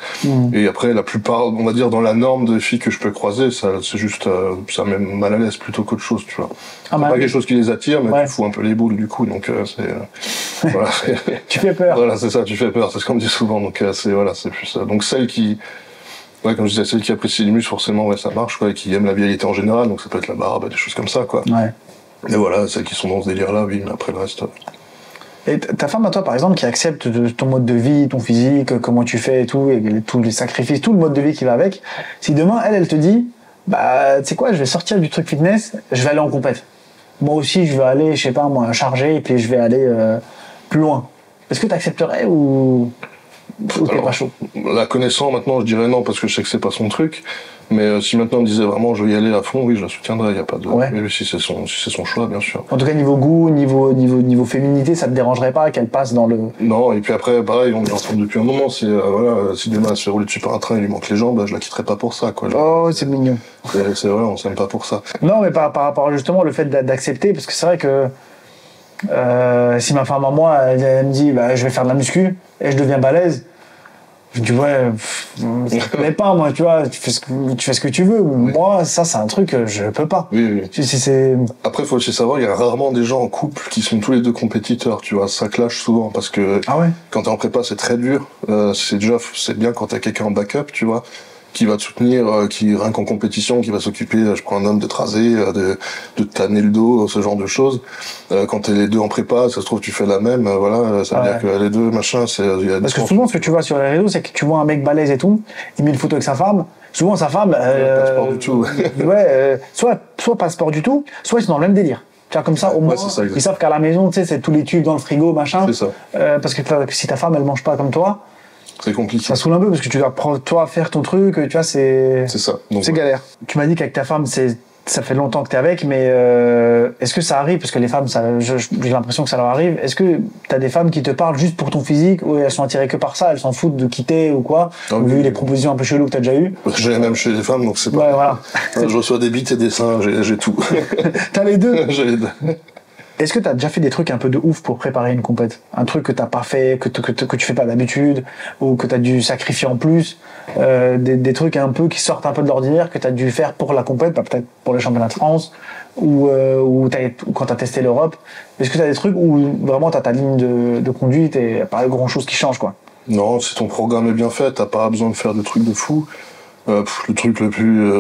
Et après la plupart, on va dire dans la norme de filles que je peux croiser, ça c'est juste ça met mal à l'aise plutôt qu'autre chose, tu vois. C'est pas quelque chose qui les attire, mais tu fous un peu les boules du coup, donc c'est voilà. Tu fais peur. Voilà, c'est ça, tu fais peur, c'est ce qu'on me dit souvent, donc c'est plus ça. Donc celles qui comme je disais, celles qui apprécient les muscles, forcément, ouais, ça marche, quoi, et qui aiment la virilité en général, donc ça peut être la barbe, des choses comme ça, quoi. Ouais. Et voilà, celles qui sont dans ce délire-là, oui, mais après le reste... Et ta femme à toi, par exemple, qui accepte ton mode de vie, ton physique, comment tu fais et tout, et tous les sacrifices, tout le mode de vie qui va avec, si demain, elle te dit, bah, tu sais quoi, je vais sortir du truc fitness, je vais aller en compète. Moi aussi, je vais aller, je sais pas, moi, charger, et puis je vais aller plus loin. Est-ce que tu accepterais ou t'es pas chaud? La connaissant maintenant, je dirais non, parce que je sais que c'est pas son truc. Mais si maintenant on me disait vraiment je veux y aller à fond, oui, je la soutiendrais, il n'y a pas de... Ouais. Oui, si c'est son choix, bien sûr. En tout cas, niveau goût, niveau féminité, ça te dérangerait pas qu'elle passe dans le... Non, et puis après, pareil, on est ensemble depuis un moment, c'est, voilà, si demain elle se fait rouler dessus par un train, il lui manque les jambes, je la quitterai pas pour ça, quoi. Oh, c'est mignon. C'est vrai, on s'aime pas pour ça. Non, mais par rapport justement le fait d'accepter, parce que c'est vrai que si ma femme à moi, elle me dit, bah, je vais faire de la muscu, et je deviens balèze, je dis ouais, ça me plaît pas moi, tu vois, tu fais ce que tu veux. Oui. Moi, ça c'est un truc je peux pas. Oui, oui. C'est... Après, faut aussi savoir, il y a rarement des gens en couple qui sont tous les deux compétiteurs, tu vois, ça clash souvent parce que quand t'es en prépa, c'est très dur. C'est bien quand t'as quelqu'un en backup, tu vois, qui va te soutenir, qui rien qu'en compétition, qui va s'occuper, je prends un homme de te raser, de te tanner le dos, ce genre de choses. Quand t'es les deux en prépa, ça se trouve tu fais la même, voilà, ça veut dire que les deux machin, parce que souvent ce que tu vois sur les réseaux, c'est que tu vois un mec balèze et tout, il met une photo avec sa femme. Souvent sa femme, pas sport du tout. soit pas sport du tout, soit ils sont dans le même délire. Tu vois, comme ça, au moins, ils savent qu'à la maison, tu sais, c'est tous les tubes dans le frigo, machin. C'est ça. Parce que si ta femme, elle mange pas comme toi, c'est compliqué. Ça saoule un peu parce que tu dois toi faire ton truc, tu vois, c'est ça. C'est galère. Tu m'as dit qu'avec ta femme, ça fait longtemps que t'es avec, mais est-ce que ça arrive, parce que les femmes, j'ai l'impression que ça leur arrive, est-ce que t'as des femmes qui te parlent juste pour ton physique, ou elles sont attirées que par ça, elles s'en foutent de quitter ou quoi, vu les propositions un peu cheloues que t'as déjà eues? J'ai même chez les femmes, donc c'est pas... Ouais, voilà. Je reçois des bites et des seins, j'ai tout. T'as les deux? J'ai les deux. Est-ce que tu as déjà fait des trucs un peu de ouf pour préparer une compète? Un truc que t'as pas fait, que tu fais pas d'habitude, ou que tu as dû sacrifier en plus, des trucs un peu qui sortent un peu de l'ordinaire que tu as dû faire pour la compète, peut-être pour le championnat de France, ou quand tu as testé l'Europe. Est-ce que tu as des trucs où vraiment tu as ta ligne de conduite et pas grand chose qui change, quoi? Non, si ton programme est bien fait, t'as pas besoin de faire de trucs de fou. Le truc le plus,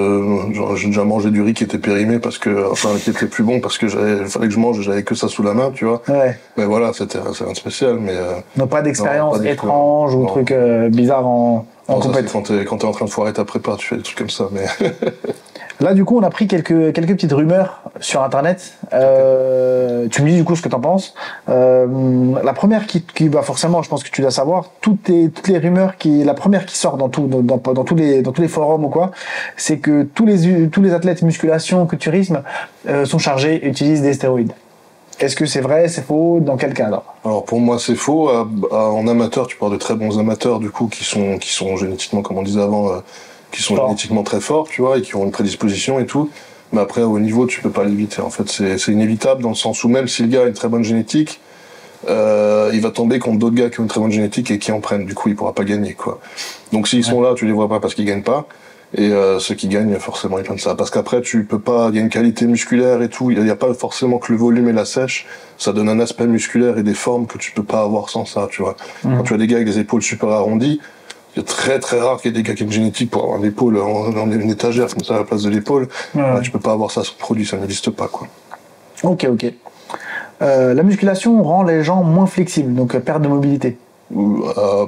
j'ai déjà mangé du riz qui était périmé qui était plus bon parce que fallait que je mange, j'avais que ça sous la main, tu vois. Ouais. Mais voilà, c'est un spécial, mais. Non, pas d'expérience étrange ou truc bizarre en compétition. Quand t'es en train de foirer ta prépa, tu fais des trucs comme ça, mais. Là, du coup, on a pris quelques petites rumeurs sur Internet. Tu me dis du coup ce que t'en penses. La première qui bah forcément, je pense que tu dois savoir, toutes les rumeurs la première qui sort dans tous les forums ou quoi, c'est que tous les athlètes musculation, culturisme sont chargés et utilisent des stéroïdes. Est-ce que c'est vrai, c'est faux, dans quel cadre? Alors pour moi c'est faux. En amateur, tu parles de très bons amateurs du coup qui sont génétiquement, comme on disait avant, qui sont génétiquement très forts, tu vois, et qui ont une prédisposition et tout. Mais après, au niveau, tu peux pas l'éviter. En fait, c'est inévitable dans le sens où même si le gars a une très bonne génétique, il va tomber contre d'autres gars qui ont une très bonne génétique et qui en prennent. Du coup, il pourra pas gagner, quoi. Donc s'ils sont là, tu les vois pas parce qu'ils gagnent pas. Et ceux qui gagnent, forcément, ils prennent ça. Parce qu'après, tu peux pas... Il y a une qualité musculaire et tout. Il y a pas forcément que le volume et la sèche. Ça donne un aspect musculaire et des formes que tu peux pas avoir sans ça, tu vois. Quand tu as des gars avec des épaules super arrondies, c'est très très rare qu'il y ait des gars qui ont une génétique pour avoir l'épaule en une étagère comme ça à la place de l'épaule. Tu peux pas avoir ça sur le produit, ça n'existe pas, quoi. Ok. La musculation rend les gens moins flexibles, donc perte de mobilité.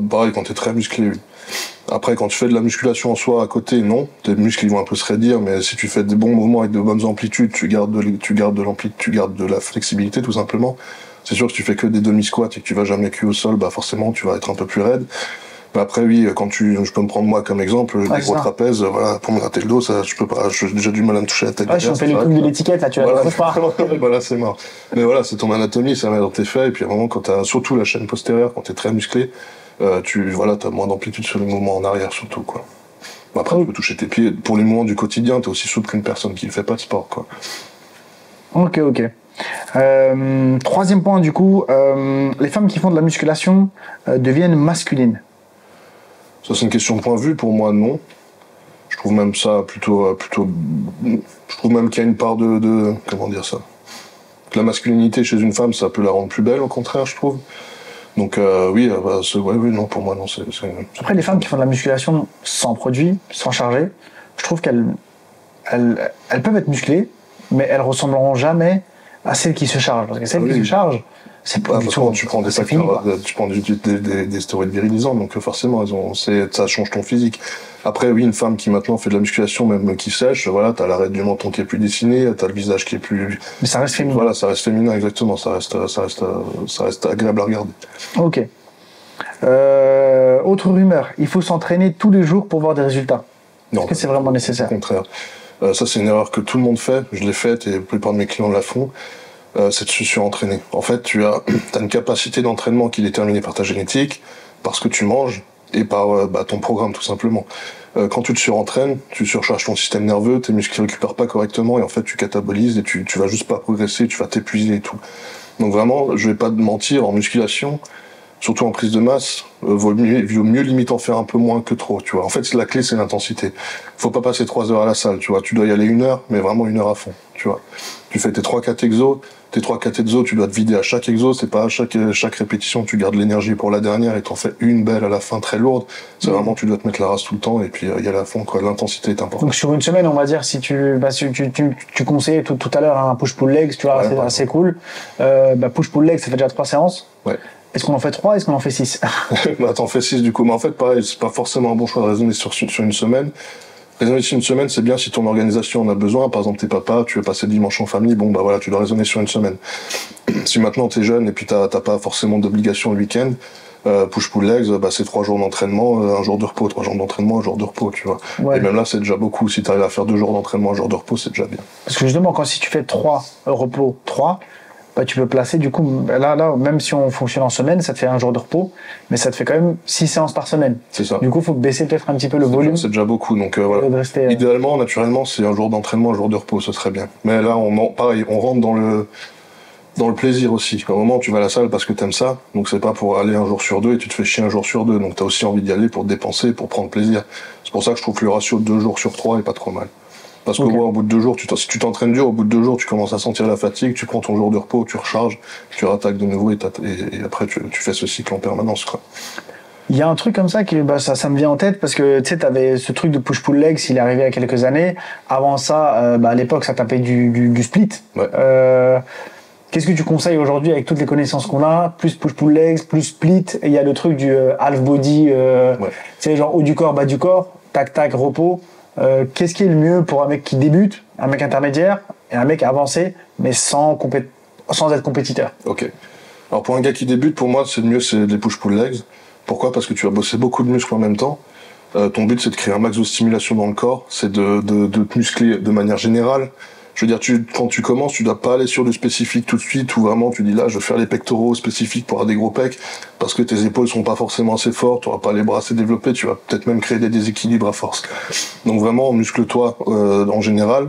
Pareil, quand t'es très musclé, oui. Après, quand tu fais de la musculation en soi à côté, non. Tes muscles, ils vont un peu se raidir, mais si tu fais des bons mouvements avec de bonnes amplitudes, tu gardes de l'amplitude, tu gardes de la flexibilité, tout simplement. C'est sûr que si tu fais que des demi-squats et que tu vas jamais cul au sol, bah forcément, tu vas être un peu plus raide. Mais après, oui, je peux me prendre moi comme exemple, des gros trapèzes, voilà, pour me gratter le dos, ça, je peux pas, j'ai déjà du mal à me toucher la tête. Ouais, si on fait le truc de l'étiquette, là, tu vas le pas. Voilà, c'est mort. Mais voilà, c'est ton anatomie, ça met dans tes faits, et puis à un moment, quand t'as, surtout la chaîne postérieure, quand t'es très musclé, t'as moins d'amplitude sur les mouvements en arrière, surtout, quoi. Bon, après, tu peux toucher tes pieds. Pour les mouvements du quotidien, t'es aussi souple qu'une personne qui ne fait pas de sport, quoi. Ok. Troisième point, du coup, les femmes qui font de la musculation deviennent masculines. Ça, c'est une question de point de vue. Pour moi, non. Je trouve même ça plutôt. Je trouve même qu'il y a une part de comment dire ça. Que la masculinité chez une femme, ça peut la rendre plus belle, au contraire, je trouve. Donc oui, non, pour moi, non. Après, les femmes qui font de la musculation sans produit, sans charger, je trouve qu'elles peuvent être musclées, mais elles ressembleront jamais à celles qui se chargent. Parce que celles qui se chargent, c'est pas du parce tout. que tu prends des c'est fini, quoi. tu prends des stéroïdes virilisants, donc forcément, ça change ton physique. Après, oui, une femme qui maintenant fait de la musculation, même qui sèche, voilà, t'as l'arête du menton qui est plus dessiné, t'as le visage qui est plus. Mais ça reste féminin. Voilà, ça reste féminin, exactement. Ça reste agréable à regarder. Ok. Autre rumeur, il faut s'entraîner tous les jours pour voir des résultats. Non, Est-ce que c'est vraiment nécessaire? Au contraire. Ça, c'est une erreur que tout le monde fait. Je l'ai faite et la plupart de mes clients la font. C'est de se surentraîner. En fait, tu as une capacité d'entraînement qui est déterminée par ta génétique, par ce que tu manges et par ton programme, tout simplement. Quand tu te surentraînes, tu surcharges ton système nerveux, tes muscles ne récupèrent pas correctement et en fait, tu catabolises et tu vas juste pas progresser, tu vas t'épuiser et tout. Donc vraiment, je vais pas te mentir, en musculation, surtout en prise de masse, vaut mieux limite en faire un peu moins que trop, tu vois. En fait, la clé, c'est l'intensité. Faut pas passer 3 heures à la salle, tu vois. Tu dois y aller 1 heure, mais vraiment 1 heure à fond, tu vois. Tu fais tes 3-4 exos, tes 3-4 exos, tu dois te vider à chaque exo, c'est pas à chaque répétition, tu gardes l'énergie pour la dernière et t'en fais une belle à la fin, très lourde. C'est vraiment, tu dois te mettre la race tout le temps et puis y aller à fond, quoi. L'intensité est importante. Donc sur une semaine, on va dire, si tu conseillais tout à l'heure un push-pull legs, tu vois, c'est assez cool. Push-pull legs, ça fait déjà 3 séances. Ouais. Est-ce qu'on en fait 3? Est-ce qu'on en fait 6? T'en fais 6 du coup. Mais en fait, pareil, c'est pas forcément un bon choix de raisonner sur une semaine. Raisonner sur une semaine, c'est bien si ton organisation en a besoin. Par exemple, t'es papa, tu veux passer le dimanche en famille, tu dois raisonner sur une semaine. Si maintenant t'es jeune et puis t'as pas forcément d'obligation le week-end, push-pull legs, c'est 3 jours d'entraînement, un jour de repos, 3 jours d'entraînement, un jour de repos, tu vois. Ouais. Et même là, c'est déjà beaucoup. Si t'arrives à faire 2 jours d'entraînement, un jour de repos, c'est déjà bien. Parce que justement, si tu fais 3 repos, 3, tu peux placer, du coup, là, même si on fonctionne en semaine, ça te fait un jour de repos, mais ça te fait quand même 6 séances par semaine. C'est ça. Du coup, il faut baisser peut-être un petit peu le volume. C'est déjà beaucoup, donc voilà. Idéalement, naturellement, c'est un jour d'entraînement, un jour de repos, ce serait bien. Mais là, on rentre dans le plaisir aussi. À un moment, tu vas à la salle parce que t'aimes ça, donc c'est pas pour aller un jour sur 2 et tu te fais chier un jour sur 2, donc t'as aussi envie d'y aller pour te dépenser, pour prendre plaisir. C'est pour ça que je trouve que le ratio de 2 jours sur 3 est pas trop mal. Parce que au bout de 2 jours, si tu t'entraînes dur, au bout de 2 jours, tu commences à sentir la fatigue, tu prends ton jour de repos, tu recharges, tu rattaques de nouveau et après tu fais ce cycle en permanence, quoi. Il y a un truc comme ça qui, ça me vient en tête parce que tu sais, t'avais ce truc de push-pull legs, il est arrivé il y a quelques années. Avant ça, à l'époque, ça tapait du split. Ouais. Qu'est-ce que tu conseilles aujourd'hui avec toutes les connaissances qu'on a, plus push-pull legs, plus split, et il y a le truc du half body, tu sais, genre haut du corps, bas du corps, tac tac, repos. Qu'est-ce qui est le mieux pour un mec qui débute, un mec intermédiaire et un mec avancé, mais sans être compétiteur? Ok. Alors pour un gars qui débute, pour moi, le mieux, c'est les push-pull legs. Pourquoi? Parce que tu vas bosser beaucoup de muscles en même temps. Ton but, c'est de créer un max de stimulation dans le corps, c'est de te muscler de manière générale. Je veux dire, quand tu commences, tu dois pas aller sur du spécifique tout de suite, ou vraiment tu dis là, je vais faire les pectoraux spécifiques pour avoir des gros pecs, parce que tes épaules sont pas forcément assez fortes, tu auras pas les bras assez développés, tu vas peut-être même créer des déséquilibres à force. Donc vraiment, muscle-toi en général.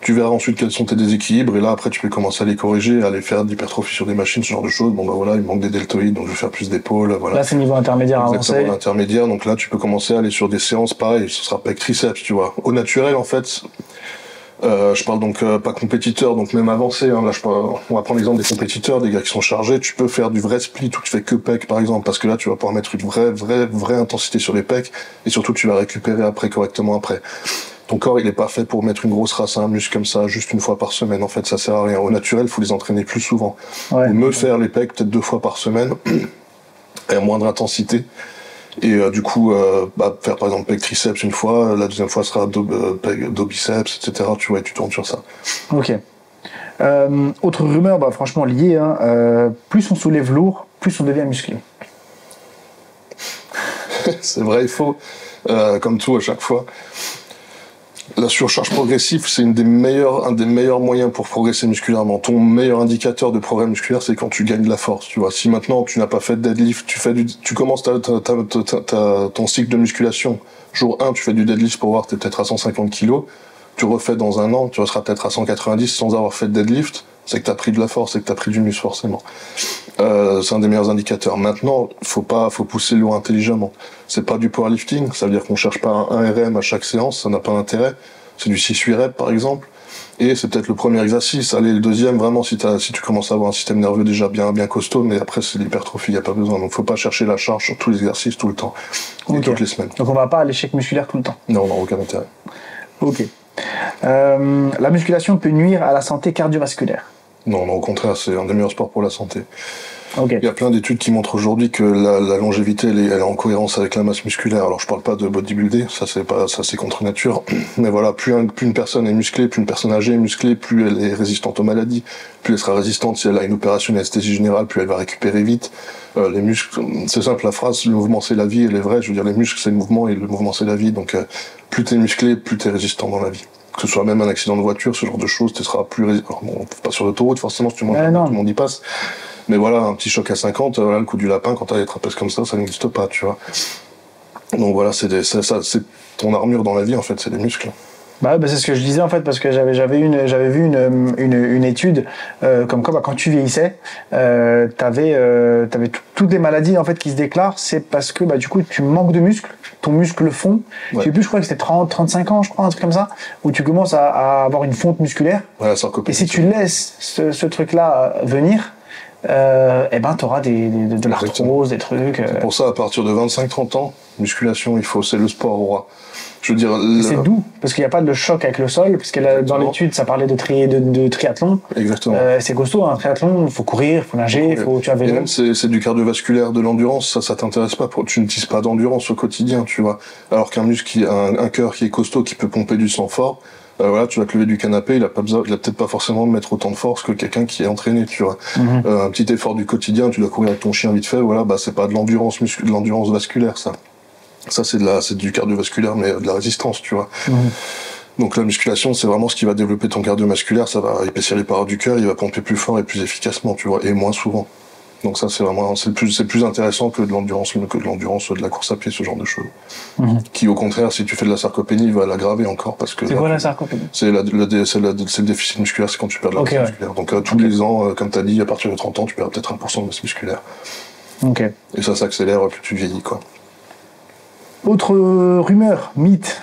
Tu verras ensuite quels sont tes déséquilibres, et là après tu peux commencer à les corriger, à aller faire de l'hypertrophie sur des machines, ce genre de choses. Il manque des deltoïdes, donc je vais faire plus d'épaules, voilà. Là c'est niveau intermédiaire avancé. Exactement, intermédiaire, donc là tu peux commencer à aller sur des séances pareilles, ce sera pec triceps, tu vois. Au naturel en fait, je parle donc pas compétiteur, donc même avancé, hein. Là on va prendre l'exemple des compétiteurs, des gars qui sont chargés, tu peux faire du vrai split où tu fais que pec par exemple, parce que là tu vas pouvoir mettre une vraie intensité sur les pecs, et surtout tu vas récupérer correctement après. Ton corps, il est pas fait pour mettre une grosse race à un muscle comme ça, juste une fois par semaine. En fait, ça sert à rien. Au naturel, faut les entraîner plus souvent. Ouais. Ou faire les pecs peut-être 2 fois par semaine, à moindre intensité. Et du coup, faire par exemple pec triceps une fois, la deuxième fois sera dos biceps, etc. Tu vois, et tu tournes sur ça. Ok. Autre rumeur, franchement liée, hein, plus on soulève lourd, plus on devient musclé. C'est vrai et faux, comme tout à chaque fois. La surcharge progressive, c'est un des meilleurs moyens pour progresser musculairement. Ton meilleur indicateur de progrès musculaire, c'est quand tu gagnes de la force. Tu vois, si maintenant tu n'as pas fait de deadlift, tu commences ton cycle de musculation. Jour 1, tu fais du deadlift pour voir, t'es peut-être à 150 kg. Tu refais dans un an, tu seras peut-être à 190 sans avoir fait de deadlift. C'est que t'as pris de la force, c'est que t'as pris du muscle forcément. C'est un des meilleurs indicateurs. Maintenant, faut pousser loin intelligemment. C'est pas du powerlifting, ça veut dire qu'on cherche pas un RM à chaque séance, ça n'a pas d'intérêt. C'est du 6-8 reps par exemple. Et c'est peut-être le premier exercice. Allez, le deuxième, vraiment, si tu commences à avoir un système nerveux déjà bien costaud, mais après c'est l'hypertrophie, y a pas besoin. Donc faut pas chercher la charge sur tous les exercices tout le temps. Okay. Et toutes les semaines. Donc on va pas à l'échec musculaire tout le temps. Non, aucun intérêt. Ok. La musculation peut nuire à la santé cardiovasculaire. Non, au contraire, c'est un des meilleurs sports pour la santé. Okay. Il y a plein d'études qui montrent aujourd'hui que la longévité, elle est en cohérence avec la masse musculaire. Alors, je parle pas de bodybuilder, ça c'est contre nature. Mais voilà, plus une personne est musclée, plus une personne âgée est musclée, plus elle est résistante aux maladies, plus elle sera résistante si elle a une opération d'anesthésie générale, plus elle va récupérer vite. Les muscles, c'est simple, la phrase, le mouvement c'est la vie, elle est vraie. Je veux dire, les muscles c'est le mouvement et le mouvement c'est la vie. Donc, plus t'es musclé, plus t'es résistant dans la vie. Que ce soit même un accident de voiture, ce genre de choses, tu seras plus résistant. Bon, pas sur l'autoroute, forcément, si tout le monde y passe. Mais voilà, un petit choc à 50, voilà, le coup du lapin, quand t'as des trapèzes comme ça n'existe pas, tu vois. Donc voilà, c'est ton armure dans la vie, en fait, c'est des muscles. Bah, c'est ce que je disais, en fait, parce que j'avais vu une étude, comme quoi, quand tu vieillissais, t'avais toutes les maladies, en fait, qui se déclarent, c'est parce que, du coup, tu manques de muscles, ton muscle fond. Ouais. Je sais plus, je crois que c'était 35 ans, je crois, un truc comme ça, où tu commences à avoir une fonte musculaire. Ouais, la sarcopénie. Et si tu laisses ce truc-là venir, t'auras de l'arthrose, des trucs. C'est pour ça, à partir de 25-30 ans, musculation, c'est le sport roi. Je veux dire, c'est doux, parce qu'il n'y a pas de choc avec le sol, parce que dans l'étude, ça parlait de triathlon. Exactement. C'est costaud, un triathlon, il faut courir, il faut nager, tu as vélo. Et même, c'est du cardiovasculaire, de l'endurance, ça t'intéresse pas, tu n'utilises pas d'endurance au quotidien, tu vois. Alors qu'un muscle, un cœur qui est costaud, qui peut pomper du sang fort, voilà, tu vas te lever du canapé, il a peut-être pas forcément mettre autant de force que quelqu'un qui est entraîné, tu vois. Un petit effort du quotidien, tu dois courir avec ton chien vite fait, voilà, c'est pas de l'endurance de l'endurance vasculaire, ça. Ça, c'est du cardiovasculaire, mais de la résistance, tu vois. Donc la musculation, c'est vraiment ce qui va développer ton cardiovasculaire, ça va épaissir les parois du cœur, il va pomper plus fort et plus efficacement, tu vois, et moins souvent. Donc ça, c'est plus intéressant que de l'endurance de la course à pied, ce genre de choses. Qui, au contraire, si tu fais de la sarcopénie, va l'aggraver encore, parce que. C'est quoi la sarcopénie? C'est le déficit musculaire, c'est quand tu perds de la masse musculaire. Donc tous les ans, comme t'as dit, à partir de 30 ans, tu perds peut-être 1% de masse musculaire. Et ça s'accélère plus tu vieillis, quoi. Autre rumeur, mythe,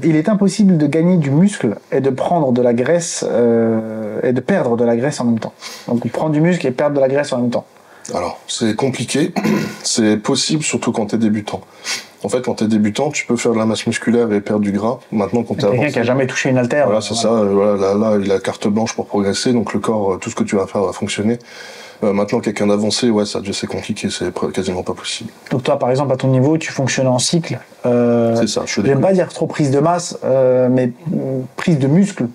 il est impossible de gagner du muscle et de prendre de la graisse et de perdre de la graisse en même temps. Donc prendre du muscle et perdre de la graisse en même temps. Alors, c'est compliqué, c'est possible surtout quand t'es débutant. En fait, quand t'es débutant, tu peux faire de la masse musculaire et perdre du gras. Maintenant, quand t'es avancé... Quelqu'un qui a jamais touché une haltère. Voilà, c'est ça, là, il a carte blanche pour progresser, donc le corps, tout ce que tu vas faire va fonctionner. Maintenant, quelqu'un d'avancé, c'est compliqué, c'est quasiment pas possible. Donc toi, par exemple, à ton niveau, tu fonctionnes en cycle. C'est ça. J'aime pas dire trop prise de masse, mais prise de muscle.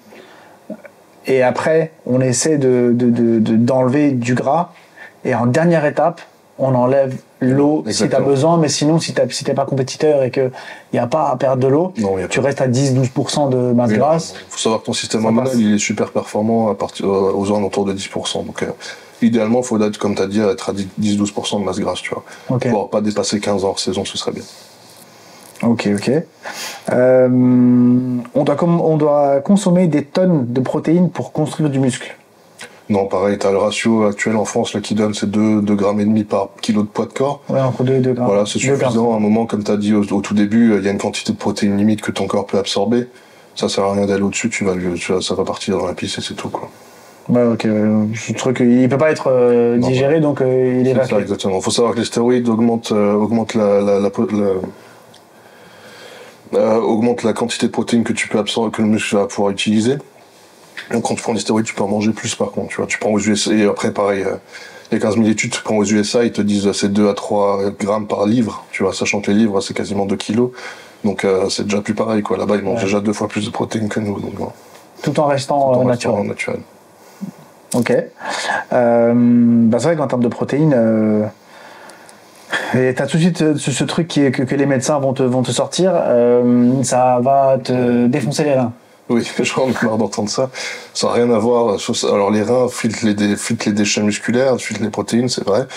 Et après, on essaie d'enlever du gras. Et en dernière étape, on enlève l'eau si tu as besoin, mais sinon, si t'es pas compétiteur et qu'il n'y a pas à perdre de l'eau, tu restes à 10-12% de masse grasse. Il faut savoir que ton système hormonal, il est super performant aux alentours de 10%. Donc, idéalement, il faut être, comme tu as dit, être à 10-12% de masse grasse, tu vois. Pour pas dépasser 15 hors saison, ce serait bien. Ok. On doit consommer des tonnes de protéines pour construire du muscle. Non, pareil, t'as le ratio actuel en France là, qui donne, c'est 2,5 grammes par kilo de poids de corps. Ouais, entre 2 et 2 grammes. Voilà, c'est suffisant. À un moment, comme t'as dit au tout début, il y a une quantité de protéines limite que ton corps peut absorber. Ça sert à rien d'aller au-dessus, ça va partir dans la piste et c'est tout, quoi. Ouais, ok. Ce truc, il peut pas être digéré, donc il est ça, exactement. Il faut savoir que les stéroïdes augmentent la quantité de protéines que tu peux absorber, que le muscle va pouvoir utiliser. Donc quand tu prends des stéroïdes, tu peux en manger plus par contre, tu vois. Tu prends aux USA, et après pareil, il y a 15 000 études, tu prends aux USA, ils te disent c'est 2 à 3 grammes par livre, tu vois, sachant que les livres c'est quasiment 2 kilos. Donc c'est déjà plus pareil, quoi. Là-bas, ils mangent déjà 2 fois plus de protéines que nous. Donc, voilà. Tout en restant naturel. Ok. C'est vrai qu'en termes de protéines, et t'as tout de suite ce truc que les médecins vont te sortir, ça va te défoncer les reins. Oui, j'en ai marre d'entendre ça. Ça n'a rien à voir. Alors les reins filtrent les déchets musculaires, filtrent les protéines, c'est vrai.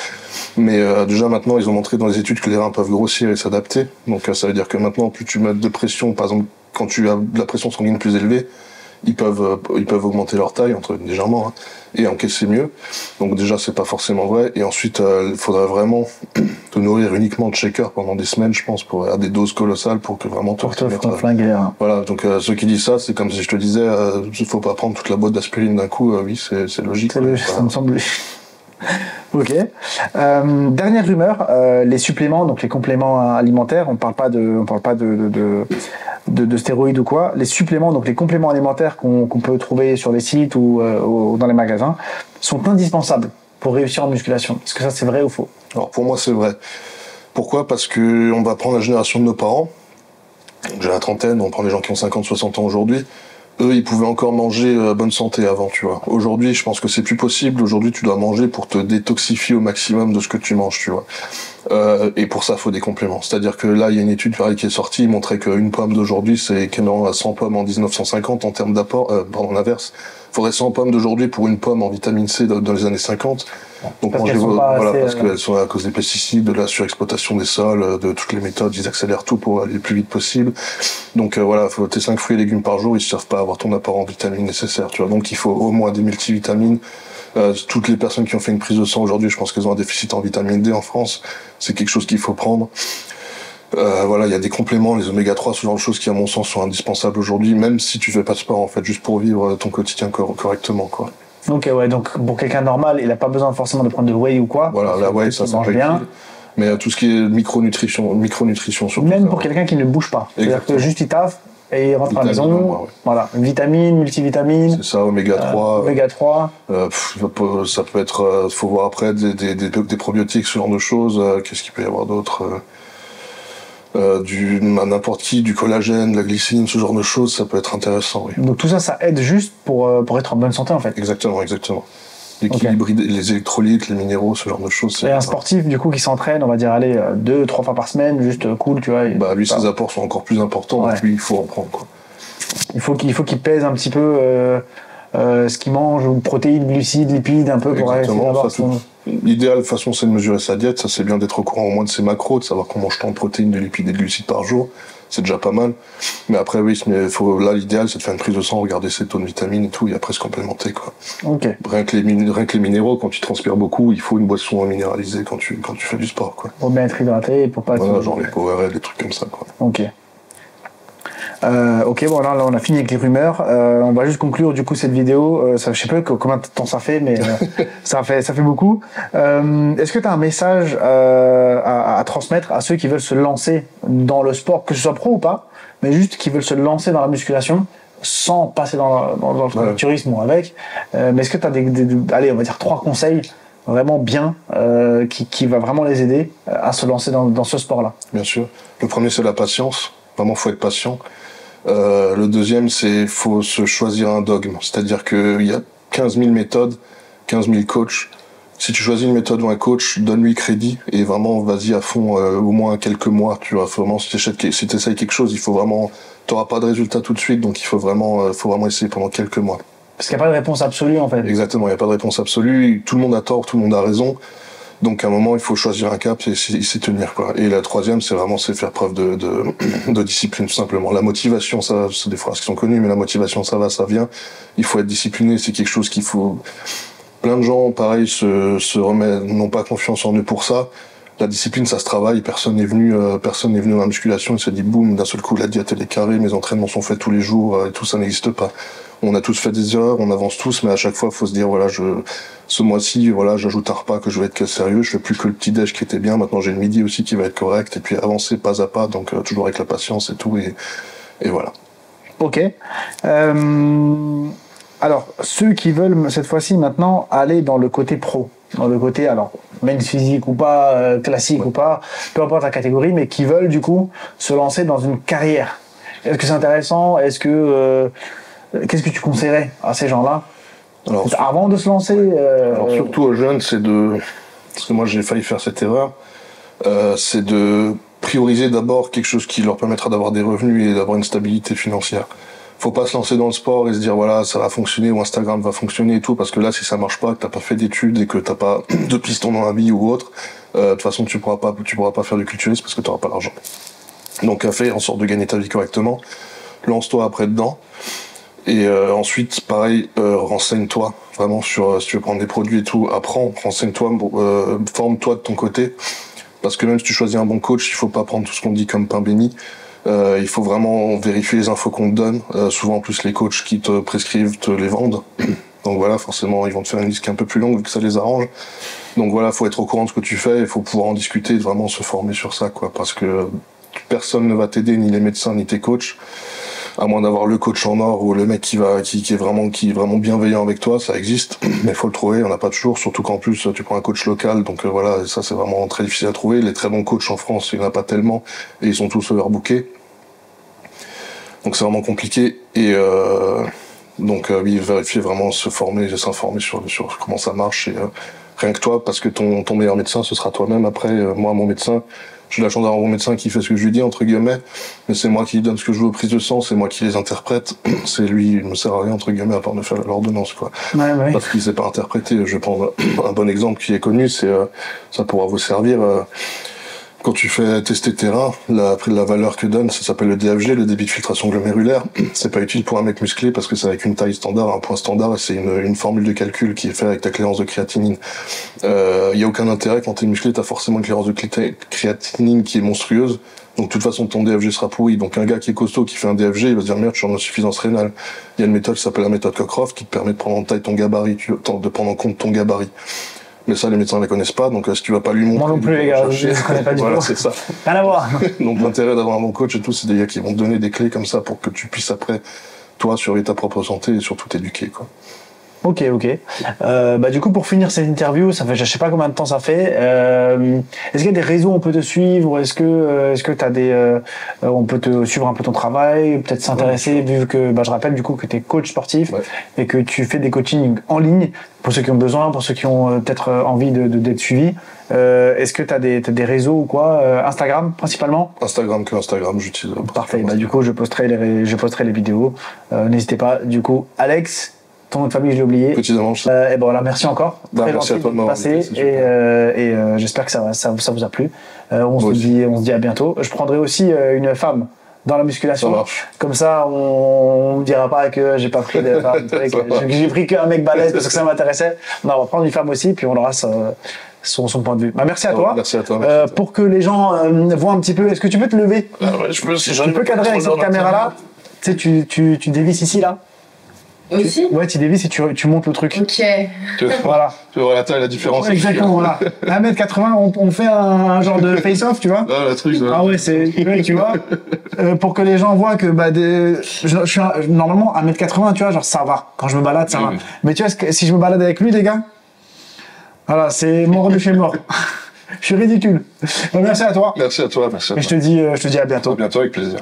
Mais déjà maintenant, ils ont montré dans les études que les reins peuvent grossir et s'adapter. Donc ça veut dire que maintenant, plus tu mets de pression, par exemple, quand tu as de la pression sanguine plus élevée, ils peuvent augmenter leur taille, légèrement, et encaisser mieux. Donc déjà, c'est pas forcément vrai. Et ensuite, il faudrait vraiment te nourrir uniquement de shakers pendant des semaines, je pense, pour avoir des doses colossales pour que vraiment te flinguer. Voilà, donc ceux qui disent ça, c'est comme si je te disais, il faut pas prendre toute la boîte d'aspirine d'un coup. Oui, c'est logique. Ça me semble. Ok. Dernière rumeur, les suppléments, donc les compléments alimentaires. On parle pas de stéroïdes ou quoi. Les suppléments, donc les compléments alimentaires qu'on peut trouver sur les sites ou dans les magasins, sont indispensables pour réussir en musculation. Est-ce que ça c'est vrai ou faux? Alors pour moi c'est vrai. Pourquoi? Parce que on va prendre la génération de nos parents. J'ai la trentaine, on prend des gens qui ont 50, 60 ans aujourd'hui. Eux, ils pouvaient encore manger bonne santé avant, tu vois. Aujourd'hui, je pense que c'est plus possible. Aujourd'hui, tu dois manger pour te détoxifier au maximum de ce que tu manges, tu vois. Et pour ça, il faut des compléments. C'est-à-dire que là, il y a une étude pareil qui est sortie, montrait qu'une pomme d'aujourd'hui, c'est équivalent à 100 pommes en 1950 en termes d'apport. Pardon, l'inverse. Il faudrait 100 pommes d'aujourd'hui pour une pomme en vitamine C dans les années 50. Donc parce parce qu'elles sont à cause des pesticides, de la surexploitation des sols, de toutes les méthodes, ils accélèrent tout pour aller le plus vite possible. Donc voilà, faut tes 5 fruits et légumes par jour, ils ne servent pas à avoir ton apport en vitamines nécessaire, tu vois. Donc il faut au moins des multivitamines. Toutes les personnes qui ont fait une prise de sang aujourd'hui, je pense qu'elles ont un déficit en vitamine D en France. C'est quelque chose qu'il faut prendre. Voilà, il y a des compléments, les oméga 3, ce genre de choses qui, à mon sens, sont indispensables aujourd'hui, même si tu fais pas de sport, en fait, juste pour vivre ton quotidien correctement, quoi. Ok, ouais, donc pour quelqu'un normal, il n'a pas besoin forcément de prendre de whey ou quoi. Voilà, la whey, ça mange bien. Mais tout ce qui est micronutrition surtout. Même pour quelqu'un qui ne bouge pas. C'est-à-dire que juste il taffe et il rentre à la maison. Ouais. Voilà, vitamines, multivitamines. C'est ça, oméga 3. Oméga 3. Ça peut être, faut voir après des probiotiques, ce genre de choses. Qu'est-ce qu'il peut y avoir d'autre? N'importe qui, du collagène, de la glycine, ce genre de choses, ça peut être intéressant, oui. Donc tout ça, ça aide juste pour être en bonne santé, en fait. Exactement. L'équilibre, les électrolytes, les minéraux, ce genre de choses. Et un sportif, du coup, qui s'entraîne, on va dire, allez, 2-3 fois par semaine, juste cool, tu vois. Lui, ses apports sont encore plus importants, donc lui, il faut en prendre, quoi. Il faut qu'il pèse un petit peu ce qu'il mange, ou protéines, glucides, lipides, un peu, pour essayer d'avoir son... L'idéal, de toute façon, c'est de mesurer sa diète. Ça, c'est bien d'être au courant au moins de ses macros, de savoir qu'on mange tant de protéines, de lipides et de glucides par jour. C'est déjà pas mal. Mais après, oui, là, l'idéal, c'est de faire une prise de sang, regarder ses taux de vitamines et tout, et après se complémenter, quoi. Ok. Rien que les minéraux, quand tu transpires beaucoup, il faut une boisson minéralisée quand tu fais du sport, quoi. Pour bien être hydraté et pour pas... Voilà, genre les Powerade, des trucs comme ça, quoi. Ok. Ok, bon là on a fini avec les rumeurs. On va juste conclure du coup cette vidéo. Je sais pas combien de temps ça fait, mais ça fait beaucoup. Est-ce que tu as un message à transmettre à ceux qui veulent se lancer dans le sport, que ce soit pro ou pas, mais juste qui veulent se lancer dans la musculation sans passer dans le culturisme ou avec. Mais est-ce que tu as allez, on va dire 3 conseils vraiment bien qui va vraiment les aider à se lancer dans ce sport-là? Bien sûr. Le premier, c'est la patience. Vraiment, faut être patient. Le deuxième, c'est faut se choisir un dogme. C'est-à-dire qu'il y a 15 000 méthodes, 15 000 coachs. Si tu choisis une méthode ou un coach, donne-lui crédit et vraiment vas-y à fond au moins quelques mois. Tu vois, vraiment si t'essayes quelque chose, il faut vraiment, t'auras pas de résultat tout de suite, donc il faut vraiment essayer pendant quelques mois. Parce qu'il n'y a pas de réponse absolue en fait. Exactement, il n'y a pas de réponse absolue. Tout le monde a tort, tout le monde a raison. Donc à un moment, il faut choisir un cap et s'y tenir, quoi. Et la troisième, c'est faire preuve de discipline, tout simplement. La motivation, ça, c'est des phrases qui sont connues, mais la motivation, ça va, ça vient. Il faut être discipliné, c'est quelque chose qu'il faut... Plein de gens, pareil, n'ont pas confiance en eux pour ça. La discipline, ça se travaille. Personne n'est venu dans la musculation et se dit boum, d'un seul coup, la diète elle est carrée, mes entraînements sont faits tous les jours et tout ça n'existe pas. On a tous fait des erreurs, on avance tous, mais à chaque fois, il faut se dire, voilà, ce mois-ci, voilà, j'ajoute un repas que je vais être sérieux, je fais plus que le petit-déj qui était bien, maintenant j'ai le midi aussi qui va être correct, et puis avancer pas à pas, donc toujours avec la patience et tout, et voilà. Ok. Alors, ceux qui veulent, cette fois-ci, maintenant, aller dans le côté pro, dans le côté, alors, men's physique ou pas, classique ou pas, peu importe la catégorie, mais qui veulent, du coup, se lancer dans une carrière. Est-ce que c'est intéressant? Est-ce que... qu'est-ce que tu conseillerais à ces gens-là? Alors, avant de se lancer Alors surtout aux jeunes, parce que moi j'ai failli faire cette erreur, c'est de prioriser d'abord quelque chose qui leur permettra d'avoir des revenus et d'avoir une stabilité financière. Faut pas se lancer dans le sport et se dire voilà ça va fonctionner ou Instagram va fonctionner et tout, parce que là si ça marche pas, que t'as pas fait d'études et que t'as pas de piston dans la vie ou autre, de toute façon tu pourras pas faire du culturisme parce que t'auras pas l'argent. Donc fais en sorte de gagner ta vie correctement, lance-toi après dedans. Et ensuite, pareil, renseigne-toi vraiment sur si tu veux prendre des produits et tout. Apprends, renseigne-toi, forme-toi de ton côté. Parce que même si tu choisis un bon coach, il faut pas prendre tout ce qu'on dit comme pain béni. Il faut vraiment vérifier les infos qu'on te donne. Souvent, en plus, les coachs qui te prescrivent te les vendent. Donc voilà, forcément, ils vont te faire une liste qui est un peu plus longue vu que ça les arrange. Donc voilà, faut être au courant de ce que tu fais, il faut pouvoir en discuter, vraiment se former sur ça, quoi, parce que personne ne va t'aider, ni les médecins, ni tes coachs, à moins d'avoir le coach en or ou le mec qui est vraiment bienveillant avec toi, ça existe, mais faut le trouver, on n'a pas toujours, surtout qu'en plus tu prends un coach local, donc voilà, et ça c'est vraiment très difficile à trouver. Les très bons coachs en France, il n'y en a pas tellement, et ils sont tous overbookés. Donc c'est vraiment compliqué, et donc oui, vérifier vraiment, s'informer sur comment ça marche, et rien que toi, parce que ton meilleur médecin, ce sera toi-même. Après, moi, mon médecin, j'ai la chance d'avoir mon médecin qui fait ce que je lui dis, entre guillemets, mais c'est moi qui lui donne ce que je veux aux prises de sang, c'est moi qui les interprète. C'est lui, il me sert à rien, entre guillemets, à part me faire l'ordonnance, quoi. Ouais. Parce qu'il sait pas interpréter. Je vais prendre un bon exemple qui est connu, c'est, ça pourra vous servir, quand tu fais tester tes reins, la valeur que donne, ça s'appelle le DFG, le débit de filtration glomérulaire. C'est pas utile pour un mec musclé parce que c'est avec une taille standard, un point standard, et c'est une formule de calcul qui est faite avec ta cléarance de créatinine. Y a aucun intérêt, quand t'es musclé, t'as forcément une cléarance de créatinine qui est monstrueuse. Donc de toute façon, ton DFG sera pourri. Donc un gars qui est costaud, qui fait un DFG, il va se dire merde, je suis en insuffisance rénale. Il y a une méthode qui s'appelle la méthode Cockcroft qui te permet de prendre en taille ton gabarit, de prendre en compte ton gabarit. Mais ça, les médecins ne les connaissent pas, donc si tu vas pas lui montrer... Moi non plus, les gars, je ne connais pas du tout. Voilà, c'est ça. Rien à voir. Donc l'intérêt d'avoir un bon coach et tout, c'est des gars qui vont te donner des clés comme ça pour que tu puisses après, toi, surveiller ta propre santé et surtout t'éduquer, quoi. Ok. Du coup, pour finir cette interview, ça fait, je sais pas combien de temps ça fait. Est-ce qu'il y a des réseaux où on peut te suivre? Est-ce que t'as on peut te suivre un peu ton travail, peut-être s'intéresser, vu que, je rappelle du coup que t'es coach sportif et que tu fais des coachings en ligne pour ceux qui ont besoin, pour ceux qui ont peut-être envie d'être suivis. Est-ce que t'as des réseaux ou quoi? Instagram principalement? Instagram, j'utilise. Parfait. Du coup, je posterai les vidéos. N'hésitez pas. Du coup, Alex. Ton nom de famille, je l'ai oublié. Petit dimanche. Et bon, voilà, merci encore. Très merci à toi de m'avoir passé. Et j'espère que ça vous a plu. On se dit à bientôt. Je prendrai aussi une femme dans la musculation. Ça marche. Comme ça, on ne dira pas que j'ai pas pris de femme. J'ai pris qu'un mec balèze parce que ça m'intéressait. Non, on va prendre une femme aussi, puis on aura son point de vue. Merci à toi. Merci à toi. Pour que les gens voient un petit peu, est-ce que tu peux te lever? Je peux, si tu peux cadrer avec cette caméra-là. Tu sais, tu dévisses ici, là. Aussi? Ouais, tu dévisses et tu montes le truc. Ok. Voilà. Tu vois la taille, la différence. Exactement, voilà. 1m80, on fait un genre de face-off, tu vois. Ah, le truc, Ah ouais, tu vois. Pour que les gens voient que, je suis normalement 1m80, tu vois, genre ça va. Quand je me balade, ça va. Mais tu vois, si je me balade avec lui, les gars, voilà, c'est mort de chez mort. Je suis ridicule. Merci à toi. Merci à toi, merci à toi. Et je te dis à bientôt. À bientôt, avec plaisir.